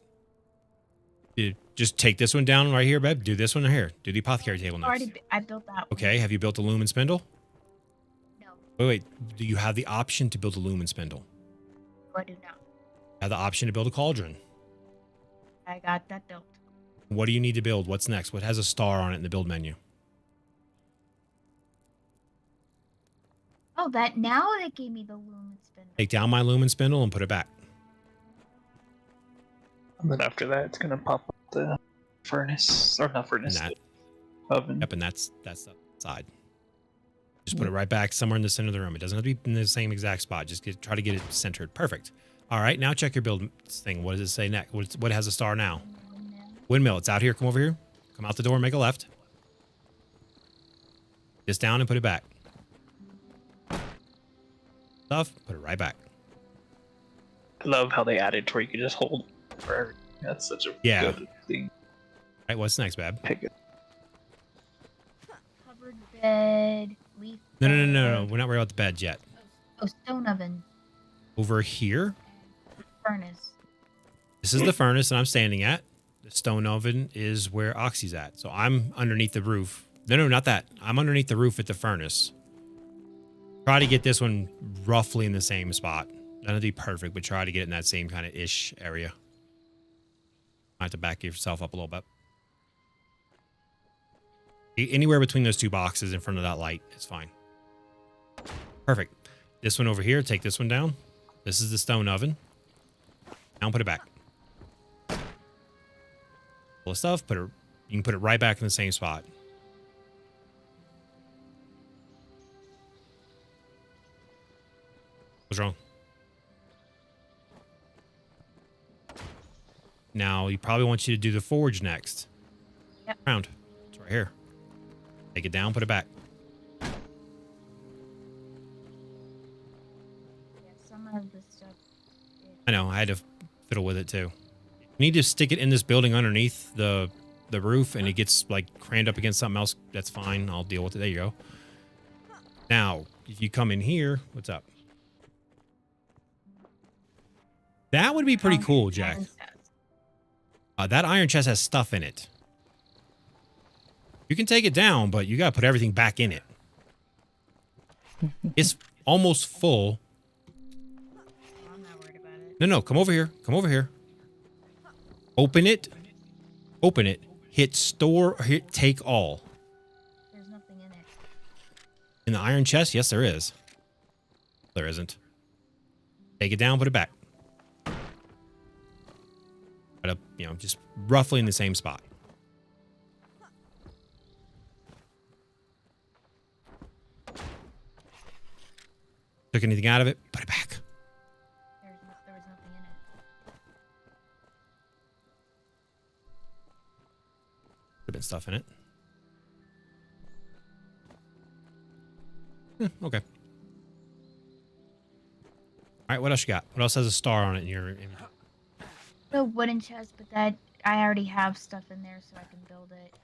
Just take this one down right here, babe. Do this one here. Do the apothecary table next. I built that one. Okay. Have you built a lumen spindle? No, Wait. Do you have the option to build a lumen spindle? I do now. Have the option to build a cauldron? I got that built. What do you need to build? What's next? What has a star on it in the build menu? Oh, that now they gave me the lumen spindle. Take down my lumen spindle and put it back. And then after that, it's gonna pop up the furnace, or not furnace, And that, the oven. yep, and that's the side. Just put it right back somewhere in the center of the room. It doesn't have to be in the same exact spot. Just try to get it centered. Perfect. All right, now check your build thing. What does it say next? What has a star now? Windmill. It's out here. Come over here. Come out the door. Make a left. This down and put it back. Stuff. Put it right back. I love how they added to where you can just hold forever. That's such a Yeah. good thing. All right. What's next, Bab? Pick it. Covered bed, leaf. No. bed. We're not worried about the beds yet. Oh, stone oven, Over here. furnace. This is the furnace that I'm standing at. The stone oven is where Oxy's at. So I'm underneath the roof. No, not that. I'm underneath the roof at the furnace. Try to get this one roughly in the same spot. Not to be perfect, but try to get it in that same kind of ish area. I have to back yourself up a little bit. Anywhere between those two boxes in front of that light is fine. Perfect. This one over here, take this one down. This is the stone oven. Now put it back. Full of stuff. You can put it right back in the same spot. What's wrong? Now, he probably wants you to do the forge next. Yep. Round. It's right here. Take it down, put it back. Yeah, some of the stuff. I know, I had to fiddle with it too. You need to stick it in this building underneath the roof, and it gets like crammed up against something else. That's fine. I'll deal with it. There you go. Now, if you come in here, what's up? That would be pretty cool, Jack. That iron chest has stuff in it. You can take it down, but you gotta put everything back in it. It's almost full. I'm not worried about it. No, come over here. Come over here. Open it. Open it. Hit store. Hit take all. There's nothing in it. In the iron chest? Yes, there is. There isn't. Take it down, put it back. But, just roughly in the same spot. Took anything out of it? Put it back. There was nothing in it. Could have been stuff in it. Okay. All right, what else you got? What else has a star on it in your inventory? The wooden chest, but that I already have stuff in there, so I can build it.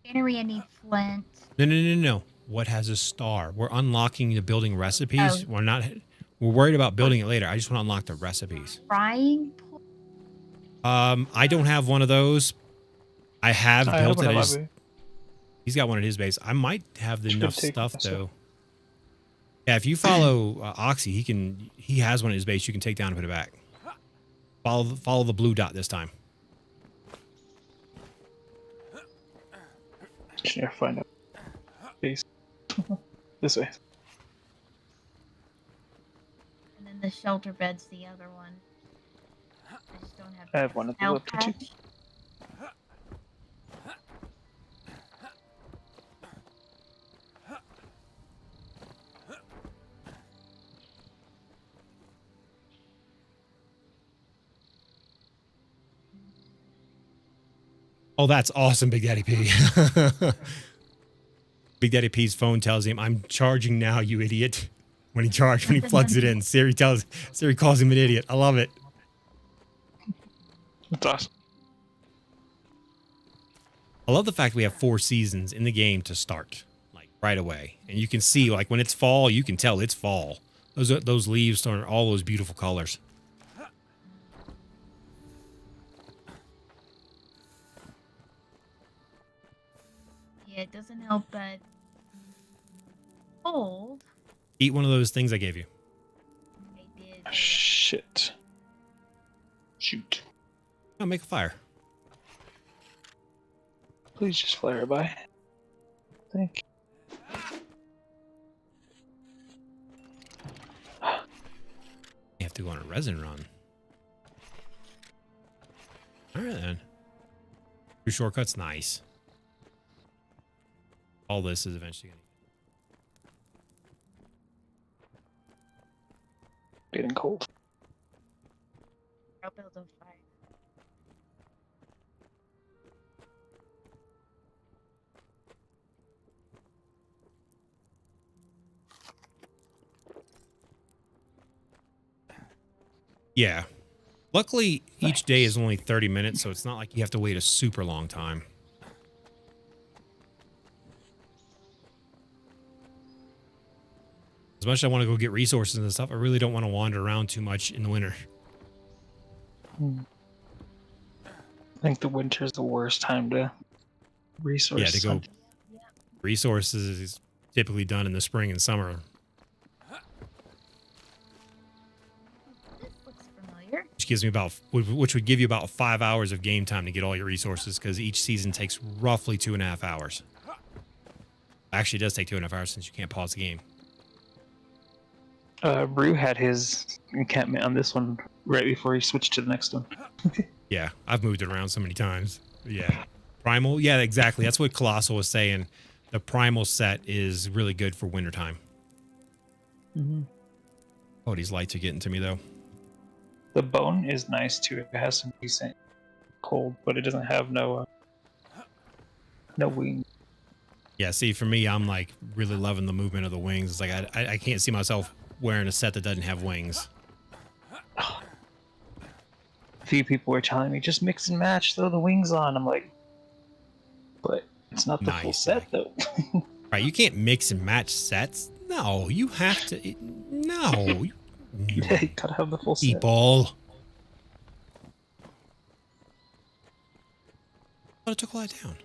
Cannery, I need flint. No. What has a star? We're unlocking the building recipes. Oh. We're worried about building it later. I just want to unlock the recipes. Frying pan? I don't have one of those. I have built it. He's got one at his base. I might have enough stuff though. Yeah, if you follow Oxy, he has one at his base. You can take down and put it back. Follow the blue dot this time. Yeah, find out. Base. This way. And then the shelter bed's the other one. I just don't have. I have one at the left too. patch. Oh, that's awesome, Big Daddy P. Big Daddy P's phone tells him, "I'm charging now, you idiot." When he plugs it in, Siri calls him an idiot. I love it. That's awesome. I love the fact we have 4 seasons in the game to start, like right away, and you can see, like when it's fall, you can tell it's fall. Those leaves are all those beautiful colors. Yeah, it doesn't help, but cold. Eat one of those things I gave you. I did. Shit. Shoot. I'll make a fire. Please just flare by. Thank you. You have to go on a resin run. All right then. 2 shortcuts, nice. All this is eventually going to Getting cold. I'll build a fire. Yeah. Luckily, each day is only 30 minutes, so it's not like you have to wait a super long time. As much as I want to go get resources and stuff, I really don't want to wander around too much in the winter. I think the winter's the worst time to resource. Yeah, to go. Resources is typically done in the spring and summer. This looks familiar. Which would give you about 5 hours of game time to get all your resources, because each season takes roughly 2.5 hours. Actually, it does take 2.5 hours since you can't pause the game. Brew had his encampment on this one right before he switched to the next one. Yeah, I've moved it around so many times. Yeah. Primal, yeah, exactly. That's what Colossal was saying. The Primal set is really good for wintertime. Mm-hmm. Oh, these lights are getting to me, though. The bone is nice too. It has some decent cold, but it doesn't have no wing. Yeah, see, for me, I'm like really loving the movement of the wings. It's like I can't see myself wearing a set that doesn't have wings. A few people were telling me just mix and match, throw the wings on. I'm like, but it's not the full Nice, set Zach. though. Right, you can't mix and match sets. No, you have to. No. Yeah, you gotta have the full set. People. Oh, it took all that down.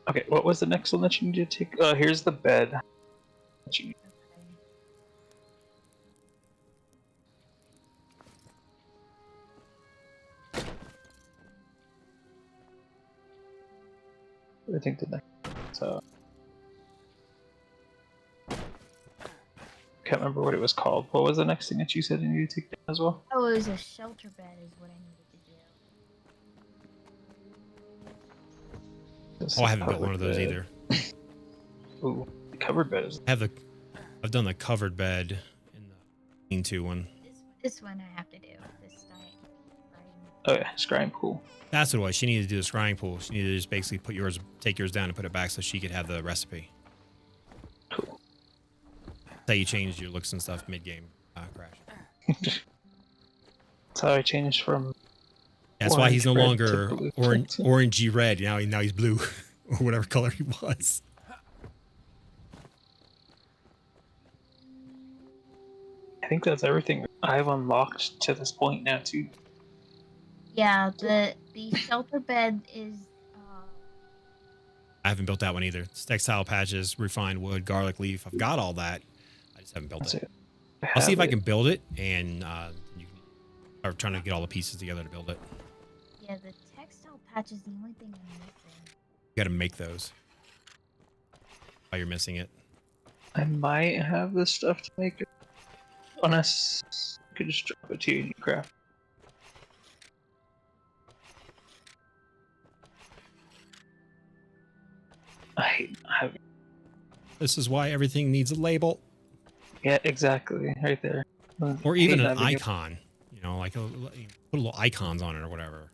Okay, what was the next one that you need to take? Here's the bed. That you need. I think the next. So. Can't remember what it was called. What was the next thing that you said you needed to take down as well? Oh, it was a shelter bed is what I needed to do. Oh, I haven't built one of those either. Ooh, the covered bed is. I've done the covered bed in the lean-to one. This one I have to do this night. Oh yeah, scrying pool. That's what it was. She needed to do the scrying pool. She needed to just basically take yours down and put it back so she could have the recipe. Cool. That's how you changed your looks and stuff mid-game crash. That's how I changed from. That's why he's no orange red longer to blue. orangey red. Now he's blue or whatever color he was. I think that's everything I've unlocked to this point now too. Yeah, the shelter bed is. I haven't built that one either. It's textile patches, refined wood, garlic leaf. I've got all that. I just haven't built That's it. it. I'll see if I have can build it, and you can start trying to get all the pieces together to build it. Yeah, the textile patch is the only thing I'm missing. You got to make those while you're missing it. I might have the stuff to make it. Unless I could just drop it to you and you craft. I hate having. This is why everything needs a label Yeah, exactly. Right there. or even Hate an having it. icon. You know, like put little icons on it or whatever.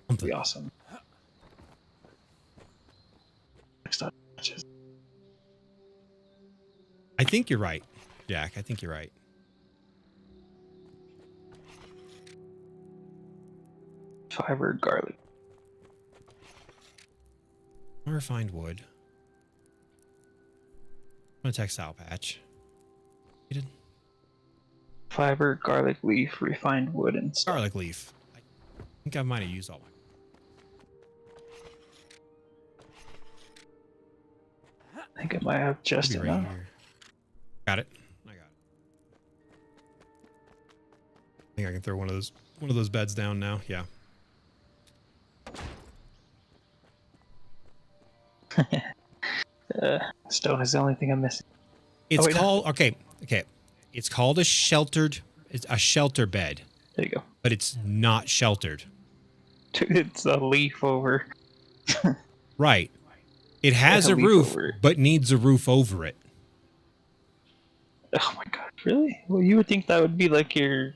That'd be awesome. Next up, I think you're right, Jack. I think you're right. fiber garlic. Refined wood. On a textile patch. You did Fiber, garlic leaf, refined wood, and stuff. garlic leaf. I think I might have used all mine. I think I might have just Should be enough. right here. Got it. I got it. I think I can throw one of those beds down now. Yeah. Stone is the only thing I'm missing. It's wait, no. called okay. It's called it's a shelter bed, There you go. but it's not sheltered. It's a leaf over. Right. It has a a leaf roof, over it. but needs a roof over it. Oh my god, really? Well, you would think that would be like your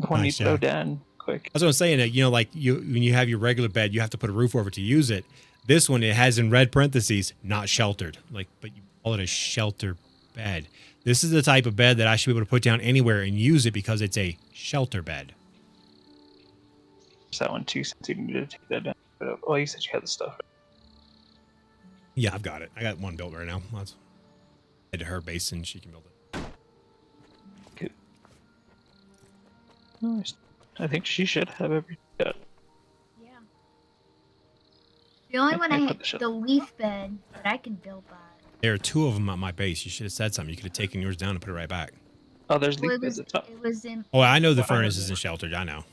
one Nice, you throw yeah. down quick. That's what I'm saying. That you know, like when you have your regular bed, you have to put a roof over it to use it. This one, it has in red parentheses, not sheltered. Like, but you call it a shelter bed. This is the type of bed that I should be able to put down anywhere and use it because it's a shelter bed. There's that one too, since you needed to take that down. Oh, you said you had the stuff. Yeah, I've got it. I got one built right now. Let's head to her base and she can build it. Good. Nice. I think she should have everything done. Yeah. The only I- one I I put the shell- the leaf bed, but I can build that. There are two of them at my base. You should have said something. You could have taken yours down and put it right back. Oh, there's Well, leaf beds at the top. it was in. Oh, I know the Wow. furnace isn't sheltered. I know.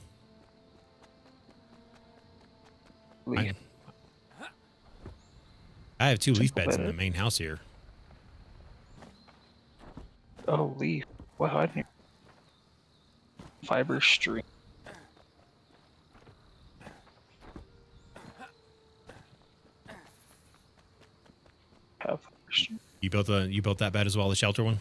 Leaf. I have two leaf Simple beds in bed. the main house here. Oh, leaf. What hide here? Fiber stream. Have fiber stream. You built that bed as well, the shelter one?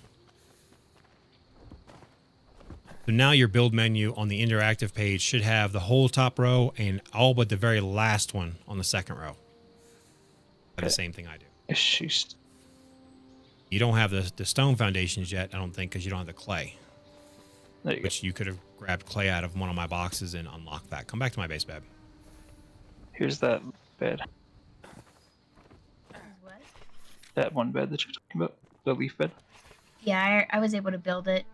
So now your build menu on the interactive page should have the whole top row and all but the very last one on the second row. The same thing I do. Issues. You don't have the stone foundations yet, I don't think, because you don't have the clay. There you Which you could have grabbed clay out of one of my boxes and unlocked that. Come back to my base, Beb. go. Here's that bed. What? That one bed that you're talking about. The leaf bed. Yeah, I was able to build it.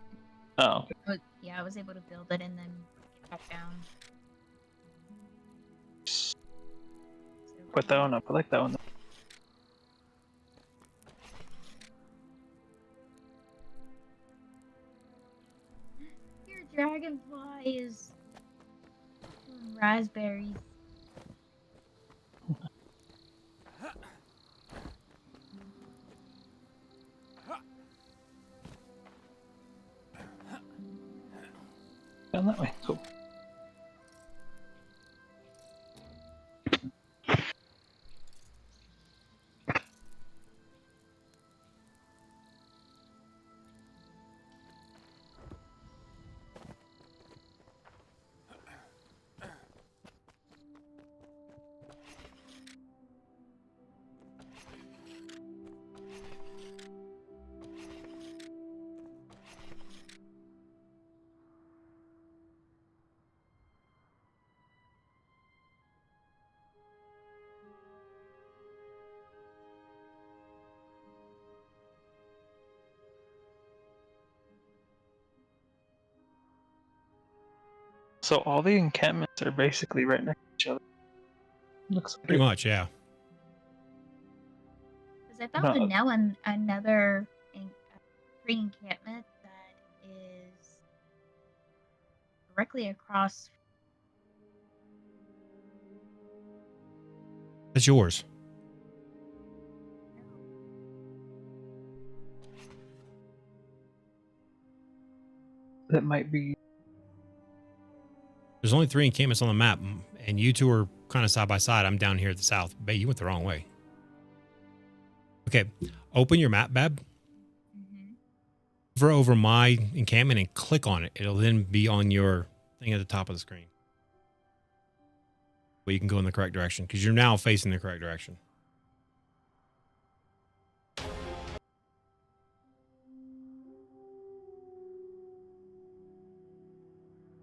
Oh, okay. Yeah, I was able to build it and then get back down. Put that one up. I like that one. Your dragonfly is doing raspberries. Down that way. Cool. So all the encampments are basically right next to each other. Looks like Pretty much, yeah. Because I found No. another free encampment that is directly across. That's yours. that might be. There's only 3 encampments on the map, and you two are kind of side by side. I'm down here at the south. Babe, you went the wrong way. Okay, open your map, Bab. Hover over my encampment and click on it. It'll then be on your thing at the top of the screen. Well, you can go in the correct direction because you're now facing the correct direction.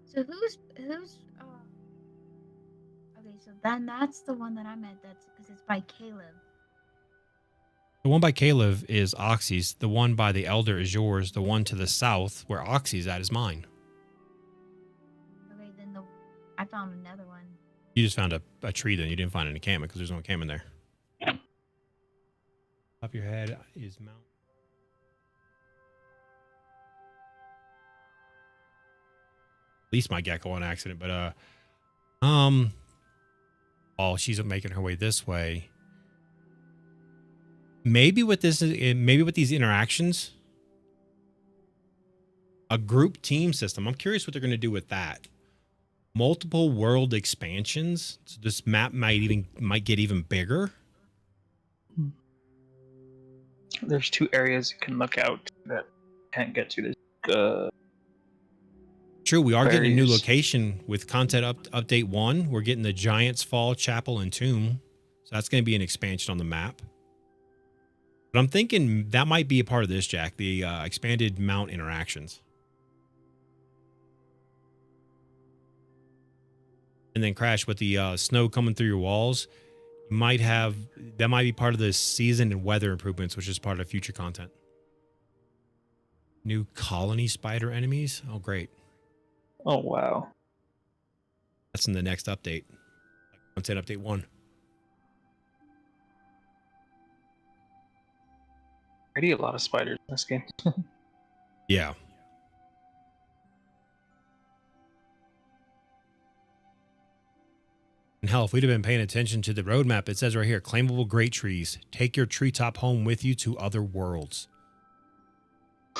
So who's okay, so then that's the one that I'm at. That's because it's by Caleb. The one by Caleb is Oxy's. The one by the Elder is yours. The one to the south where Oxy's at is mine. Okay, then I found another one. You just found a tree then. You didn't find an encampment because there's no encampment there. Top of your head is Mount. At least my gecko on accident, but oh, she's making her way this way. Maybe with this, maybe with these interactions, a group team system. I'm curious what they're going to do with that. Multiple world expansions. So this map might get even bigger. There's 2 areas you can look out that can't get to. There's True, we are getting a new various- location with content update 1. We're getting the Giants Fall Chapel and Tomb. So that's going to be an expansion on the map. But I'm thinking that might be a part of this, Jack, the expanded mount interactions. And then Crash, with the snow coming through your walls, you might have, that might be part of the season and weather improvements, which is part of future content. New colony spider enemies. Oh, great. Oh, wow. That's in the next update. Content update 1. Already a lot of spiders in this game. Yeah. And hell, if we'd have been paying attention to the roadmap, it says right here, claimable great trees. Take your treetop home with you to other worlds.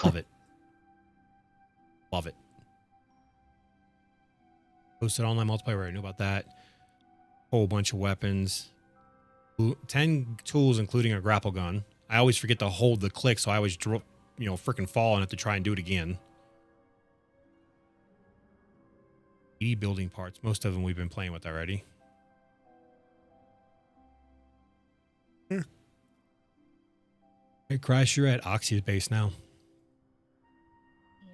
Love it. Love it. Posted online multiplayer. I know about that. Whole bunch of weapons. 10 tools, including a grapple gun. I always forget to hold the click, so I always freaking fall and have to try and do it again. 80 building parts. Most of them we've been playing with already. Hey, Crash, you're at Oxy's base now. Yeah,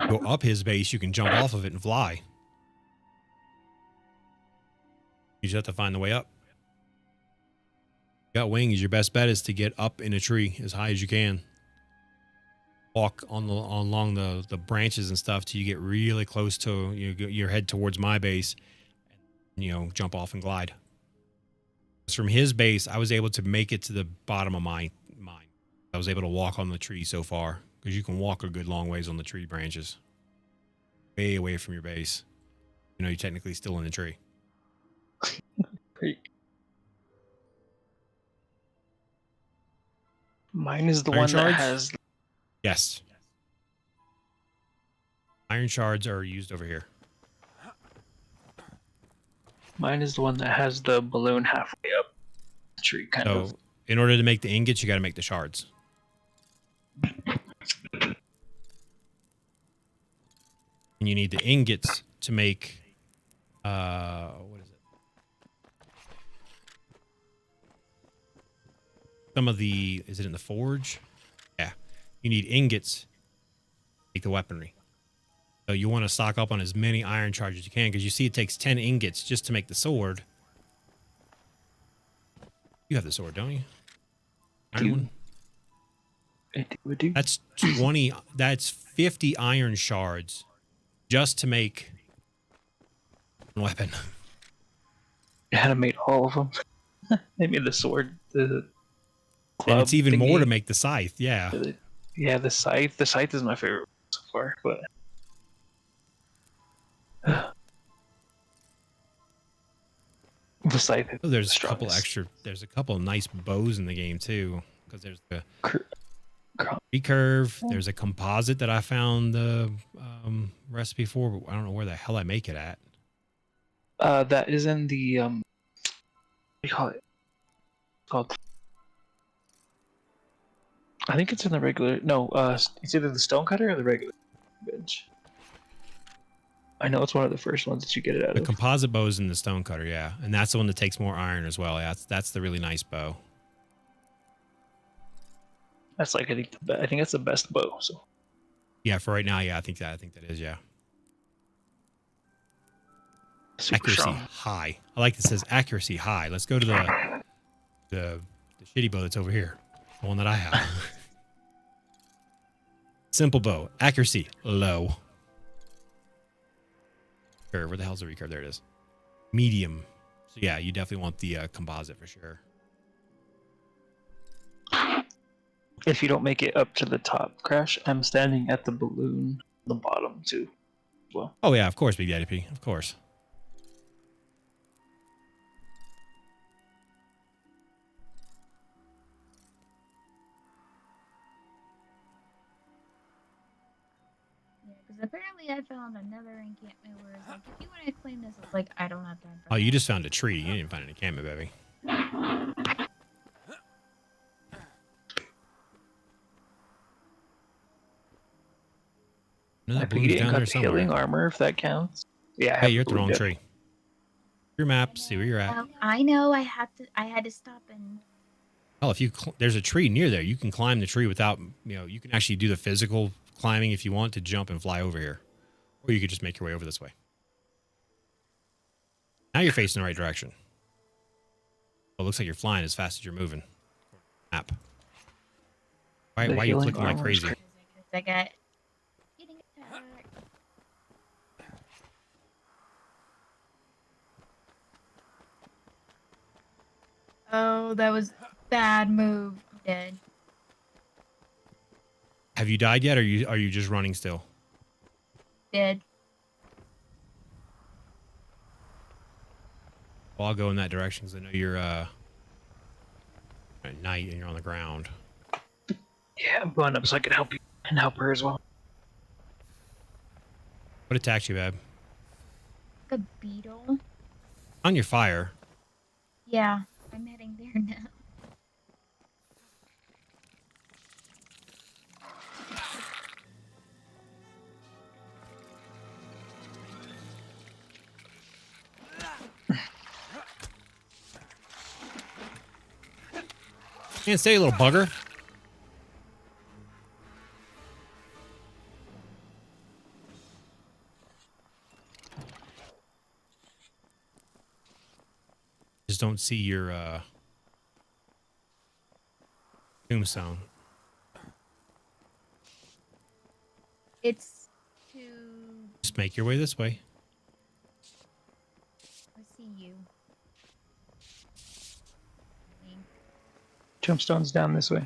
I'm coming. Go up his base, you can jump off of it and fly. You just have to find the way up. You got wings, your best bet is to get up in a tree as high as you can. Walk along the branches and stuff till you get really close to your head towards my base. And, jump off and glide. From his base, I was able to make it to the bottom of mine. I was able to walk on the tree so far because you can walk a good long ways on the tree branches. Way away from your base. You're technically still in the tree. Great. Mine is the Iron one shards? that has. Yes. Iron shards are used over here. Mine is the one that has the balloon halfway up the tree, kind of. So, in order to make the ingots, you got to make the shards. And you need the ingots to make, what is it? Is it in the forge? Yeah. You need ingots to make the weaponry. So you want to stock up on as many iron shards as you can, because you see it takes 10 ingots just to make the sword. You have the sword, don't you? Iron one? I do. That's 20. That's 50 iron shards just to make one weapon. I had to make all of them. I made the sword, the club And it's even more thingy. to make the scythe. Yeah. Yeah, the scythe. The scythe is my favorite so far, but the scythe. Oh, there's is a couple strongest. extra. There's a couple of nice bows in the game too, because there's the Cr- recurve. There's a composite that I found the recipe for, but I don't know where the hell I make it at. That is in the what do you call it? It's called. I think it's in the regular. No, it's either the stone cutter or the regular bench. I know it's one of the first ones that you get it out The of. composite bow is in the stone cutter, yeah, and that's the one that takes more iron as well. Yeah, that's the really nice bow. That's like I think that's the best bow. So Yeah, for right now, yeah, I think that is, yeah. super Accuracy strong. high. I like that it says accuracy high. Let's go to the shitty bow that's over here, the one that I have. Simple bow, accuracy low. Curve, where the hell's the recurve? There it is. Medium. So yeah, you definitely want the composite for sure. If you don't make it up to the top, Crash, I'm standing at the balloon, the bottom too. Well, Oh yeah, of course, Big Daddy P, of course. Yeah, because apparently I found another encampment where it's like, if you want to claim this, it's like, I don't have time for Oh, that. you just found a tree. You didn't find an encampment, baby. Another I think blue's you down got there the healing somewhere. armor, if that counts. Yeah. I Hey, have you're at the blue wrong dip. tree. Your map, see where you're at. I know. I had to stop and. Oh, if you there's a tree near there, you can climb the tree without, you can actually do the physical climbing if you want to jump and fly over here. Or you could just make your way over this way. Now you're facing the right direction. Well, it looks like you're flying as fast as you're moving. Map. Why The are you healing clicking like armor is crazy? I got getting attacked. Oh, that was bad move. I'm dead. Have you died yet, or are you just running still? Dead. Well, I'll go in that direction because I know you're at night and you're on the ground. Yeah, I'm going up so I can help you and help her as well. What attacked you, babe? Like a beetle. On your fire. Yeah, I'm heading there now. Can't stay, little bugger. Just don't see your tombstone. It's to. Just make your way this way. I see you. Tombstone's down this way.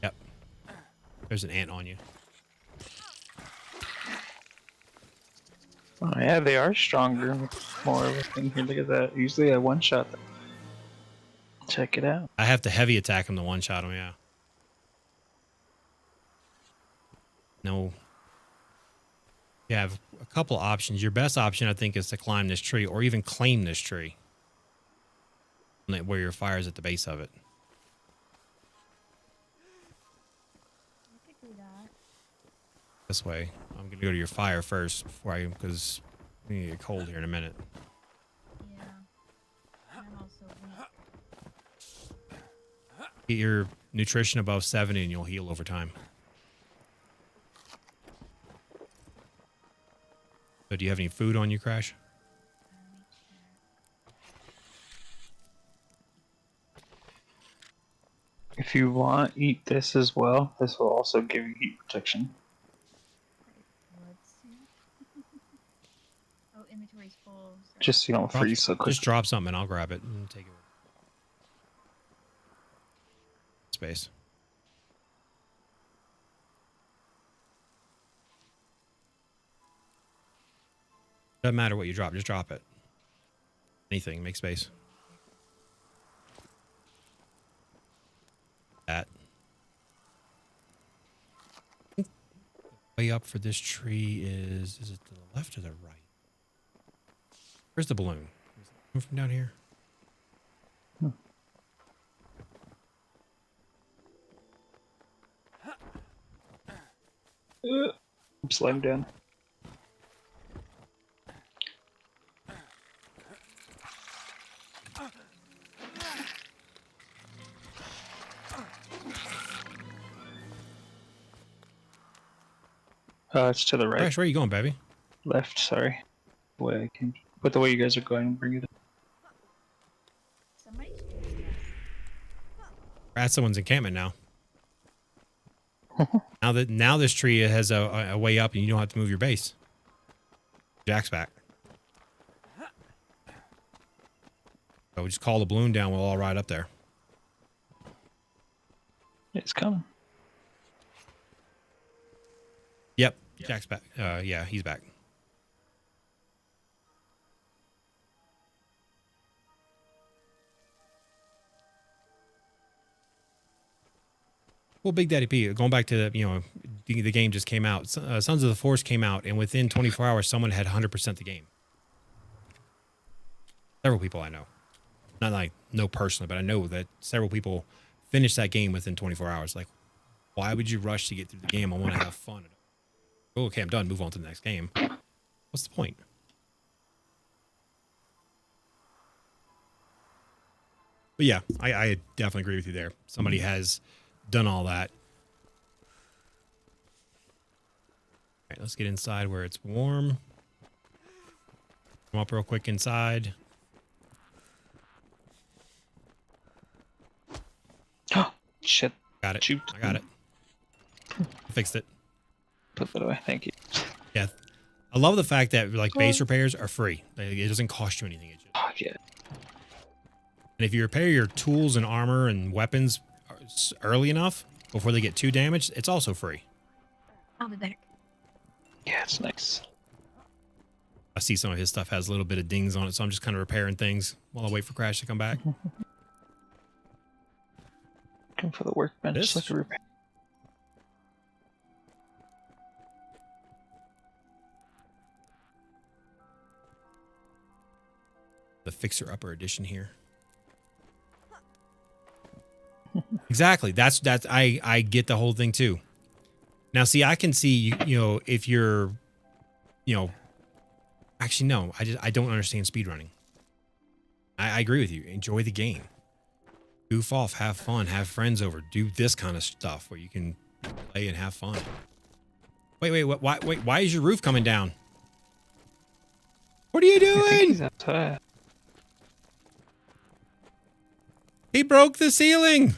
Yep. There's an ant on you. Oh yeah, they are stronger with more of a thing here. Look at that. Usually I one-shot them. Check it out. I have to heavy attack him to one-shot him, yeah. No. You have a couple options. Your best option, I think, is to climb this tree or even claim this tree. Where your fire is at the base of it. I could do that. This way. I'm going to go to your fire first before because we need to get cold here in a minute. Yeah. I'm also weak. Get your nutrition above 70 and you'll heal over time. So do you have any food on you, Crash? If you want, eat this as well. This will also give you heat protection. Oh, inventory's full. Sorry. Just so you don't freeze so quick. Just drop something and I'll grab it and take it. Space. Doesn't matter what you drop, just drop it. Anything, make space. That. Way up for this tree is it to the left or the right? Where's the balloon? Is it coming from down here? I'm sliding down. It's to the right. Crash, where are you going, baby? Left, sorry. The way I came. But the way you guys are going, bring it up. Somebody. We're at someone's encampment now. Now this tree has a way up and you don't have to move your base. Jack's back. So we just call the balloon down, we'll all ride up there. It's coming. Yep, Jack's back. Yeah, he's back. Well, Big Daddy P, going back to the game just came out. Sons of the Force came out, and within 24 hours, someone had 100% the game. Several people I know. Not like know personally, but I know that several people finished that game within 24 hours. Like, why would you rush to get through the game? I want to have fun. Oh, okay, I'm done. Move on to the next game. What's the point? But yeah, I definitely agree with you there. Somebody has done all that. All right, let's get inside where it's warm. Come up real quick inside. Oh, shit. Got it. Shoot. I got it. I fixed it. Put that away. Thank you. Yeah. I love the fact that like base repairs are free. It doesn't cost you anything. Oh, yeah. And if you repair your tools and armor and weapons early enough before they get too damaged, it's also free. I'll be back. Yeah, it's nice. I see some of his stuff has a little bit of dings on it, so I'm just kind of repairing things while I wait for Crash to come back. Come for the workbench. This? Like a repair. The Fixer Upper Edition here. Exactly. That's I get the whole thing too. Now, see, I can see, you know, if you're, you know, actually, no, I don't understand speedrunning. I agree with you. Enjoy the game. Goof off, have fun, have friends over, do this kind of stuff where you can play and have fun. Wait, why is your roof coming down? What are you I think doing? he's outside. He broke the ceiling.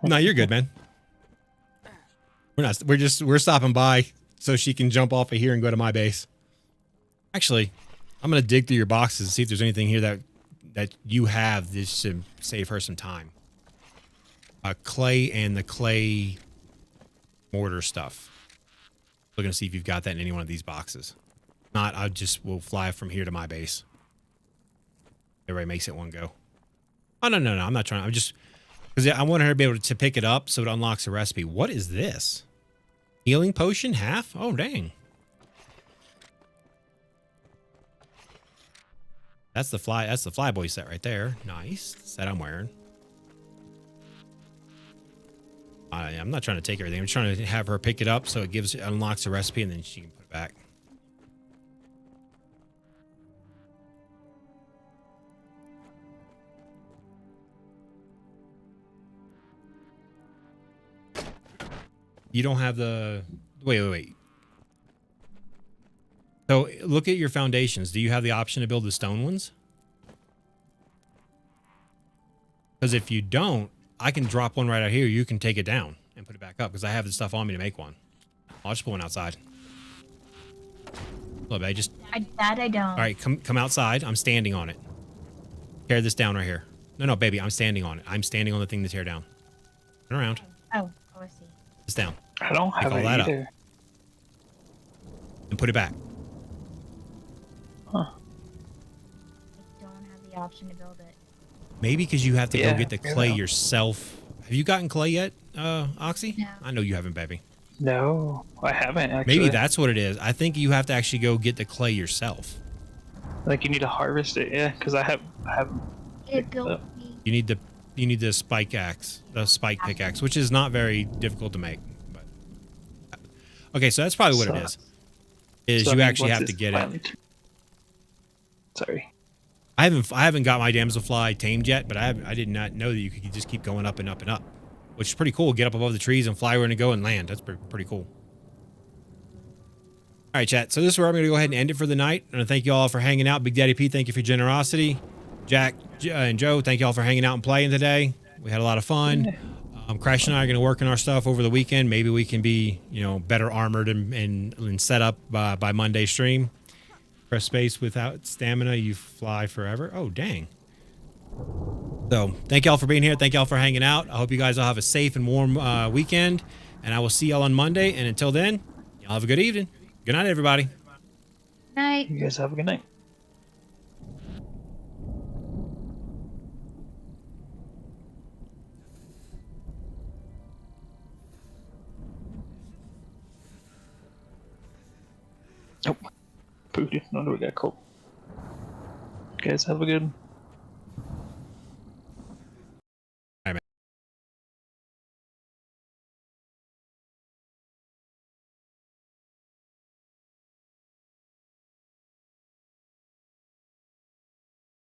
No, you're good, man. We're stopping by so she can jump off of here and go to my base. Actually, I'm gonna dig through your boxes and see if there's anything here that you have this to save her some time. Clay and the clay mortar stuff. Looking to see if you've got that in any one of these boxes. Not, I just will fly from here to my base. Everybody makes it one go. Oh, no, I'm not trying. I'm just, because I want her to be able to pick it up so it unlocks a recipe. What is this? Healing potion, half? Oh, dang. That's the flyboy set right there. Nice. Set I'm wearing. I'm not trying to take everything. I'm trying to have her pick it up so it unlocks a recipe and then she can put it back. You don't have the... Wait. So look at your foundations. Do you have the option to build the stone ones? Because if you don't, I can drop one right out here. You can take it down and put it back up because I have the stuff on me to make one. I'll just pull one outside. Look, I just... I don't. All right, come outside. I'm standing on it. Tear this down right here. No, baby, I'm standing on it. I'm standing on the thing to tear down. Turn around. Oh, I see. This down. I don't have all it that up. either. And put it back. Huh. I don't have the option to build it. Maybe because you have to go Yeah, get the I clay know. yourself. Have you gotten clay yet, Oxy? No. I know you haven't, baby. No, I haven't actually. Maybe that's what it is. I think you have to actually go get the clay yourself. Like you need to harvest it, yeah, because I haven't. It go up. You need the spike axe, the spike pickaxe, which is not very difficult to make. But okay, so that's probably what it is. Is So, I you mean, actually once have to it's get it. finally Sorry. I haven't got my damselfly tamed yet, but I did not know that you could just keep going up and up and up, which is pretty cool. Get up above the trees and fly where to go and land. That's pretty cool. All right, chat. So this is where I'm going to go ahead and end it for the night. And thank you all for hanging out. Big Daddy P, thank you for your generosity. Jack and Joe, thank you all for hanging out and playing today. We had a lot of fun. Crash and I are going to work on our stuff over the weekend. Maybe we can be, better armored and set up by Monday's stream. Press space without stamina, you fly forever. Oh, dang. So thank y'all for being here. Thank y'all for hanging out. I hope you guys all have a safe and warm weekend. And I will see y'all on Monday. And until then, y'all have a good evening. Good night, everybody. Night. You guys have a good night. Oh, food. No, we got cold. You guys have a good